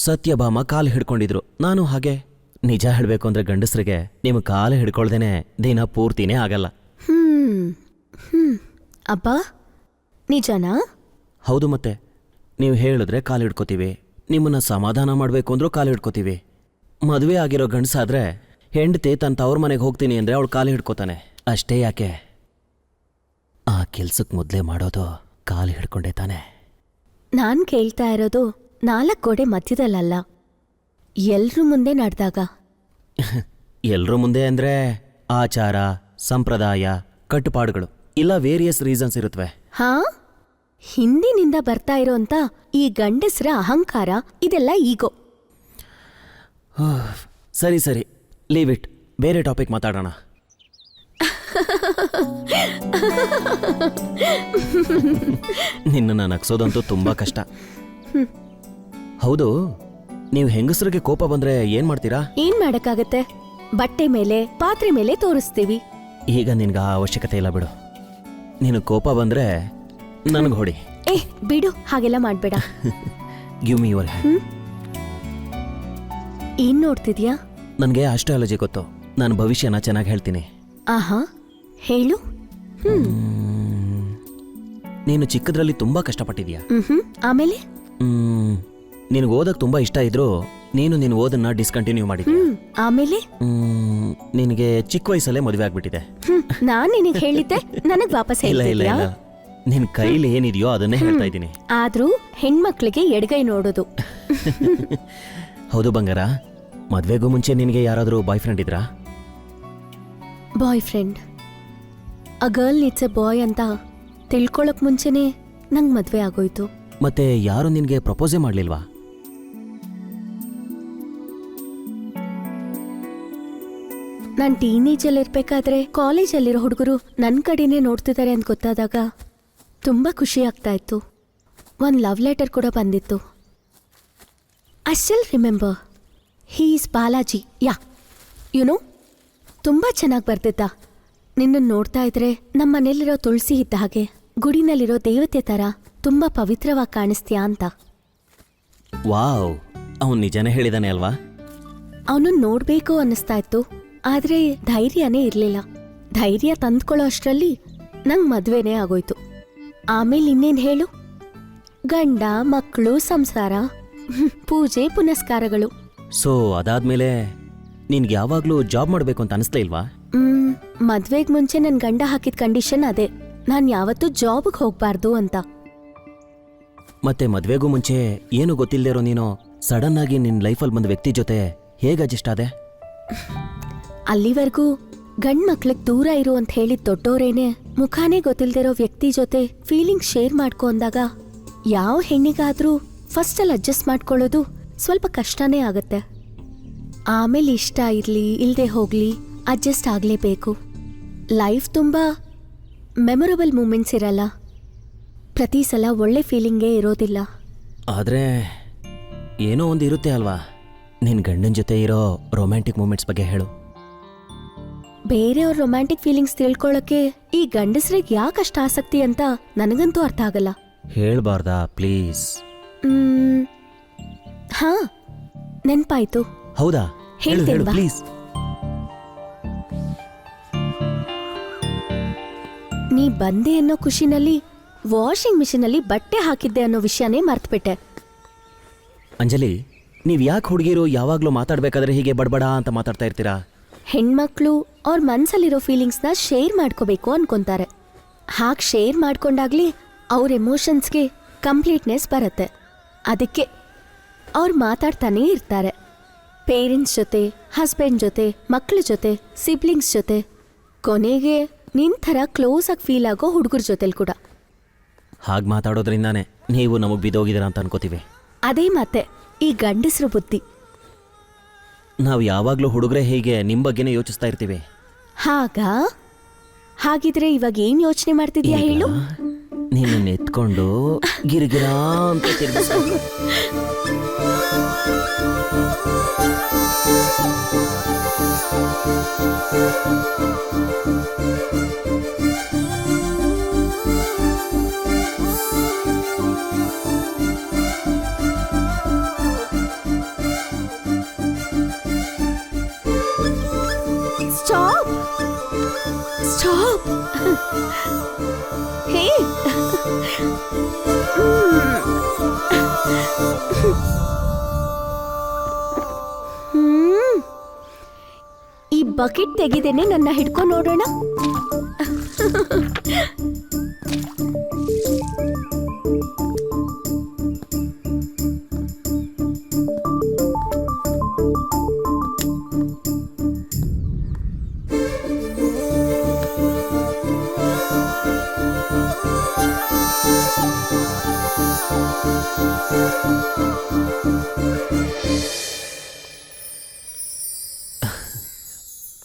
ಸತ್ಯಭಾಮ ಕಾಲು ಹಿಡ್ಕೊಂಡಿದ್ರು. ನಾನು ಹಾಗೆ. ನಿಜ ಹೇಳಬೇಕು ಅಂದ್ರೆ ಗಂಡಸರಿಗೆ ನಿಮ್ಮ ಕಾಲು ಹಿಡ್ಕೊಳ್ದೇನೆ ದಿನ ಪೂರ್ತಿನೇ ಆಗಲ್ಲ. ಅಬ್ಬಾ, ನಿಜನಾ? ಹೌದು, ಮತ್ತೆ ನೀವು ಹೇಳಿದ್ರೆ ಕಾಲು ಹಿಡ್ಕೋತೀವಿ. ನಿಮ್ಮನ್ನ ಸಮಾಧಾನ ಮಾಡಬೇಕು ಅಂದ್ರೂ ಕಾಲು ಹಿಡ್ಕೋತೀವಿ. ಮದುವೆ ಆಗಿರೋ ಗಂಡಸಾದ್ರೆ ಹೆಂಡತಿ ತನ್ನ ತವ್ರ ಮನೆಗೆ ಹೋಗ್ತೀನಿ ಅಂದ್ರೆ ಅವಳು ಕಾಲು ಹಿಡ್ಕೋತಾನೆ. ಅಷ್ಟೇ ಯಾಕೆ, ಆ ಕೆಲ್ಸಕ್ಕೆ ಮೊದಲೇ ಮಾಡೋದು ಕಾಲು ಹಿಡ್ಕೊಂಡೇ ತಾನೆ. ನಾನ್ ಕೇಳ್ತಾ ಇರೋದು 4 ಗೋಡೆ ಮಧ್ಯದಲ್ಲ, ಎಲ್ರೂ ಮುಂದೆ ನಡೆದಾಗ. ಎಲ್ರ ಮುಂದೆ ಅಂದ್ರೆ ಆಚಾರ, ಸಂಪ್ರದಾಯ, ಕಟ್ಟುಪಾಡುಗಳು ಇಲ್ಲ ವೇರಿಯಸ್ ರೀಸನ್ಸ್ ಇರುತ್ತವೆ. ಹಾ, ಹಿಂದಿನಿಂದ ಬರ್ತಾ ಇರೋಂತ ಈ ಗಂಡಸ್ರ ಅಹಂಕಾರ, ಇದೆಲ್ಲ ಈಗೋ. ಸರಿ ಲೀವ್ ಇಟ್. ಬೇರೆ ಟಾಪಿಕ್ ಮಾತಾಡೋಣ. ನಿನ್ನನ್ನು ನಗ್ಸೋದಂತೂ ತುಂಬಾ ಕಷ್ಟ. ಹೌದು, ನೀವು ಹೆಂಗಸರಿಗೆ ಕೋಪ ಬಂದ್ರೆ ಏನ್ ಮಾಡ್ತೀರಾ? ಏನ್ ಮಾಡಕ್ಕಾಗತ್ತೆ, ಬಟ್ಟೆ ಮೇಲೆ ಪಾತ್ರೆ ಮೇಲೆ ತೋರಿಸ್ತೀವಿ. ಈಗ ನಿನ್ಗೆ ಆ ಅವಶ್ಯಕತೆ ಇಲ್ಲ ಬಿಡು. ನೀನು ಕೋಪ ಬಂದ್ರೆ ನನಗೆ ಹೊಡಿ. ಏ ಬಿಡು, ಹಾಗೆಲ್ಲ ಮಾಡ್ಬೇಡ. Give me your hand. ಏನ್ ನೋಡ್ತಿದ್ಯಾ? ನನಗೆ ಆಸ್ಟ್ರಾಲಜಿ ಗೊತ್ತು. ನಾನು ಭವಿಷ್ಯನ ಚೆನ್ನಾಗಿ ಹೇಳ್ತೀನಿ. ಆಹಾ, ಹೇಳು. ನೀನು ಚಿಕ್ಕದ್ರಲ್ಲಿ ತುಂಬಾ ಕಷ್ಟಪಟ್ಟಿದ್ಯಾ. ಆಮೇಲೆ ನಿನಗೆ ಓದಕ್ ತುಂಬಾ ಇಷ್ಟ ಇದ್ರು ನೀನು ನಿನ್ನ ಓದನ್ನ ಡಿಸ್ಕಂಟಿನ್ಯೂ ಮಾಡಿದ್ಯಾ. ಆಮೇಲೆ ನಿನಗೆ ಚಿಕ್ಕ ವಯಸ್ಸಲ್ಲೇ ಮದುವೆ ಆಗ್ಬಿಟ್ಟಿದೆ. ನಾನ್ ನಿನಗೆ ಹೇಳಿದ್ದೆ, ನನಗ್ ವಾಪಸ್ ಇಲ್ಲ ಇಲ್ಲ ಹೇಳ್ತಿದ್ಯಾ? ಇಲ್ಲ, ನಿನ್ ಕೈಲಿ ಏನಿದೆಯೋ ಅದನ್ನೇ ಹೇಳ್ತಾ ಇದ್ದೀನಿ. ಆದ್ರೂ ಹೆಣ್ಮಕ್ಳಿಗೆ ಎಡಗೈ ನೋಡೋದು. ಹೌದು ಬಂಗಾರ, ಮದ್ವೆಗೂ ಮುಂಚೆ ನಿನಗೆ ಯಾರಾದ್ರೂ ಬಾಯ್ ಫ್ರೆಂಡ್ ಇದ್ರಾ? Boyfriend, a girl needs a boy ಅಂತ ತಿಳ್ಕೊಳಕ್ ಮುಂಚೆನೆ ನಂಗ್ ಮದ್ವೆ ಆಗೋಯ್ತು. ಮತ್ತೆ ಯಾರು ನಿನ್ಗೆ ಪ್ರಪೋಸೇ ಮಾಡ್ಲಿಲ್ವಾ? ನಾನ್ ಟೀನೇಜಲ್ಲಿ ಇರ್ಬೇಕಾದ್ರೆ ಕಾಲೇಜಲ್ಲಿರೋ ಹುಡುಗರು ನನ್ ಕಡೆನೇ ನೋಡ್ತಿದ್ದಾರೆ ಅಂತ ಗೊತ್ತಾದಾಗ ತುಂಬಾ ಖುಷಿ ಆಗ್ತಾ ಇತ್ತು. ಒಂದ್ ಲವ್ ಲೆಟರ್ ಕೂಡ ಬಂದಿತ್ತು. I still remember. He is Balaji. Yeah, YONO, ತುಂಬಾ ಚೆನ್ನಾಗಿ ಬರ್ತಿದ್ದ. ನಿನ್ನನ್ನು ನೋಡ್ತಾ ಇದ್ರೆ ನಮ್ಮ ಮನೇಲಿರೋ ತುಳಸಿ ಇದ್ದ ಹಾಗೆ, ಗುಡಿನಲ್ಲಿರೋ ದೇವತೆ ತರ ತುಂಬಾ ಪವಿತ್ರವಾಗಿ ಕಾಣಿಸ್ತೀಯಾ ಅಂತ. ವಾವ್, ಅವನು ನಿಜನೇ ಹೇಳಿದಾನೆ ಅಲ್ವಾ? ಅವನನ್ನು ನೋಡ್ಬೇಕು ಅನ್ನಿಸ್ತಾ ಇತ್ತು, ಆದ್ರೆ ಧೈರ್ಯನೇ ಇರ್ಲಿಲ್ಲ. ಧೈರ್ಯ ತಂದ್ಕೊಳ್ಳೋ ಅಷ್ಟರಲ್ಲಿ ನಂಗೆ ಮದ್ವೆನೇ ಆಗೋಯ್ತು. ಆಮೇಲೆ ಇನ್ನೇನು ಹೇಳು, ಗಂಡ ಮಕ್ಕಳು ಸಂಸಾರ, ಪೂಜೆ ಪುನಸ್ಕಾರಗಳು. ಸೊ ಅದಾದ್ಮೇಲೆ ನಿನ್ಗೆ ಯಾವಾಗ್ಲೂ ಜಾಬ್ ಮಾಡ್ಬೇಕು ಅಂತ ಅನಿಸ್ಲೇ ಇಲ್ವಾ? ಮದ್ವೆಗ್ ಮುಂಚೆ ನನ್ನ ಗಂಡ ಹಾಕಿದ ಕಂಡೀಷನ್ ಅದೇ, ನಾನು ಯಾವತ್ತೂ ಜಾಬ್ಗೆ ಹೋಗ್ಬಾರ್ದು ಅಂತ. ಮತ್ತೆ ಮದ್ವೆಗೂ ಮುಂಚೆ ಏನು ಗೊತ್ತಿಲ್ಲದೆ ಇರೋ ನೀನು ಸಡನ್ ಆಗಿ ನಿನ್ನ ಲೈಫಲ್ಲಿ ಬಂದ ವ್ಯಕ್ತಿ ಜೊತೆ ಹೇಗೆ ಅಡ್ಜಸ್ಟ್ ಆದೆ? ಅಲ್ಲಿವರೆಗೂ ಗಂಡ್ ಮಕ್ಳಿಗೆ ದೂರ ಇರು ಅಂತ ಹೇಳಿದ ದೊಡ್ಡೋರೇನೆ ಮುಖಾನೇ ಗೊತ್ತಿಲ್ದಿರೋ ವ್ಯಕ್ತಿ ಜೊತೆ ಫೀಲಿಂಗ್ ಶೇರ್ ಮಾಡ್ಕೊ ಅಂದಾಗ ಯಾವ ಹೆಣ್ಣಿಗಾದ್ರೂ ಫಸ್ಟಲ್ಲಿ ಅಡ್ಜಸ್ಟ್ ಮಾಡ್ಕೊಳ್ಳೋದು ಸ್ವಲ್ಪ ಕಷ್ಟನೇ ಆಗತ್ತೆ. ಆಮೇಲೆ ಇಷ್ಟ ಇರ್ಲಿ ಇಲ್ದೆ ಹೋಗ್ಲಿ ಅಡ್ಜಸ್ಟ್ ಆಗಲೇಬೇಕು. ಲೈಫ್ ತುಂಬ ಮೆಮೊರಬಲ್ ಮೂಮೆಂಟ್ಸ್ ಇರಲ್ಲ, ಪ್ರತಿ ಸಲ ಒಳ್ಳೆ ಫೀಲಿಂಗೇ ಇರೋದಿಲ್ಲ. ಆದರೆ ಏನೋ ಒಂದು ಇರುತ್ತೆ ಅಲ್ವಾ? ನಿನ್ನ ಗಂಡನ ಜೊತೆ ಇರೋ ರೊಮ್ಯಾಂಟಿಕ್ ಮೂಮೆಂಟ್ಸ್ ಬಗ್ಗೆ ಹೇಳು. ಬೇರೆಯವ್ರ ರೊಮ್ಯಾಂಟಿಕ್ ಫೀಲಿಂಗ್ಸ್ ತಿಳ್ಕೊಳ್ಳೋಕೆ ಈ ಗಂಡಸ್ರಿಗೆ ಯಾಕಷ್ಟು ಆಸಕ್ತಿ ಅಂತ ನನಗಂತೂ ಅರ್ಥ ಆಗಲ್ಲ. ಹೇಳ್ಬಾರ್ದಾ ಪ್ಲೀಸ್? ಹಾ, ನೆನ್ಪಾಯ್ತು. ಹೌದಾ? ಹೇಳು ಹೇಳ್ತೀನಿ ಹೇಳು ಬಾ. ಪ್ಲೀಸ್. ನೀ ಬಂದೆ ಅನ್ನೋ ಖುಷಿನಲ್ಲಿ ವಾಷಿಂಗ್ ಮಿಷಿನಲ್ಲಿ ಬಟ್ಟೆ ಹಾಕಿದ್ದೆ ಅನ್ನೋ ವಿಷಯನೇ ಮರ್ತ್ಬಿಟ್ಟೆ. ಅಂಜಲಿ, ನೀವ್ ಯಾಕೆ ಹುಡುಗಿರು ಯಾವಾಗ್ಲೂ ಮಾತಾಡ್ಬೇಕಾದ್ರೆ ಹೀಗೆ ಬಡಬಡ ಅಂತ ಮಾತಾಡ್ತಾ ಇರ್ತೀರಾ? ಹೆಣ್ಮಕ್ಳು ಅವ್ರ ಮನ್ಸಲ್ಲಿರೋ ಫೀಲಿಂಗ್ಸ್ನ ಶೇರ್ ಮಾಡ್ಕೋಬೇಕು ಅನ್ಕೊಂತಾರೆ. ಹಾಗೆ ಶೇರ್ ಮಾಡ್ಕೊಂಡಾಗ್ಲಿ ಅವ್ರ ಎಮೋಷನ್ಸ್ಗೆ ಕಂಪ್ಲೀಟ್ನೆಸ್ ಬರುತ್ತೆ. ಅದಕ್ಕೆ ಅವ್ರು ಮಾತಾಡ್ತಾನೇ ಇರ್ತಾರೆ. ಪೇರೆಂಟ್ಸ್ ಜೊತೆ, ಹಸ್ಬೆಂಡ್ ಜೊತೆ, ಮಕ್ಳ ಜೊತೆ, ಸಿಬ್ಲಿಂಗ್ಸ್ ಜೊತೆ, ಕೊನೆಗೆ ನಿನ್ ಥರ ಕ್ಲೋಸ್ ಆಗಿ ಫೀಲ್ ಆಗೋ ಹುಡುಗರ ಜೊತೆಲಿ ಕೂಡ. ಹಾಗೆ ಮಾತಾಡೋದ್ರಿಂದಾನೇ ನೀವು ನಮಗೆ ಬಿದ್ದೋಗಿದ್ದೀರಾ ಅಂತ ಅನ್ಕೋತೀವಿ. ಅದೇ ಮತ್ತೆ ಈ ಗಂಡಸ್ರ ಬುದ್ಧಿ. ನಾವು ಯಾವಾಗಲೂ ಹುಡುಗರೇ ಹೀಗೆ ನಿಮ್ಮ ಬಗ್ಗೆನೇ ಯೋಚಿಸ್ತಾ ಇರ್ತೀವಿ. ಹಾಗಿದ್ರೆ ಇವಾಗ ಏನ್ ಯೋಚನೆ ಮಾಡ್ತಿದ್ಯಾ ಹೇಳು? ನಿನ್ನ ಎತ್ಕೊಂಡು ಗಿರಿಗಿರಾ ಅಂತ ತಿರ್ಗಿಸ್ಬೇಕು. ಸ್ಟಾಪ್ ಸ್ಟಾಪ್ ಹೇ ಈ ಬಕೆಟ್ ತೆಗಿದೇನೆ ನನ್ನ ಹಿಡ್ಕೊಂಡು ನೋಡೋಣ.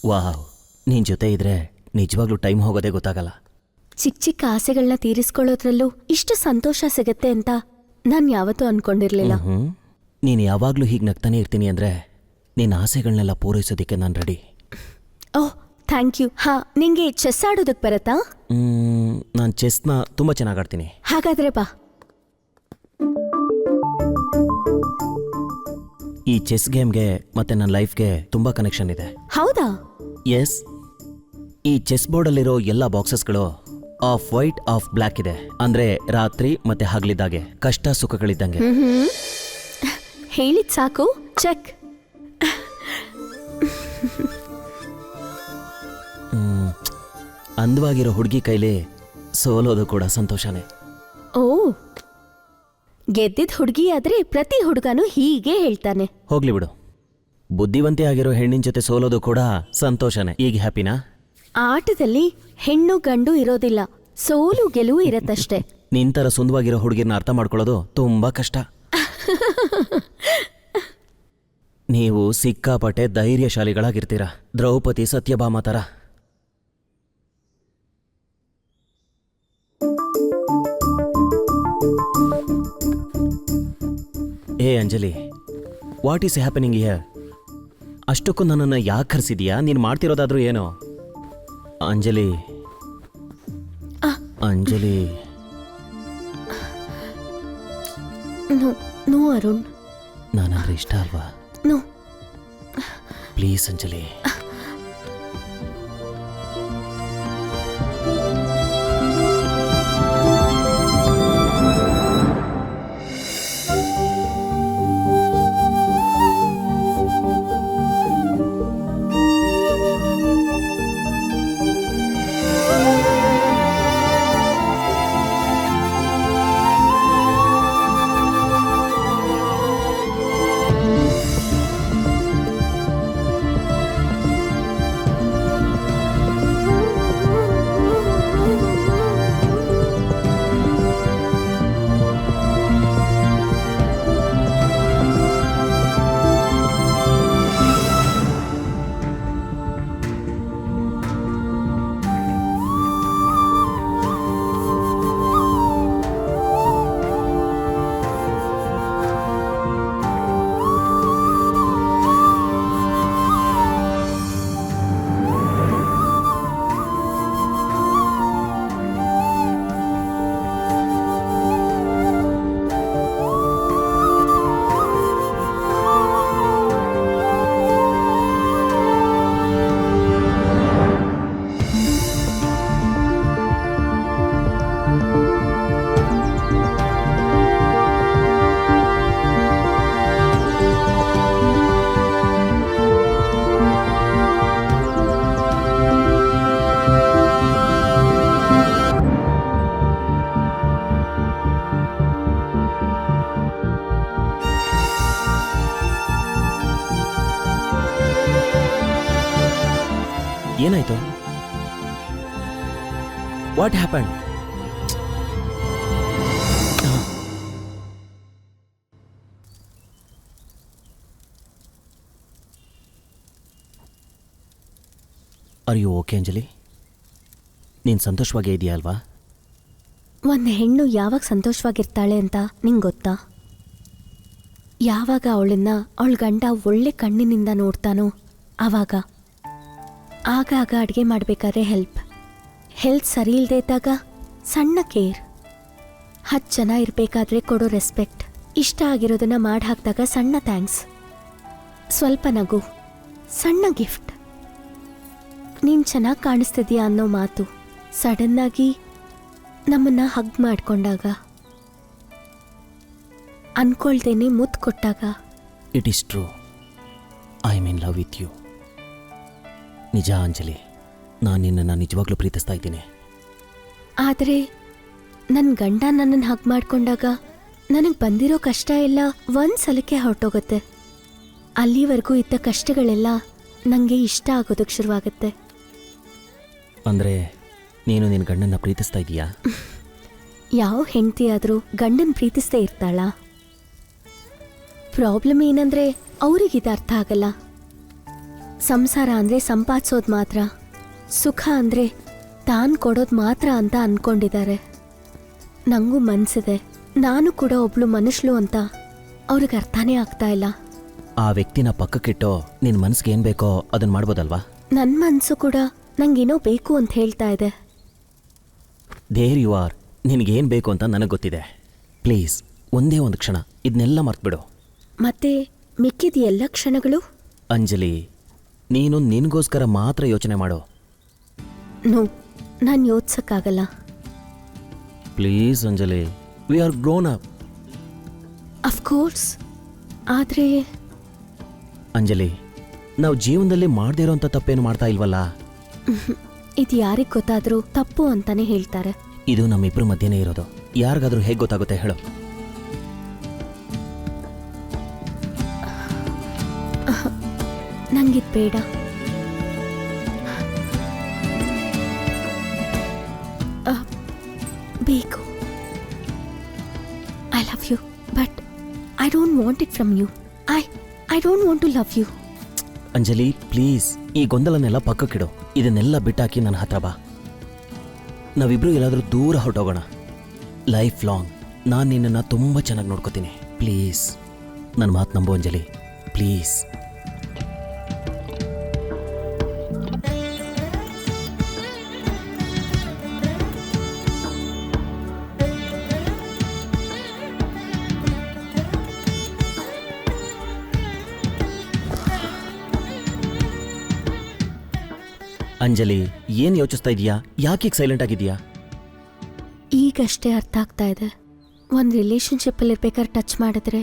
ವಾವ್, ನಿನ್ ಜೊತೆ ಇದ್ರೆ ನಿಜವಾಗ್ಲೂ ಟೈಮ್ ಹೋಗೋದೇ ಗೊತ್ತಾಗಲ್ಲ. ಚಿಕ್ಕ ಚಿಕ್ಕ ಆಸೆಗಳನ್ನ ತೀರಿಸ್ಕೊಳ್ಳೋದ್ರಲ್ಲೂ ಇಷ್ಟು ಸಂತೋಷ ಸಿಗತ್ತೆ ಅಂತ ನಾನು ಯಾವತ್ತೂ ಅನ್ಕೊಂಡಿರ್ಲಿಲ್ಲ. ನೀನು ಯಾವಾಗಲೂ ಹೀಗೆ ನಗ್ತಾನೆ ಇರ್ತೀನಿ ಅಂದರೆ ನಿನ್ನ ಆಸೆಗಳನ್ನೆಲ್ಲ ಪೂರೈಸೋದಕ್ಕೆ ನಾನು ರೆಡಿ. Oh, thank you. ಹಾ, ನಿಂಗೆ ಚೆಸ್ ಆಡೋದಕ್ಕೆ ಬರತ್ತಾ? ನಾನು ಚೆಸ್ನ ತುಂಬ ಚೆನ್ನಾಗಿ ಆಡ್ತೀನಿ. ಹಾಗಾದ್ರೆ ಬಾ. ಈ ಚೆಸ್ ಗೇಮ್ಗೆ ಮತ್ತು ನನ್ನ ಲೈಫ್ಗೆ ತುಂಬ ಕನೆಕ್ಷನ್ ಇದೆ. ಹೌದಾ? ಎಸ್. ಈ ಚೆಸ್ ಬೋರ್ಡಲ್ಲಿರೋ ಎಲ್ಲ ಬಾಕ್ಸಸ್ಗಳು ಆಫ್ ವೈಟ್ ಆಫ್ ಬ್ಲ್ಯಾಕ್ ಇದೆ. ಅಂದರೆ ರಾತ್ರಿ ಮತ್ತೆ ಹಗಲಿದ್ದಾಗೆ, ಕಷ್ಟ ಸುಖಗಳಿದ್ದಂಗೆ. ಹೇಳಿದ್ ಸಾಕು, ಚೆಕ್. ಅಂದವಾಗಿರೋ ಹುಡುಗಿ ಕೈಲಿ ಸೋಲೋದು ಕೂಡ ಸಂತೋಷನೇ. ಓ, ಗೆದ್ದಿದ್ ಹುಡುಗಿ ಆದ್ರೆ ಪ್ರತಿ ಹುಡುಗನೂ ಹೀಗೆ ಹೇಳ್ತಾನೆ. ಹೋಗ್ಲಿ ಬಿಡು, ಬುದ್ಧಿವಂತೆ ಆಗಿರೋ ಹೆಣ್ಣಿನ ಜೊತೆ ಸೋಲೋದು ಕೂಡ ಸಂತೋಷನೇ. ಈಗ ಹ್ಯಾಪಿನಾ? ಆಟದಲ್ಲಿ ಹೆಣ್ಣು ಗಂಡು ಇರೋದಿಲ್ಲ, ಸೋಲು ಗೆಲುವು ಇರತ್ತಷ್ಟೇ. ನಿಂತರ ಸುಂದವಾಗಿರೋ ಹುಡುಗಿರ್ನ ಅರ್ಥ ಮಾಡ್ಕೊಳ್ಳೋದು ತುಂಬಾ ಕಷ್ಟ. ನೀವು ಸಿಕ್ಕಾಪಟ್ಟೆ ಧೈರ್ಯಶಾಲಿಗಳಾಗಿರ್ತೀರ, ದ್ರೌಪದಿ ಸತ್ಯಭಾಮ ಥರ. ಏ Anjali, what is happening here? ಅಷ್ಟಕ್ಕೂ ನನ್ನನ್ನು ಯಾಕೆ ಕರೆಸಿದೀಯಾ? ನೀನು ಮಾಡ್ತಿರೋದಾದ್ರೂ ಏನೋ? ಅಂಜಲಿ, ಅಂಜಲಿ. ನೋ ಅರುಣ್, ನಾನಂದ್ರೆ ಇಷ್ಟ ಅಲ್ವಾ? No please Anjali. What happen? Are you okay Anjali? ನೀನು ಸಂತೋಷವಾಗೇ ಇದೆಯಾ ಅಲ್ವಾ? ಒಂದು ಹೆಣ್ಣು ಯಾವಾಗ ಸಂತೋಷವಾಗಿರ್ತಾಳೆ ಅಂತ ನಿಂಗೆ ಗೊತ್ತಾ? ಯಾವಾಗ ಅವಳನ್ನ ಅವಳ ಗಂಡ ಒಳ್ಳೆ ಕಣ್ಣಿನಿಂದ ನೋಡ್ತಾನೋ ಆವಾಗ. ಆಗಾಗ ಅಡುಗೆ ಮಾಡಬೇಕಾದ್ರೆ ಹೆಲ್ತ್ ಸರಿ ಇಲ್ಲದೆ ಇದ್ದಾಗ ಸಣ್ಣ ಕೇರ್, 10 ಜನ ಇರಬೇಕಾದ್ರೆ ಕೊಡೋ ರೆಸ್ಪೆಕ್ಟ್, ಇಷ್ಟ ಆಗಿರೋದನ್ನ ಮಾಡಿ ಹಾಕಿದಾಗ ಸಣ್ಣ ಥ್ಯಾಂಕ್ಸ್, ಸ್ವಲ್ಪ ನಗು, ಸಣ್ಣ ಗಿಫ್ಟ್, ನೀನು ಚೆನ್ನಾಗಿ ಕಾಣಿಸ್ತಿದ್ಯಾ ಅನ್ನೋ ಮಾತು, ಸಡನ್ನಾಗಿ ನಮ್ಮನ್ನ ಹಗ್ ಮಾಡ್ಕೊಂಡಾಗ, ಅನ್ಕೊಳ್ದೇನೆ ಮುತ್ತು ಕೊಟ್ಟಾಗ. It is true. I am in love with you. ನಿಜ ಅಂಜಲಿ, ನಾನು ನಿನ್ನನ್ನು ನಿಜವಾಗ್ಲೂ ಪ್ರೀತಿಸ್ತಾ ಇದ್ದೀನಿ. ಆದರೆ ನನ್ನ ಗಂಡ ನನ್ನನ್ನು ಹಗ್ ಮಾಡ್ಕೊಂಡಾಗ ನನಗೆ ಬಂದಿರೋ ಕಷ್ಟ ಎಲ್ಲ ಒಂದು ಸಲಕ್ಕೆ ಹೊರಟೋಗುತ್ತೆ. ಅಲ್ಲಿವರೆಗೂ ಇದ್ದ ಕಷ್ಟಗಳೆಲ್ಲ ನನಗೆ ಇಷ್ಟ ಆಗೋದಕ್ಕೆ ಶುರುವಾಗುತ್ತೆ. ಅಂದರೆ ನೀನು ನಿನ್ನ ಗಂಡನ್ನ ಪ್ರೀತಿಸ್ತಾ ಇದೀಯಾ? ಯಾವ ಹೆಂಡತಿ ಆದರೂ ಗಂಡನ ಪ್ರೀತಿಸ್ತೇ ಇರ್ತಾಳ? ಪ್ರಾಬ್ಲಮ್ ಏನಂದ್ರೆ ಅವ್ರಿಗಿದು ಅರ್ಥ ಆಗಲ್ಲ. ಸಂಸಾರ ಅಂದರೆ ಸಂಪಾದಿಸೋದು ಮಾತ್ರ, ಸುಖ ಅಂದರೆ ತಾನು ಕೊಡೋದು ಮಾತ್ರ ಅಂತ ಅಂದ್ಕೊಂಡಿದ್ದಾರೆ. ನನಗೂ ಮನಸ್ಸಿದೆ, ನಾನು ಕೂಡ ಒಬ್ಳು ಮನುಷ್ಯಳು ಅಂತ ಅವ್ರಿಗೆ ಅರ್ಥನೇ ಆಗ್ತಾ ಇಲ್ಲ. ಆ ವ್ಯಕ್ತಿನ ಪಕ್ಕಕ್ಕಿಟ್ಟು ನಿನ್ನ ಮನಸ್ಸಿಗೆ ಏನು ಬೇಕೋ ಅದನ್ನು ಮಾಡ್ಬೋದಲ್ವಾ? ನನ್ನ ಮನಸ್ಸು ಕೂಡ ನಂಗೇನೋ ಬೇಕು ಅಂತ ಹೇಳ್ತಾ ಇದೆ. There you are. ನಿನಗೇನು ಬೇಕು ಅಂತ ನನಗೆ ಗೊತ್ತಿದೆ. ಪ್ಲೀಸ್ ಒಂದೇ ಒಂದು ಕ್ಷಣ ಇದನ್ನೆಲ್ಲ ಮರ್ತ್ಬಿಡು. ಮತ್ತೆ ಮಿಕ್ಕಿದ ಎಲ್ಲ ಕ್ಷಣಗಳು? ಅಂಜಲಿ, ನೀನು ನಿನಗೋಸ್ಕರ ಮಾತ್ರ ಯೋಚನೆ ಮಾಡು. ನೋ, ನಾನು ಯೋಚಿಸೋಕ್ಕಾಗಲ್ಲ. Please Anjali, we are grown up. Of course, ಆದರೆ ಅಂಜಲಿ, ನಾವು ಜೀವನದಲ್ಲಿ ಮಾಡದೇ ಇರೋಂಥ ತಪ್ಪೇನು ಮಾಡ್ತಾ ಇಲ್ವಲ್ಲ? ಇದು ಯಾರಿಗೆ ಗೊತ್ತಾದರೂ ತಪ್ಪು ಅಂತಾನೆ ಹೇಳ್ತಾರೆ. ಇದು ನಮ್ಮಿಬ್ಬರ ಮಧ್ಯೆನೇ ಇರೋದು. ಯಾರಿಗಾದ್ರೂ ಹೇಗೆ ಗೊತ್ತಾಗುತ್ತೆ ಹೇಳು? ನಂಗಿದ್ ಬೇಡ. ಬೇಕು. I love you, but I don't want it from you. I don't want to love you. Anjali please, ಈ ಗೊಂದಲನೆಲ್ಲ ಪಕ್ಕಕ್ಕಿಡು. ಇದನ್ನೆಲ್ಲ ಬಿಟ್ಟಾಕಿ ನನ್ನ ಹತ್ರ ಬಾ. ನಾವಿಬ್ರು ಎಲ್ಲಾದರೂ ದೂರ ಹೊರಟೋಗೋಣ. ಲೈಫ್ ಲಾಂಗ್ ನಾನು ನಿನ್ನನ್ನು ತುಂಬ ಚೆನ್ನಾಗಿ ನೋಡ್ಕೋತೀನಿ. ಪ್ಲೀಸ್ ನನ್ನ ಮಾತು ನಂಬು ಅಂಜಲಿ, ಪ್ಲೀಸ್. ಅಂಜಲಿ, ಏನು ಯೋಚಿಸ್ತಾ ಇದೀಯಾ? ಯಾಕೆ ಸೈಲೆಂಟ್ ಆಗಿದೆಯಾ? ಈಗಷ್ಟೇ ಅರ್ಥ ಆಗ್ತಾ ಇದೆ. ಒಂದು ರಿಲೇಶನ್ಶಿಪ್ಪಲ್ಲಿ ಇರ್ಬೇಕಾದ್ರೆ ಟಚ್ ಮಾಡಿದ್ರೆ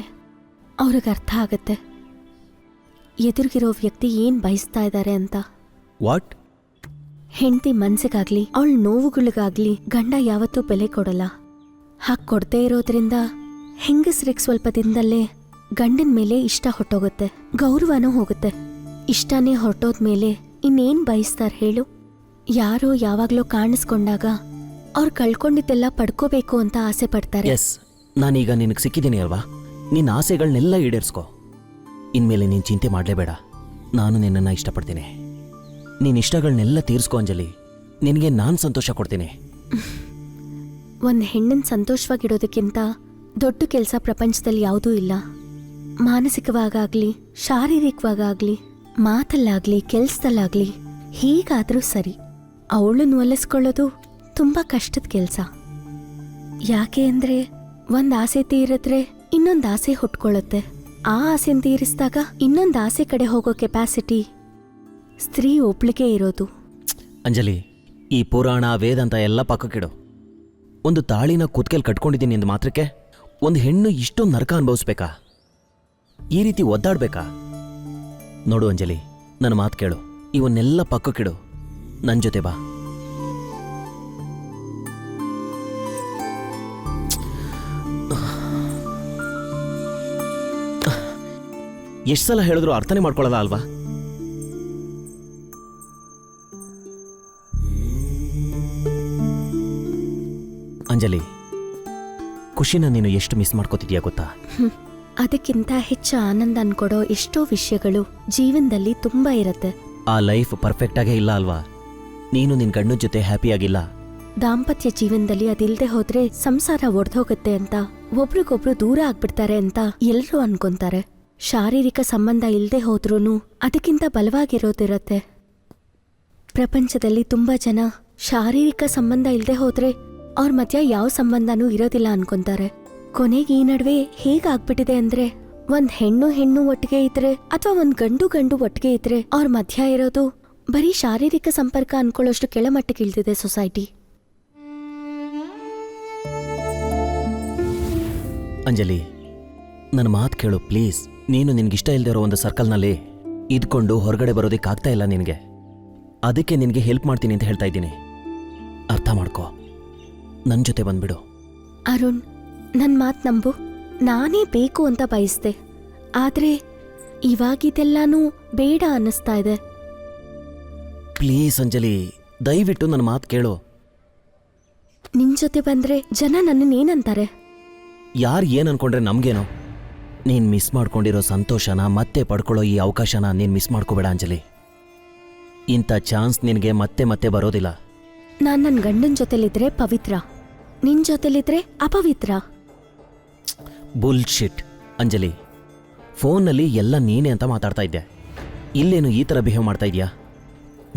ಅವ್ರಿಗೆ ಅರ್ಥ ಆಗುತ್ತೆ ಎದುರಿಗಿರೋ ವ್ಯಕ್ತಿ ಏನು ಬಯಸ್ತಾ ಇದ್ದಾರೆ ಅಂತ. ವಾಟ್? ಹೆಂಡತಿ ಮನ್ಸಿಗಾಗ್ಲಿ ಅವಳ ನೋವುಗಳಿಗಾಗ್ಲಿ ಗಂಡ ಯಾವತ್ತೂ ಬೆಲೆ ಕೊಡಲ್ಲ. ಹಾಗೆ ಕೊಡದೇ ಇರೋದ್ರಿಂದ ಹೆಂಗಸ್ರಿಗೆ ಸ್ವಲ್ಪ ದಿನದಲ್ಲೇ ಗಂಡನ ಮೇಲೆ ಇಷ್ಟ ಹೊಟ್ಟೋಗುತ್ತೆ, ಗೌರವನೂ ಹೋಗುತ್ತೆ. ಇಷ್ಟನೇ ಹೊರಟೋದ್ಮೇಲೆ ಇನ್ನೇನು ಬಯಸ್ತಾರೆ ಹೇಳು? ಯಾರೋ ಯಾವಾಗಲೂ ಕಾಣಿಸ್ಕೊಂಡಾಗ ಅವ್ರು ಕಳ್ಕೊಂಡಿದ್ದೆಲ್ಲ ಪಡ್ಕೋಬೇಕು ಅಂತ ಆಸೆ ಪಡ್ತಾರೆ. ಎಸ್, ನಾನೀಗ ನಿನಗೆ ಸಿಕ್ಕಿದ್ದೀನಿ ಅಲ್ವಾ? ನಿನ್ನ ಆಸೆಗಳನ್ನೆಲ್ಲ ಈಡೇರಿಸ್ಕೊ. ಇನ್ಮೇಲೆ ನೀನು ಚಿಂತೆ ಮಾಡಲೇಬೇಡ. ನಾನು ನಿನ್ನನ್ನು ಇಷ್ಟಪಡ್ತೀನಿ. ನಿನ್ನ ಇಷ್ಟಗಳನ್ನೆಲ್ಲ ತೀರಿಸ್ಕೊ ಅಂಜಲಿ. ನಿನಗೆ ನಾನು ಸಂತೋಷ ಕೊಡ್ತೀನಿ. ಒಂದು ಹೆಣ್ಣನ್ನು ಸಂತೋಷವಾಗಿಡೋದಕ್ಕಿಂತ ದೊಡ್ಡ ಕೆಲಸ ಪ್ರಪಂಚದಲ್ಲಿ ಯಾವುದೂ ಇಲ್ಲ. ಮಾನಸಿಕವಾಗಲಿ ಶಾರೀರಿಕವಾಗಲಿ ಮಾತಲ್ಲಾಗ್ಲಿ ಕೆಲಸದಲ್ಲಾಗ್ಲಿ ಹೀಗಾದರೂ ಸರಿ, ಅವಳನ್ನು ಒಲಿಸ್ಕೊಳ್ಳೋದು ತುಂಬ ಕಷ್ಟದ ಕೆಲಸ. ಯಾಕೆ ಅಂದರೆ ಒಂದು ಆಸೆ ತೀರಿದ್ರೆ ಇನ್ನೊಂದು ಆಸೆ ಹುಟ್ಕೊಳ್ಳುತ್ತೆ. ಆ ಆಸೆನ ತೀರಿಸಿದಾಗ ಇನ್ನೊಂದು ಆಸೆ ಕಡೆ ಹೋಗೋ ಕೆಪಾಸಿಟಿ ಸ್ತ್ರೀ ಒಬ್ಳಿಗೆ ಇರೋದು. ಅಂಜಲಿ, ಈ ಪುರಾಣ ವೇದಾಂತ ಎಲ್ಲ ಪಕ್ಕಕ್ಕಿಡು. ಒಂದು ತಾಳಿನ ಕುತ್ಕೆಲ್ ಕಟ್ಕೊಂಡಿದ್ದೀನಿ ಎಂದು ಮಾತ್ರಕ್ಕೆ ಒಂದು ಹೆಣ್ಣು ಇಷ್ಟೊಂದು ನರಕ ಅನುಭವಿಸ್ಬೇಕಾ? ಈ ರೀತಿ ಒದ್ದಾಡ್ಬೇಕಾ? ನೋಡು ಅಂಜಲಿ, ನನ್ನ ಮಾತು ಕೇಳು. ಇವನ್ನೆಲ್ಲ ಪಕ್ಕಕ್ಕಿಡು, ನನ್ನ ಜೊತೆ ಬಾ. ಎಷ್ಟು ಸಲ ಹೇಳಿದ್ರು ಅರ್ಥನೇ ಮಾಡ್ಕೊಳ್ಳಲ್ಲ ಅಲ್ವಾ? ಅಂಜಲಿ, ಖುಷಿನ ನೀನು ಎಷ್ಟು ಮಿಸ್ ಮಾಡ್ಕೋತಿದ್ಯಾ ಗೊತ್ತಾ? ಅದಕ್ಕಿಂತ ಹೆಚ್ಚು ಆನಂದ ಅನ್ಕೊಡೋ ಎಷ್ಟೋ ವಿಷಯಗಳು ಜೀವನದಲ್ಲಿ ತುಂಬಾ ಇರತ್ತೆ. ಆ ಲೈಫ್ ಪರ್ಫೆಕ್ಟಾಗೇ ಇಲ್ಲ ಅಲ್ವಾ? ನೀನು ನಿನ್ನ ಗಂಡನ ಜೊತೆ ಹ್ಯಾಪಿಯಾಗಿಲ್ಲ. ದಾಂಪತ್ಯ ಜೀವನದಲ್ಲಿ ಅದಿಲ್ದೆ ಹೋದ್ರೆ ಸಂಸಾರ ಒಡ್ದೋಗತ್ತೆ ಅಂತ, ಒಬ್ರಿಗೊಬ್ರು ದೂರ ಆಗ್ಬಿಡ್ತಾರೆ ಅಂತ ಎಲ್ರೂ ಅನ್ಕೊಂತಾರೆ. ಶಾರೀರಿಕ ಸಂಬಂಧ ಇಲ್ದೆ ಹೋದ್ರೂನು ಅದಕ್ಕಿಂತ ಬಲವಾಗಿರೋದಿರತ್ತೆ. ಪ್ರಪಂಚದಲ್ಲಿ ತುಂಬಾ ಜನ ಶಾರೀರಿಕ ಸಂಬಂಧ ಇಲ್ದೆ ಹೋದ್ರೆ ಅವ್ರ ಮಧ್ಯ ಯಾವ ಸಂಬಂಧನೂ ಇರೋದಿಲ್ಲ ಅನ್ಕೊಂತಾರೆ. ಕೊನೆಗೆ ಈ ನಡುವೆ ಹೇಗಾಗ್ಬಿಟ್ಟಿದೆ ಅಂದ್ರೆ, ಒಂದ್ ಹೆಣ್ಣು ಒಟ್ಟಿಗೆ ಇದ್ರೆ ಅಥವಾ ಒಂದ್ ಗಂಡು ಒಟ್ಟಿಗೆ ಇದ್ರೆ ಅವ್ರ ಮಧ್ಯ ಇರೋದು ಬರೀ ಶಾರೀರಿಕ ಸಂಪರ್ಕ ಅನ್ಕೊಳ್ಳೋಷ್ಟು ಕೆಳಮಟ್ಟಕ್ಕೆ ಇಳ್ದಿದೆ ಸೊಸೈಟಿ. ಅಂಜಲಿ, ನನ್ನ ಮಾತು ಕೇಳು ಪ್ಲೀಸ್. ನೀನು ನಿನಗಿಷ್ಟ ಇಲ್ಲದೆ ಇರೋ ಒಂದು ಸರ್ಕಲ್ನಲ್ಲಿ ಇದ್ಕೊಂಡು ಹೊರಗಡೆ ಬರೋದಕ್ಕಾಗ್ತಾ ಇಲ್ಲ ನಿನಗೆ. ಅದಕ್ಕೆ ನಿನಗೆ ಹೆಲ್ಪ್ ಮಾಡ್ತೀನಿ ಅಂತ ಹೇಳ್ತಾ ಇದ್ದೀನಿ. ಅರ್ಥ ಮಾಡ್ಕೋ, ನನ್ನ ಜೊತೆ ಬಂದ್ಬಿಡು. ಅರುಣ್, ನನ್ ಮಾತ್ ನಂಬು. ನಾನೇ ಬೇಕು ಅಂತ ಬಯಸ್ದೆ, ಆದ್ರೆ ಇವಾಗಿದೆಲ್ಲಾನು ಬೇಡ ಅನ್ನಿಸ್ತಾ ಇದೆ. ಪ್ಲೀಸ್ ಅಂಜಲಿ, ದಯವಿಟ್ಟು ನನ್ನ ಮಾತು ಕೇಳು. ನಿನ್ ಜೊತೆ ಬಂದ್ರೆ ಜನ ನನ್ನನ್ನೇನಂತಾರೆ? ಯಾರು ಏನು ಅನ್ಕೊಂಡ್ರೆ ನಮಗೇನೋ? ನೀನು ಮಿಸ್ ಮಾಡ್ಕೊಂಡಿರೋ ಸಂತೋಷನ ಮತ್ತೆ ಪಡ್ಕೊಳ್ಳೋ ಈ ಅವಕಾಶನ ನೀನು ಮಿಸ್ ಮಾಡ್ಕೋಬೇಡ ಅಂಜಲಿ. ಇಂಥ ಚಾನ್ಸ್ ನಿನಗೆ ಮತ್ತೆ ಮತ್ತೆ ಬರೋದಿಲ್ಲ. ನಾನ್ ನನ್ ಗಂಡನ್ ಜೊತೆಲಿದ್ರೆ ಪವಿತ್ರ, ನಿನ್ ಜೊತೆಲಿದ್ರೆ ಅಪವಿತ್ರ. ಬುಲ್ಶಿಟ್ ಅಂಜಲಿ. ಫೋನ್ನಲ್ಲಿ ಎಲ್ಲ ನೀನೇ ಅಂತ ಮಾತಾಡ್ತಾ ಇದ್ದೆ, ಇಲ್ಲೇನು ಈ ಥರ ಬಿಹೇವ್ ಮಾಡ್ತಾ ಇದೆಯಾ?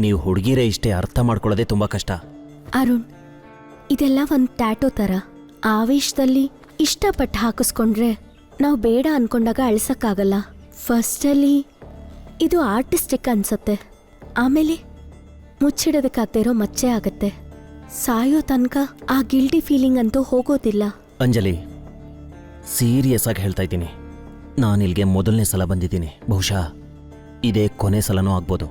ನೀವು ಹುಡುಗಿರೇ ಇಷ್ಟೇ ಅರ್ಥ ಮಾಡ್ಕೊಳ್ಳೋದೇ ತುಂಬ ಕಷ್ಟ. ಅರುಣ್, ಇದೆಲ್ಲ ಒಂದ್ ಟ್ಯಾಟೋ ತರ. ಆವೇಶದಲ್ಲಿ ಇಷ್ಟಪಟ್ಟು ಹಾಕಿಸ್ಕೊಂಡ್ರೆ ನಾವು ಬೇಡ ಅನ್ಕೊಂಡಾಗ ಅಳಿಸಕ್ಕಾಗಲ್ಲ. ಫಸ್ಟಲ್ಲಿ ಇದು ಆರ್ಟಿಸ್ಟಿಕ್ ಅನ್ಸತ್ತೆ, ಆಮೇಲೆ ಮುಚ್ಚಿಡೋದಕ್ಕಾಗದೇ ಇರೋ ಮಚ್ಚೆ ಆಗತ್ತೆ. ಸಾಯೋ ತನಕ ಆ ಗಿಲ್ಟಿ ಫೀಲಿಂಗ್ ಅಂತೂ ಹೋಗೋದಿಲ್ಲ. ಅಂಜಲಿ, ಸೀರಿಯಸ್ ಆಗಿ ಹೇಳ್ತಾ ಇದ್ದೀನಿ. ನಾನು ಇಲ್ಲಿಗೆ ಮೊದಲನೇ ಸಲ ಬಂದಿದ್ದೀನಿ. ಬಹುಶಃ ಇದೇ ಕೊನೆ ಸಲನೂ ಆಗ್ಬೋದು.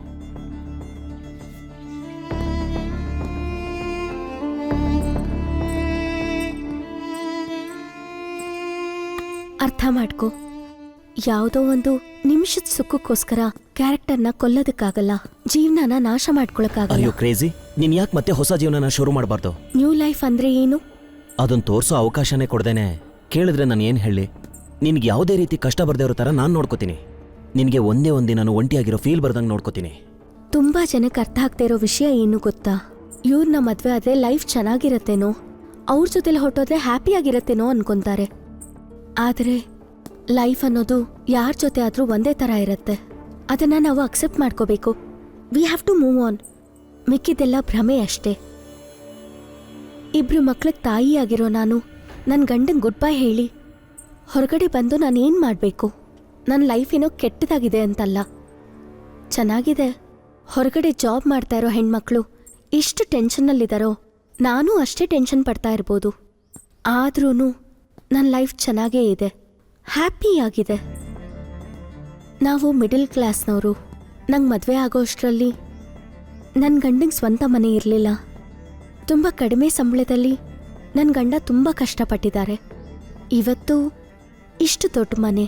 ಅರ್ಥ ಮಾಡ್ಕೊ, ಯಾವುದೋ ಒಂದು ನಿಮಿಷದ ಸುಖಕ್ಕೋಸ್ಕರ ಕ್ಯಾರೆಕ್ಟರ್ನ ಕೊಲ್ಲೋದಕ್ಕಾಗಲ್ಲ, ಜೀವನನ ನಾಶ ಮಾಡ್ಕೊಳಕ್ಕಾಗಲ್ಲ. ಅಯ್ಯೋ ಕ್ರೇಜಿ, ನೀನು ಯಾಕೆ ಮತ್ತೆ ಹೊಸ ಜೀವನನ ಶುರು ಮಾಡಬಾರ್ದು? ನ್ಯೂ ಲೈಫ್ ಅಂದ್ರೆ ಏನು? ಅದನ್ನು ತೋರಿಸೋ ಅವಕಾಶನೇ ಕೊಡ್ದೇನೆ ಕೇಳಿದ್ರೆ ನಾನು ಏನು ಹೇಳಿ? ನಿನ್ಗೆ ಯಾವುದೇ ರೀತಿ ಕಷ್ಟ ಬರ್ದೇ ಇರೋ ಥರ ನಾನು ನೋಡ್ಕೋತೀನಿ. ನಿನಗೆ ಒಂದೇ ಒಂದಿನ ಒಂಟಿಯಾಗಿರೋ ಫೀಲ್ ಬರ್ದಂಗೆ ನೋಡ್ಕೋತೀನಿ. ತುಂಬಾ ಜನಕ್ಕೆ ಅರ್ಥ ಆಗ್ತಾ ಇರೋ ವಿಷಯ ಏನು ಗೊತ್ತಾ? ಇವ್ರನ್ನ ಮದ್ವೆ ಆದ್ರೆ ಲೈಫ್ ಚೆನ್ನಾಗಿರತ್ತೇನೋ, ಅವ್ರ ಜೊತೆಲಿ ಹೊಟ್ಟೋದ್ರೆ ಹ್ಯಾಪಿ ಆಗಿರತ್ತೇನೋ ಅನ್ಕೊಂತಾರೆ. ಆದ್ರೆ ಲೈಫ್ ಅನ್ನೋದು ಯಾರ ಜೊತೆ ಆದ್ರೂ ಒಂದೇ ತರ ಇರತ್ತೆ. ಅದನ್ನ ನಾವು ಅಕ್ಸೆಪ್ಟ್ ಮಾಡ್ಕೋಬೇಕು. We have to move on. ಮಿಕ್ಕಿದೆಲ್ಲ ಭ್ರಮೆ ಅಷ್ಟೇ. ಇಬ್ರು ಮಕ್ಳಿಗೆ ತಾಯಿ ಆಗಿರೋ ನಾನು ನನ್ನ ಗಂಡಂಗೆ ಗುಡ್ ಬೈ ಹೇಳಿ ಹೊರಗಡೆ ಬಂದು ನಾನೇನು ಮಾಡಬೇಕು? ನನ್ನ ಲೈಫ್ ಏನೋ ಕೆಟ್ಟದಾಗಿದೆ ಅಂತಲ್ಲ, ಚೆನ್ನಾಗಿದೆ. ಹೊರಗಡೆ ಜಾಬ್ ಮಾಡ್ತಾ ಇರೋ ಹೆಣ್ಮಕ್ಳು ಎಷ್ಟು ಟೆನ್ಷನ್ನಲ್ಲಿದ್ದಾರೋ ನಾನು ಅಷ್ಟೇ ಟೆನ್ಷನ್ ಪಡ್ತಾ ಇರ್ಬೋದು. ಆದ್ರೂ ನನ್ನ ಲೈಫ್ ಚೆನ್ನಾಗೇ ಇದೆ, ಹ್ಯಾಪಿಯಾಗಿದೆ. ನಾವು ಮಿಡಲ್ ಕ್ಲಾಸ್ನವರು. ನಂಗೆ ಮದುವೆ ಆಗೋಷ್ಟರಲ್ಲಿ ನನ್ನ ಗಂಡಂಗೆ ಸ್ವಂತ ಮನೆ ಇರಲಿಲ್ಲ. ತುಂಬ ಕಡಿಮೆ ಸಂಬಳದಲ್ಲಿ ನನ್ನ ಗಂಡ ತುಂಬ ಕಷ್ಟಪಟ್ಟಿದ್ದಾರೆ. ಇವತ್ತು ಇಷ್ಟು ದೊಡ್ಡ ಮನೆ,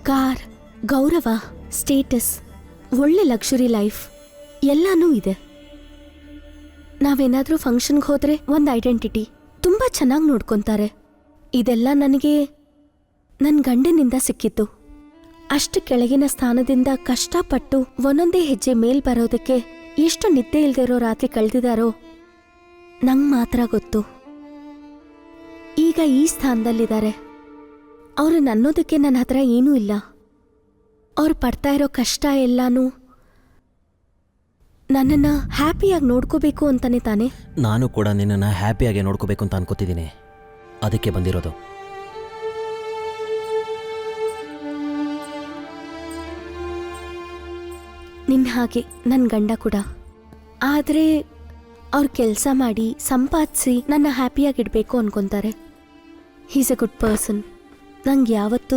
ಕಾರ್, ಗೌರವ, ಸ್ಟೇಟಸ್, ಒಳ್ಳೆ ಲಕ್ಸುರಿ ಲೈಫ್ ಎಲ್ಲನೂ ಇದೆ. ನಾವೇನಾದರೂ ಫಂಕ್ಷನ್ಗೆ ಹೋದರೆ ಒಂದು ಐಡೆಂಟಿಟಿ, ತುಂಬ ಚೆನ್ನಾಗಿ ನೋಡ್ಕೊತಾರೆ. ಇದೆಲ್ಲ ನನಗೆ ನನ್ನ ಗಂಡನಿಂದ ಸಿಕ್ಕಿತ್ತು. ಅಷ್ಟು ಕೆಳಗಿನ ಸ್ಥಾನದಿಂದ ಕಷ್ಟಪಟ್ಟು ಒಂದೊಂದೇ ಹೆಜ್ಜೆ ಮೇಲ್ ಬರೋದಕ್ಕೆ ಎಷ್ಟು ನಿದ್ದೆ ಇಲ್ದಿರೋ ರಾತ್ರಿ ಕಳೆದಿದ್ದಾರೋ ನಂಗೆ ಮಾತ್ರ ಗೊತ್ತು. ಈಗ ಈ ಸ್ಥಾನದಲ್ಲಿದ್ದಾರೆ. ಅವರು ನನ್ನೋದಕ್ಕೆ ನನ್ನ ಹತ್ರ ಏನೂ ಇಲ್ಲ. ಅವ್ರು ಪಡ್ತಾ ಇರೋ ಕಷ್ಟ ಎಲ್ಲಾನು ನನ್ನನ್ನು ಹ್ಯಾಪಿಯಾಗಿ ನೋಡ್ಕೋಬೇಕು ಅಂತಾನೆ ತಾನೆ. ನಾನು ಕೂಡ ನಿನ್ನನ್ನು ಹ್ಯಾಪಿಯಾಗಿ ನೋಡ್ಕೋಬೇಕು ಅಂತ ಅನ್ಕೋತಿದ್ದೀನಿ, ಅದಕ್ಕೆ ಬಂದಿರೋದು. ನಿನ್ನ ಹಾಗೆ ನನ್ನ ಗಂಡ ಕೂಡ. ಆದರೆ ಅವ್ರು ಕೆಲಸ ಮಾಡಿ ಸಂಪಾದಿಸಿ ನನ್ನ ಹ್ಯಾಪಿಯಾಗಿಡಬೇಕು ಅನ್ಕೊತಾರೆ. He's a good person. ನಂಗೆ ಯಾವತ್ತೂ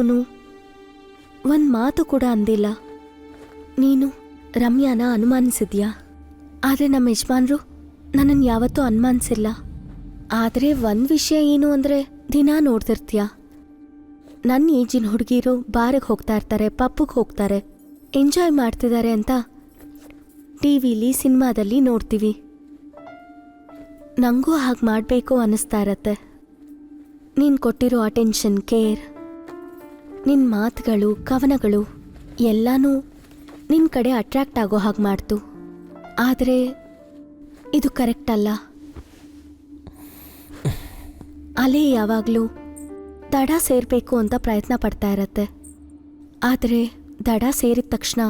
ಒಂದು ಮಾತು ಕೂಡ ಅಂದಿಲ್ಲ. ನೀನು ರಮ್ಯಾನ ಅನುಮಾನಿಸಿದ್ಯಾ? ಆದರೆ ನಮ್ಮ ಯಜಮಾನ್ರು ನನ್ನನ್ನು ಯಾವತ್ತೂ ಅನುಮಾನಿಸಿಲ್ಲ. ಆದರೆ ಒಂದು ವಿಷಯ ಏನು ಅಂದರೆ, ದಿನ ನೋಡ್ತಿರ್ತೀಯ, ನನ್ನ ಏಜಿನ ಹುಡುಗಿರು ಬಾರಿಗೆ ಹೋಗ್ತಾ ಇರ್ತಾರೆ, ಪಬ್ಬಿಗೆ ಹೋಗ್ತಾರೆ, ಎಂಜಾಯ್ ಮಾಡ್ತಿದ್ದಾರೆ ಅಂತ ಟಿವಿಲಿ ಸಿನಿಮಾದಲ್ಲಿ ನೋಡ್ತೀವಿ. ನನಗೂ ಹಾಗೆ ಮಾಡಬೇಕು ಅನ್ನಿಸ್ತಾ ಇರತ್ತೆ. ನೀನು ಕೊಟ್ಟಿರೋ ಅಟೆನ್ಷನ್, ಕೇರ್, ನಿನ್ನ ಮಾತುಗಳು, ಕವನಗಳು ಎಲ್ಲನೂ ನಿನ್ನ ಕಡೆ ಅಟ್ರಾಕ್ಟ್ ಆಗೋ ಹಾಗೆ ಮಾಡ್ತು. ಆದರೆ ಇದು ಕರೆಕ್ಟ್ ಅಲ್ಲ. ಅಲೆ ಯಾವಾಗಲೂ ದಡ ಸೇರಬೇಕು ಅಂತ ಪ್ರಯತ್ನ ಪಡ್ತಾ ಇರತ್ತೆ. ಆದರೆ ದಡ ಸೇರಿದ ತಕ್ಷಣ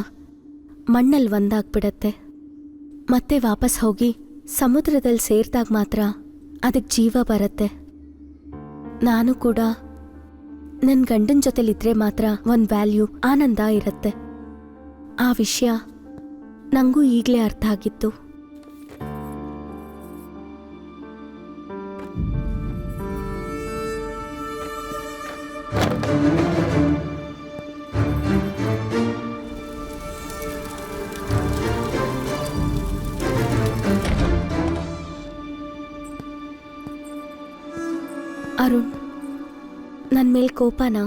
ಮಣ್ಣಲ್ಲಿ ಒಂದಾಗ್ಬಿಡತ್ತೆ. ಮತ್ತೆ ವಾಪಸ್ ಹೋಗಿ ಸಮುದ್ರದಲ್ಲಿ ಸೇರಿದಾಗ ಮಾತ್ರ ಅದಕ್ಕೆ ಜೀವ ಬರುತ್ತೆ. ನಾನು ಕೂಡ ನನ್ನ ಗಂಡನ ಜೊತೆಲಿದ್ರೆ ಮಾತ್ರ ಒಂದು ವ್ಯಾಲ್ಯೂ, ಆನಂದ ಇರುತ್ತೆ. ಆ ವಿಷಯ ನನಗೂ ಈಗಲೇ ಅರ್ಥ ಆಗಿತ್ತು. ಅರುಣ್, ನನ್ನ ಮೇಲೆ ಕೋಪನ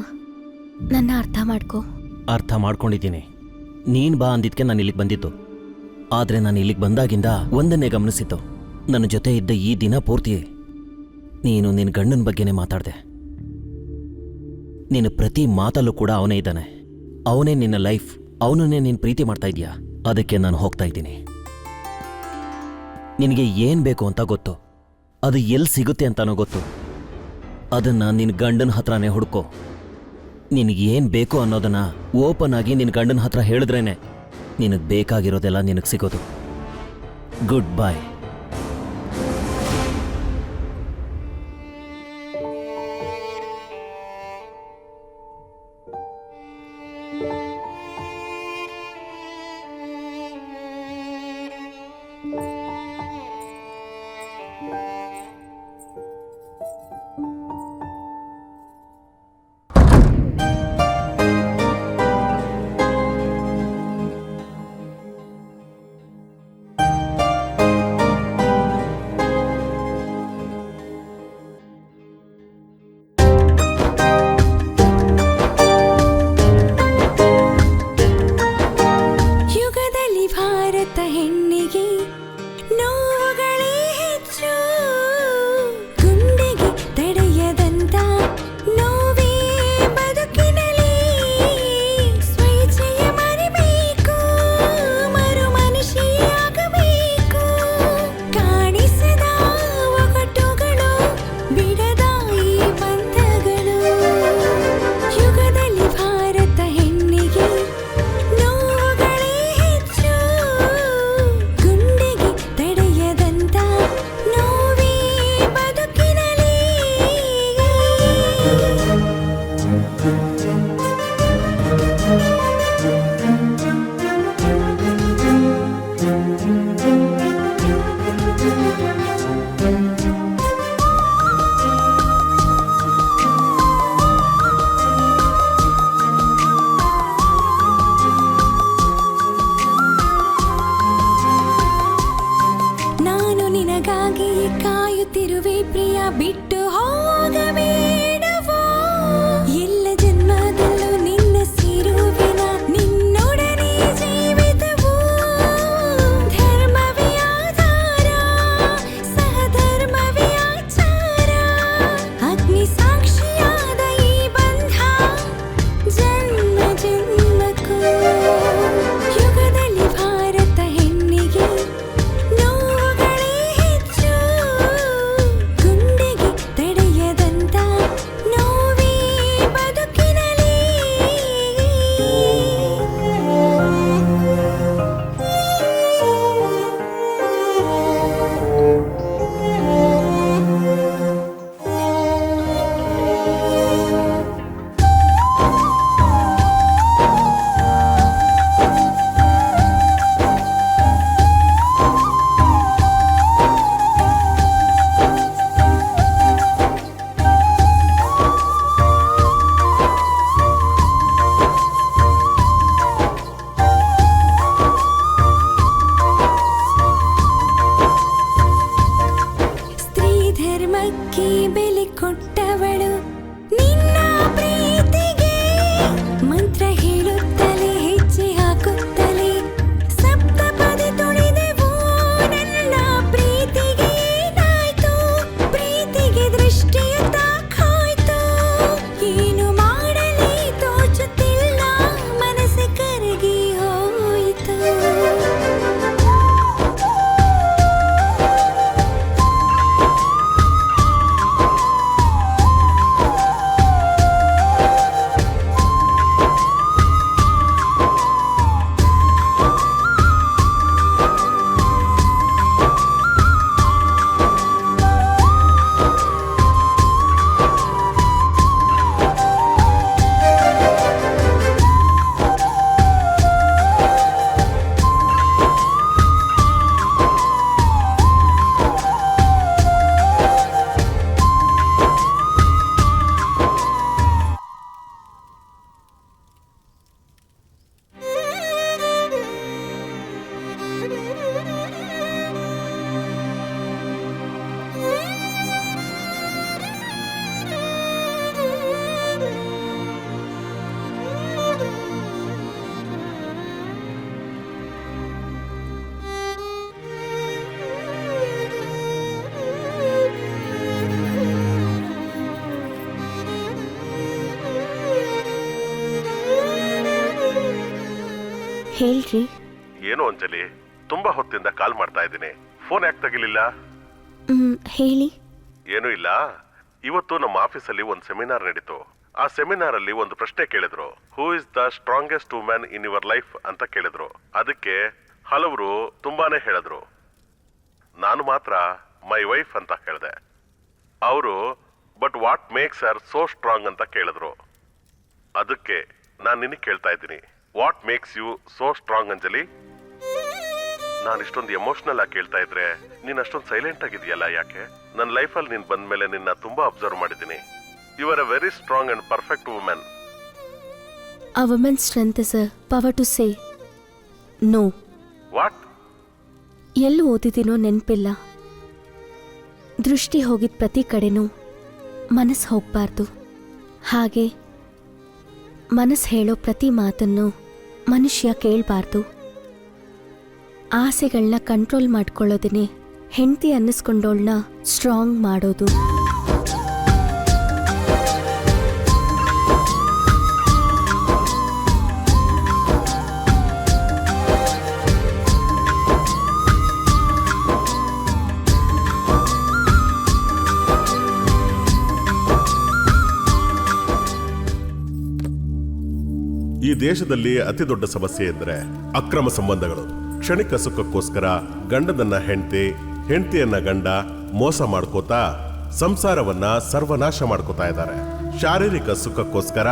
ನನ್ನ ಅರ್ಥ ಮಾಡ್ಕೋ. ಅರ್ಥ ಮಾಡ್ಕೊಂಡಿದ್ದೀನಿ. ನೀನು ಬಾ ಅಂದಿದ್ಕೆ ನಾನು ಇಲ್ಲಿಗೆ ಬಂದಿದ್ದು. ಆದರೆ ನಾನು ಇಲ್ಲಿಗೆ ಬಂದಾಗಿಂದ ಒಂದನ್ನೇ ಗಮನಿಸಿದ್ದು, ನನ್ನ ಜೊತೆ ಇದ್ದ ಈ ದಿನ ಪೂರ್ತಿ ನೀನು ನಿನ್ನ ಗಂಡನ ಬಗ್ಗೆನೇ ಮಾತಾಡಿದೆ. ನಿನ್ನ ಪ್ರತಿ ಮಾತಲ್ಲೂ ಕೂಡ ಅವನೇ ಇದ್ದಾನೆ. ಅವನೇ ನಿನ್ನ ಲೈಫ್, ಅವನನ್ನೇ ನೀನು ಪ್ರೀತಿ ಮಾಡ್ತಾ ಇದೀಯಾ. ಅದಕ್ಕೆ ನಾನು ಹೋಗ್ತಾ ಇದ್ದೀನಿ. ನಿನಗೆ ಏನು ಬೇಕು ಅಂತ ಗೊತ್ತು, ಅದು ಎಲ್ಲಿ ಸಿಗುತ್ತೆ ಅಂತಾನೋ ಗೊತ್ತು. ಅದನ್ನು ನಿನ್ನ ಗಂಡನ ಹತ್ರನೇ ಹುಡ್ಕೋ. ನಿನಗೇನು ಬೇಕು ಅನ್ನೋದನ್ನ ಓಪನ್ ಆಗಿ ನಿನ್ನ ಗಂಡನ ಹತ್ರ ಹೇಳಿದ್ರೇನೆ ನಿನಗೆ ಬೇಕಾಗಿರೋದೆಲ್ಲ ನಿನಗೆ ಸಿಗೋದು. ಗುಡ್ ಬಾಯ್. ಯುಗದಲ್ಲಿ ಭಾರತ ಹೆಣ್ಣಿಗೆ ನೋವುಗಳೇ ಹೆಚ್ಚು, ಗುಂಡಿಗೆ ತಡೆಯದಂತ ನೋವೇ ಬದುಕಿನಲ್ಲಿ. ಸ್ವೇಚ್ಛೆಯ ಮರಿಬೇಕು, ಮರು ಮನುಷ್ಯಯಾಗಬೇಕು. ಕಾಣಿಸದ ಒಗಟುಗಳು, ಬಿಡದ ಈ ಬಂಧಗಳು. ಯುಗದಲ್ಲಿ ಭಾರತ ಹೆಣ್ಣಿಗೆ ನೋವುಗಳೇ ಹೆಚ್ಚು, ಗುಂಡಿಗೆ ತಡೆಯದಂತ ನೋವೇ ಬದುಕಿನಲ್ಲಿ. ನಾನು ನಿನಗಾಗಿ ಕಾಯುತ್ತಿರುವೆ ಪ್ರಿಯ, ಬಿಟ್ಟು ಹೋಗಬೇಡವೋ. ಎಲ್ಲ ಜನ್ಮದಲ್ಲೂ ನಿನ್ನ ಸೇರುವಿನ, ನಿನ್ನೊಡನೆ ಜೀವಿತವು. ಧರ್ಮವೇ ಆಧಾರ, ಸಹಧರ್ಮವೇ ಆಚಾರ. ಅಗ್ನಿ ಸಾಕ್ಷಿಯಾದ ಈ ಬಂಧ ಜನ್ಮ ಜನ್ಮಕ್ಕೂ. ಯುಗದಲ್ಲಿ ಭಾರತ ಹೆಣ್ಣಿಗೆ ನೋವುಗಳೇ ಹೆಚ್ಚು, ಗುಂಡಿಗೆ ತಡೆಯದಂತ ನೋವೇ ಬದುಕಿನಲ್ಲಿ. ಸ್ತ್ರೀ ಧರ್ಮಕ್ಕೆ ಬೆಲೆ ಕೊಟ್ಟವಳು, ನಿನ್ನ ಪ್ರೀತಿಗೆ ಮಂತ್ರ ಹೇಳುತ್ತಲೇ ಹೆಜ್ಜೆ ಹಾಕುತ್ತಲೇ ಸಪ್ತಪದಿ ತುಳಿದೆವು. ನನ್ನ ಪ್ರೀತಿಗೆ ಏನಾಯ್ತು, ಪ್ರೀತಿಗೆ ದೃಷ್ಟಿಯ ತಾಕಾಯ್ತು. ಹೇಳ್ರಿ. ಏನು ಅಂಜಲಿ, ತುಂಬಾ ಹೊತ್ತಿಂದ ಕಾಲ್ ಮಾಡ್ತಾ ಇದ್ದೀನಿ, ಫೋನ್ ಯಾಕೆ ತೆಗಿಲಿಲ್ಲ? ಹೇಳಿ. ಏನೂ ಇಲ್ಲ. ಇವತ್ತು ನಮ್ಮ ಆಫೀಸಲ್ಲಿ ಒಂದು ಸೆಮಿನಾರ್ ನಡೀತು. ಆ ಸೆಮಿನಾರ್ ಅಲ್ಲಿ ಒಂದು ಪ್ರಶ್ನೆ ಕೇಳಿದ್ರು, who is the strongest women in your life ಅಂತ ಕೇಳಿದ್ರು. ಅದಕ್ಕೆ ಹಲವರು ತುಂಬಾನೇ ಹೇಳಿದ್ರು. ನಾನು ಮಾತ್ರ ಮೈ ವೈಫ್ ಅಂತ ಹೇಳಿದೆ. ಅವರು but what makes her so strong ಅಂತ ಕೇಳಿದ್ರು. ಅದಕ್ಕೆ ನಾನು ನಿನಗೆ ಕೇಳ್ತಾ ಇದ್ದೀನಿ, what makes you so strong Anjali? ನಾನು ಇಷ್ಟೊಂದು ಎಮೋಷನಲ್ ಆಗಿ ಕೇಳ್ತಾ ಇದ್ರೆ ನೀನ್ ಅಷ್ಟೊಂದು ಸೈಲೆಂಟ್ ಆಗಿದೆಯಲ್ಲ, ಯಾಕೆ? ನನ್ನ ಲೈಫಲ್ಲಿ ನೀನ್ ಬಂದ್ಮೇಲೆ ನಿನ್ನ ತುಂಬಾ ಅಬ್ಸರ್ವ್ ಮಾಡಿದ್ದೀನಿ. You are a very strong and perfect women. A woman's strength is a power to say no. What? ಎಲ್ಲಿ ಓದಿದ್ದೀನೋ ನೆನಪಿಲ್ಲ. ದೃಷ್ಟಿ ಹೋಗಿದ ಪ್ರತಿ ಕಡೆನೂ ಮನಸ್ಸು ಹೋಗಬಾರ್ದು. ಹಾಗೆ ಮನಸ್ಸು ಹೇಳೋ ಪ್ರತಿ ಮಾತನ್ನು ಮನುಷ್ಯ ಕೇಳಬಾರ್ದು. ಆಸೆಗಳನ್ನ ಕಂಟ್ರೋಲ್ ಮಾಡ್ಕೊಳ್ಳೋದೇ ಹೆಂಡತಿ ಅನ್ನಿಸ್ಕೊಂಡೋಳನ್ನ ಸ್ಟ್ರಾಂಗ್ ಮಾಡೋದು. ಈ ದೇಶದಲ್ಲಿ ಅತಿ ದೊಡ್ಡ ಸಮಸ್ಯೆ ಎಂದರೆ ಅಕ್ರಮ ಸಂಬಂಧಗಳು. ಕ್ಷಣಿಕ ಸುಖಕ್ಕೋಸ್ಕರ ಗಂಡನನ್ನ ಹೆಂಡತಿ, ಹೆಂಡತಿಯನ್ನ ಗಂಡ ಮೋಸ ಮಾಡ್ಕೋತಾ ಸಂಸಾರವನ್ನ ಸರ್ವನಾಶ ಮಾಡ್ಕೋತಾ ಇದ್ದಾರೆ. ಶಾರೀರಿಕ ಸುಖಕ್ಕೋಸ್ಕರ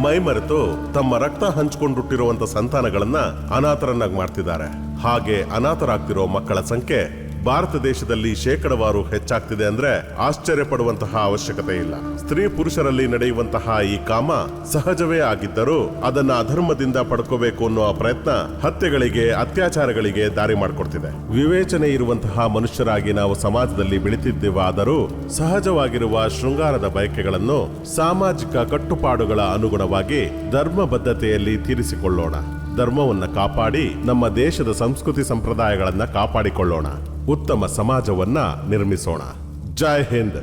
ಮೈಮರೆತು ತಮ್ಮ ರಕ್ತ ಹಂಚಿಕೊಂಡುಟ್ಟಿರುವಂತ ಸಂತಾನಗಳನ್ನ ಅನಾಥರನ್ನಾಗಿ ಮಾಡ್ತಿದ್ದಾರೆ. ಹಾಗೆ ಅನಾಥರಾಗ್ತಿರೋ ಮಕ್ಕಳ ಸಂಖ್ಯೆ ಭಾರತ ದೇಶದಲ್ಲಿ ಶೇಕಡವಾರು ಹೆಚ್ಚಾಗ್ತಿದೆ ಅಂದ್ರೆ ಆಶ್ಚರ್ಯ ಪಡುವಂತಹ ಅವಶ್ಯಕತೆ ಇಲ್ಲ. ಸ್ತ್ರೀ ಪುರುಷರಲ್ಲಿ ನಡೆಯುವಂತಹ ಈ ಕಾಮ ಸಹಜವೇ ಆಗಿದ್ದರೂ ಅದನ್ನ ಅಧರ್ಮದಿಂದ ಪಡ್ಕೋಬೇಕು ಅನ್ನೋ ಪ್ರಯತ್ನ ಹತ್ಯೆಗಳಿಗೆ, ಅತ್ಯಾಚಾರಗಳಿಗೆ ದಾರಿ ಮಾಡಿಕೊಡ್ತಿದೆ. ವಿವೇಚನೆ ಇರುವಂತಹ ಮನುಷ್ಯರಾಗಿ ನಾವು ಸಮಾಜದಲ್ಲಿ ಬೆಳಿತಿದ್ದೇವಾದರೂ ಸಹಜವಾಗಿರುವ ಶೃಂಗಾರದ ಬಯಕೆಗಳನ್ನು ಸಾಮಾಜಿಕ ಕಟ್ಟುಪಾಡುಗಳ ಅನುಗುಣವಾಗಿ ಧರ್ಮ ಬದ್ಧತೆಯಲ್ಲಿ ತೀರಿಸಿಕೊಳ್ಳೋಣ. ಧರ್ಮವನ್ನ ಕಾಪಾಡಿ ನಮ್ಮ ದೇಶದ ಸಂಸ್ಕೃತಿ ಸಂಪ್ರದಾಯಗಳನ್ನ ಕಾಪಾಡಿಕೊಳ್ಳೋಣ. ಉತ್ತಮ ಸಮಾಜವನ್ನ ನಿರ್ಮಿಸೋಣ. ಜೈ ಹಿಂದ್.